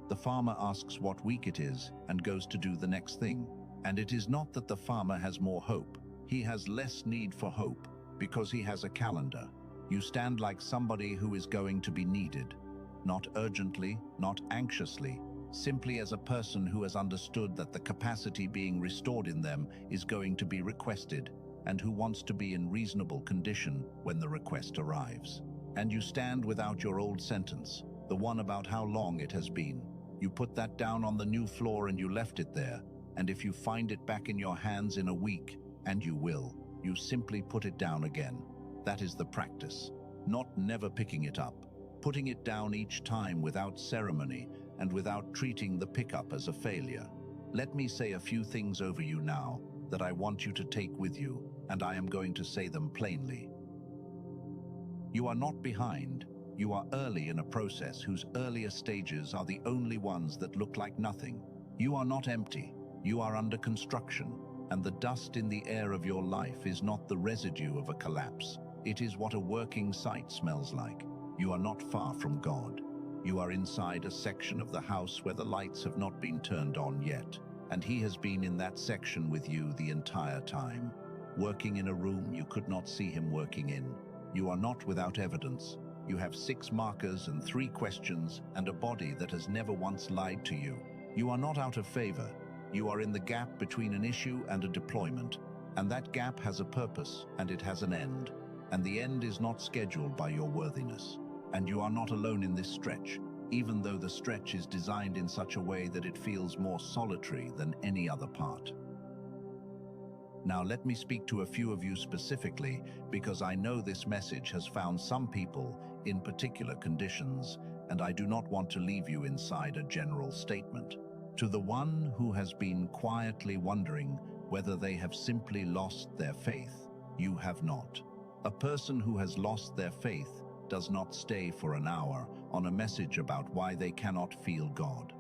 The farmer asks what week it is and goes to do the next thing. And it is not that the farmer has more hope. He has less need for hope because he has a calendar. You stand like somebody who is going to be needed. Not urgently, not anxiously, simply as a person who has understood that the capacity being restored in them is going to be requested, and who wants to be in reasonable condition when the request arrives. And you stand without your old sentence, the one about how long it has been. You put that down on the new floor and you left it there, and if you find it back in your hands in a week, and you will, you simply put it down again. That is the practice, not never picking it up, putting it down each time without ceremony and without treating the pickup as a failure. Let me say a few things over you now that I want you to take with you, and I am going to say them plainly. You are not behind. You are early in a process whose earlier stages are the only ones that look like nothing. You are not empty. You are under construction, and the dust in the air of your life is not the residue of a collapse. It is what a working site smells like. You are not far from God. You are inside a section of the house where the lights have not been turned on yet, and He has been in that section with you the entire time, working in a room you could not see Him working in. You are not without evidence. You have 6 markers and 3 questions and a body that has never once lied to you. You are not out of favor. You are in the gap between an issue and a deployment, and that gap has a purpose and it has an end, and the end is not scheduled by your worthiness. And you are not alone in this stretch, even though the stretch is designed in such a way that it feels more solitary than any other part. Now let me speak to a few of you specifically, because I know this message has found some people in particular conditions, and I do not want to leave you inside a general statement. To the one who has been quietly wondering whether they have simply lost their faith, you have not. A person who has lost their faith does not stay for an hour on a message about why they cannot feel God.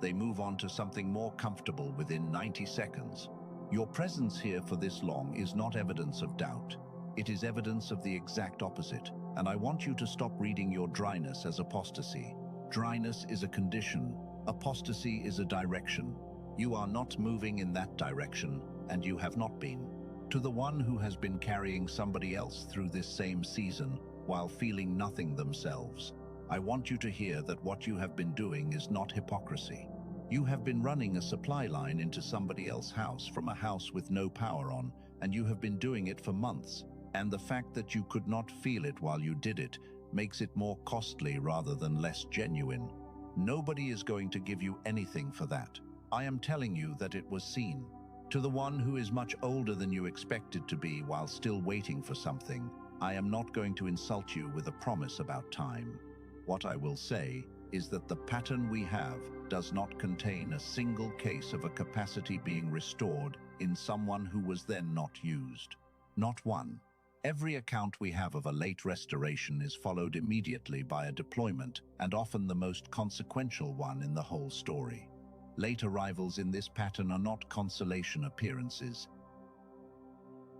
They move on to something more comfortable within 90 seconds. Your presence here for this long is not evidence of doubt. It is evidence of the exact opposite, and I want you to stop reading your dryness as apostasy. Dryness is a condition. Apostasy is a direction. You are not moving in that direction, and you have not been. To the one who has been carrying somebody else through this same season while feeling nothing themselves, I want you to hear that what you have been doing is not hypocrisy. You have been running a supply line into somebody else's house from a house with no power on, and you have been doing it for months. And the fact that you could not feel it while you did it makes it more costly rather than less genuine. Nobody is going to give you anything for that. I am telling you that it was seen. To the one who is much older than you expected to be while still waiting for something, I am not going to insult you with a promise about time. What I will say is that the pattern we have does not contain a single case of a capacity being restored in someone who was then not used. Not one. Every account we have of a late restoration is followed immediately by a deployment, and often the most consequential one in the whole story. Late arrivals in this pattern are not consolation appearances.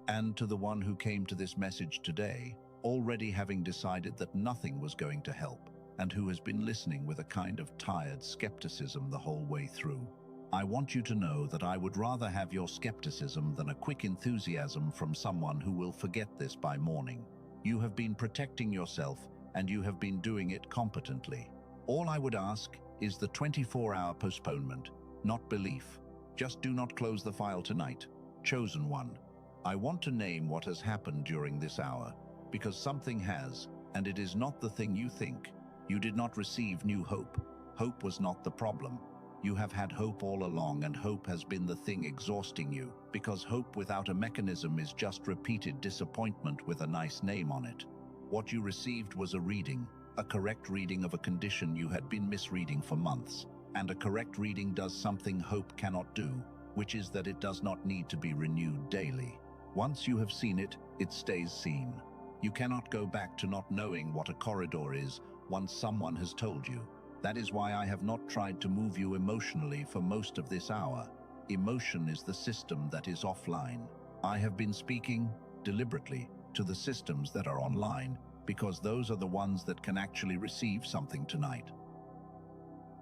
And to the one who came to this message today, already having decided that nothing was going to help, and who has been listening with a kind of tired skepticism the whole way through, I want you to know that I would rather have your skepticism than a quick enthusiasm from someone who will forget this by morning. You have been protecting yourself, and you have been doing it competently. All I would ask is the 24-hour postponement, not belief. Just do not close the file tonight. Chosen one. I want to name what has happened during this hour, because something has, and it is not the thing you think. You did not receive new hope. Hope was not the problem. You have had hope all along, and hope has been the thing exhausting you, because hope without a mechanism is just repeated disappointment with a nice name on it. What you received was a reading, a correct reading of a condition you had been misreading for months, and a correct reading does something hope cannot do, which is that it does not need to be renewed daily. Once you have seen it, it stays seen. You cannot go back to not knowing what a corridor is once someone has told you. That is why I have not tried to move you emotionally for most of this hour. Emotion is the system that is offline. I have been speaking, deliberately, to the systems that are online, because those are the ones that can actually receive something tonight.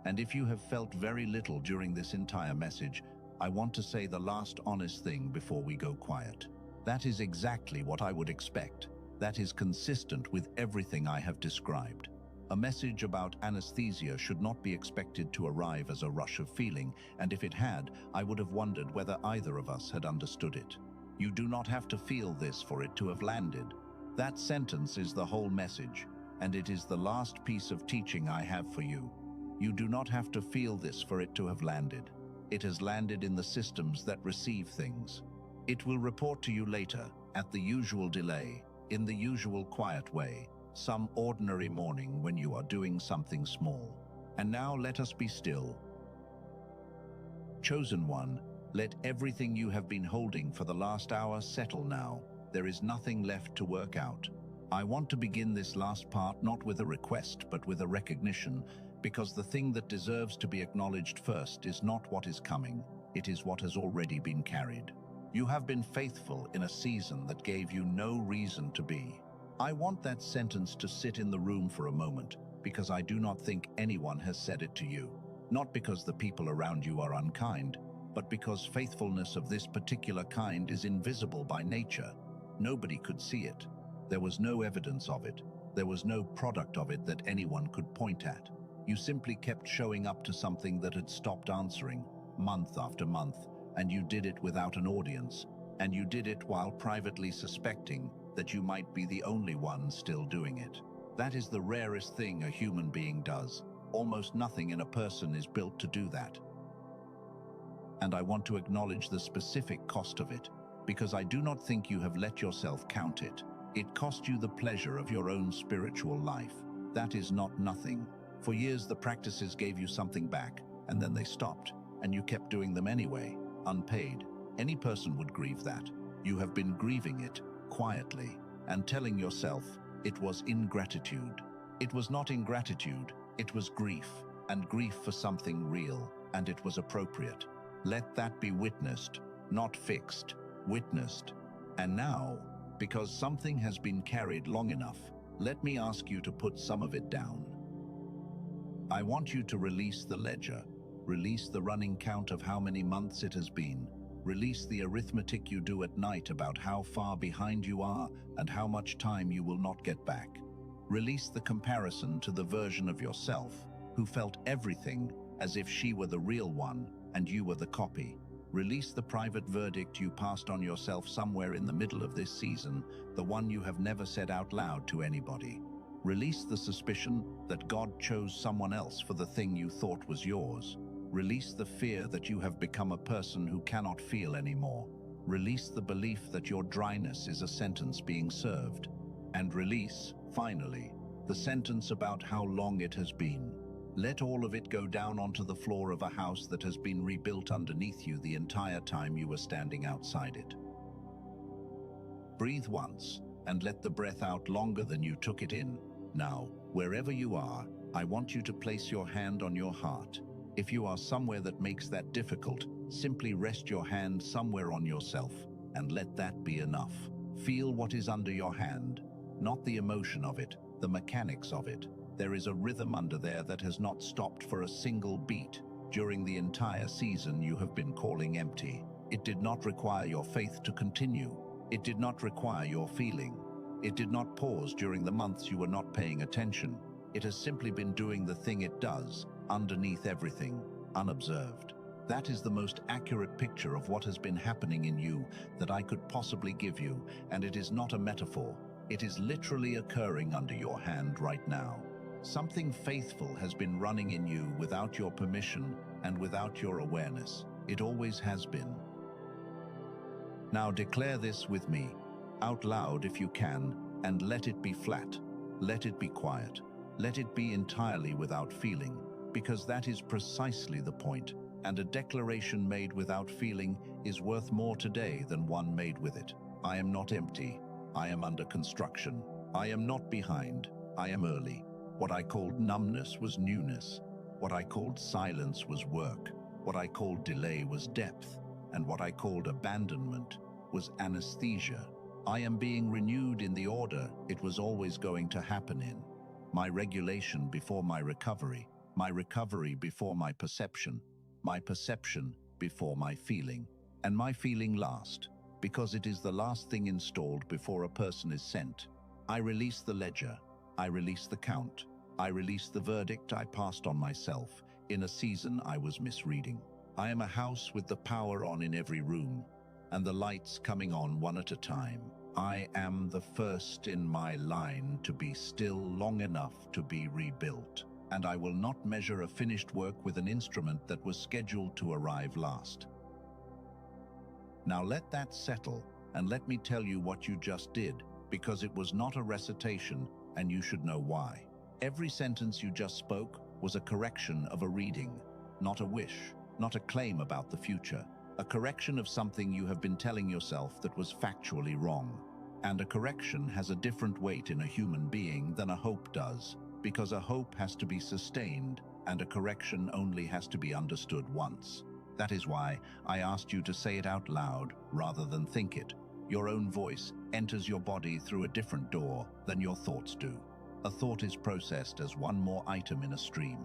And if you have felt very little during this entire message, I want to say the last honest thing before we go quiet. That is exactly what I would expect. That is consistent with everything I have described. A message about anesthesia should not be expected to arrive as a rush of feeling, and if it had, I would have wondered whether either of us had understood it. You do not have to feel this for it to have landed. That sentence is the whole message, and it is the last piece of teaching I have for you. You do not have to feel this for it to have landed. It has landed in the systems that receive things. It will report to you later, at the usual delay, in the usual quiet way, some ordinary morning when you are doing something small. And now let us be still. Chosen one, let everything you have been holding for the last hour settle now. There is nothing left to work out. I want to begin this last part not with a request but with a recognition, because the thing that deserves to be acknowledged first is not what is coming, it is what has already been carried. You have been faithful in a season that gave you no reason to be. I want that sentence to sit in the room for a moment, because I do not think anyone has said it to you. Not because the people around you are unkind, but because faithfulness of this particular kind is invisible by nature. Nobody could see it. There was no evidence of it. There was no product of it that anyone could point at. You simply kept showing up to something that had stopped answering, month after month, and you did it without an audience, and you did it while privately suspecting that you might be the only one still doing it. That is the rarest thing a human being does. Almost nothing in a person is built to do that. And I want to acknowledge the specific cost of it, because I do not think you have let yourself count it. It cost you the pleasure of your own spiritual life. That is not nothing. For years the practices gave you something back, and then they stopped, and you kept doing them anyway, unpaid. Any person would grieve that. You have been grieving it, quietly, and telling yourself it was ingratitude. It was not ingratitude, it was grief, and grief for something real, and it was appropriate. Let that be witnessed, not fixed, witnessed. And now, because something has been carried long enough, let me ask you to put some of it down. I want you to release the ledger, release the running count of how many months it has been, release the arithmetic you do at night about how far behind you are and how much time you will not get back. Release the comparison to the version of yourself who felt everything as if she were the real one and you were the copy. Release the private verdict you passed on yourself somewhere in the middle of this season, the one you have never said out loud to anybody. Release the suspicion that God chose someone else for the thing you thought was yours. Release the fear that you have become a person who cannot feel anymore. Release the belief that your dryness is a sentence being served. And release, finally, the sentence about how long it has been. Let all of it go down onto the floor of a house that has been rebuilt underneath you the entire time you were standing outside it. Breathe once, and let the breath out longer than you took it in. Now, wherever you are, I want you to place your hand on your heart. If you are somewhere that makes that difficult, simply rest your hand somewhere on yourself, and let that be enough. Feel what is under your hand, not the emotion of it, the mechanics of it. There is a rhythm under there that has not stopped for a single beat during the entire season you have been calling empty. It did not require your faith to continue. It did not require your feeling. It did not pause during the months you were not paying attention. It has simply been doing the thing it does, underneath everything, unobserved. That is the most accurate picture of what has been happening in you that I could possibly give you, and it is not a metaphor. It is literally occurring under your hand right now. Something faithful has been running in you without your permission and without your awareness. It always has been. Now declare this with me, out loud if you can, and let it be flat. Let it be quiet. Let it be entirely without feeling, because that is precisely the point, and a declaration made without feeling is worth more today than one made with it. I am not empty. I am under construction. I am not behind. I am early. What I called numbness was newness. What I called silence was work. What I called delay was depth. And what I called abandonment was anesthesia. I am being renewed in the order it was always going to happen in. My regulation before my recovery before my perception before my feeling, and my feeling last, because it is the last thing installed before a person is sent. I release the ledger. I release the count. I release the verdict I passed on myself in a season I was misreading. I am a house with the power on in every room, and the lights coming on one at a time. I am the first in my line to be still long enough to be rebuilt, and I will not measure a finished work with an instrument that was scheduled to arrive last. Now let that settle, and let me tell you what you just did, because it was not a recitation, and you should know why. Every sentence you just spoke was a correction of a reading, not a wish, not a claim about the future, a correction of something you have been telling yourself that was factually wrong. And a correction has a different weight in a human being than a hope does, because a hope has to be sustained, and a correction only has to be understood once. That is why I asked you to say it out loud rather than think it. Your own voice enters your body through a different door than your thoughts do. A thought is processed as one more item in a stream.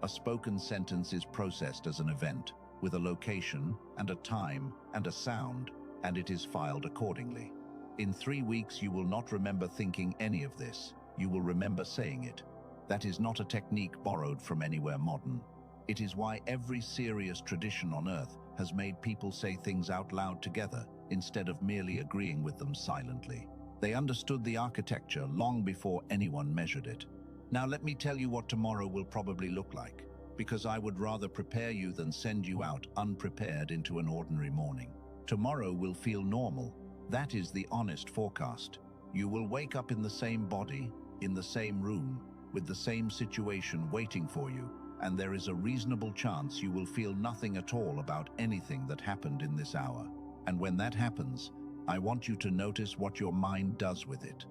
A spoken sentence is processed as an event, with a location and a time and a sound, and it is filed accordingly. In 3 weeks, you will not remember thinking any of this. You will remember saying it. That is not a technique borrowed from anywhere modern. It is why every serious tradition on earth has made people say things out loud together instead of merely agreeing with them silently. They understood the architecture long before anyone measured it. Now let me tell you what tomorrow will probably look like, because I would rather prepare you than send you out unprepared into an ordinary morning. Tomorrow will feel normal. That is the honest forecast. You will wake up in the same body, in the same room, with the same situation waiting for you, and there is a reasonable chance you will feel nothing at all about anything that happened in this hour. And when that happens, I want you to notice what your mind does with it.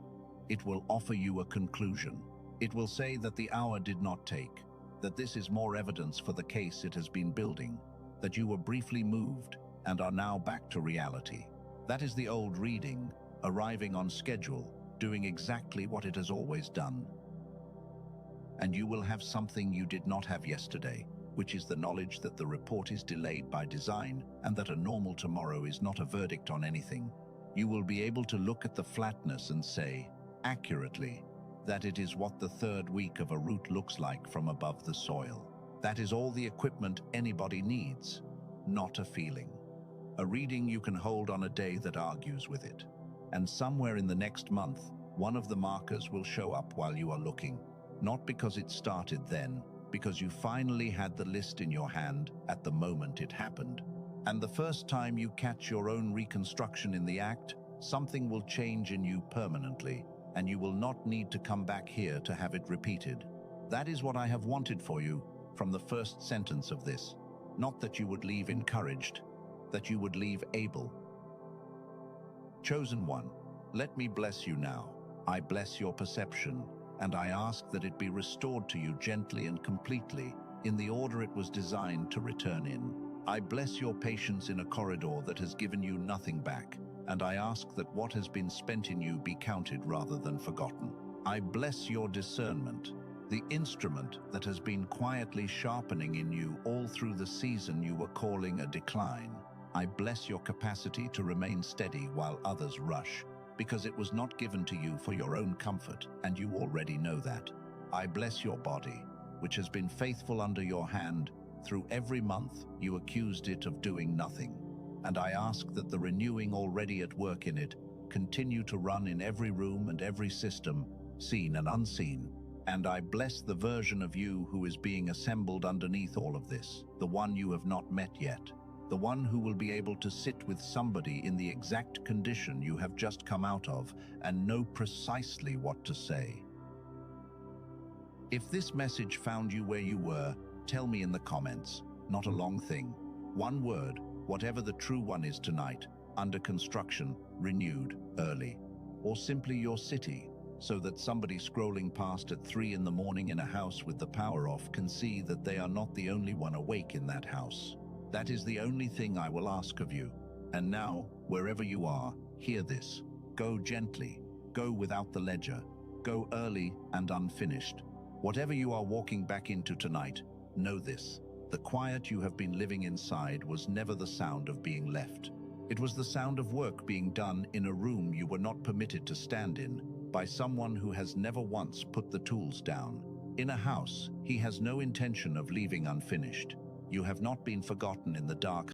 It will offer you a conclusion. It will say that the hour did not take, that this is more evidence for the case it has been building, that you were briefly moved and are now back to reality. That is the old reading, arriving on schedule, doing exactly what it has always done. And you will have something you did not have yesterday, which is the knowledge that the report is delayed by design and that a normal tomorrow is not a verdict on anything. You will be able to look at the flatness and say, accurately, that it is what the 3rd week of a root looks like from above the soil. That is all the equipment anybody needs, not a feeling. A reading you can hold on a day that argues with it. And somewhere in the next month, one of the markers will show up while you are looking, not because it started then, because you finally had the list in your hand at the moment it happened. And the first time you catch your own reconstruction in the act, something will change in you permanently, and you will not need to come back here to have it repeated. That is what I have wanted for you from the first sentence of this. Not that you would leave encouraged, that you would leave able. Chosen one, let me bless you now. I bless your perception, and I ask that it be restored to you gently and completely in the order it was designed to return in. I bless your patience in a corridor that has given you nothing back, and I ask that what has been spent in you be counted rather than forgotten. I bless your discernment, the instrument that has been quietly sharpening in you all through the season you were calling a decline. I bless your capacity to remain steady while others rush, because it was not given to you for your own comfort, and you already know that. I bless your body, which has been faithful under your hand. Through every month, you accused it of doing nothing, and I ask that the renewing already at work in it continue to run in every room and every system, seen and unseen. And I bless the version of you who is being assembled underneath all of this, the one you have not met yet, the one who will be able to sit with somebody in the exact condition you have just come out of and know precisely what to say. If this message found you where you were, tell me in the comments. Not a long thing. One word, whatever the true one is tonight, under construction, renewed, early. Or simply your city, so that somebody scrolling past at 3 in the morning in a house with the power off can see that they are not the only one awake in that house. That is the only thing I will ask of you. And now, wherever you are, hear this. Go gently. Go without the ledger. Go early and unfinished. Whatever you are walking back into tonight, know this. The quiet you have been living inside was never the sound of being left. It was the sound of work being done in a room you were not permitted to stand in, by someone who has never once put the tools down. In a house he has no intention of leaving unfinished. You have not been forgotten in the dark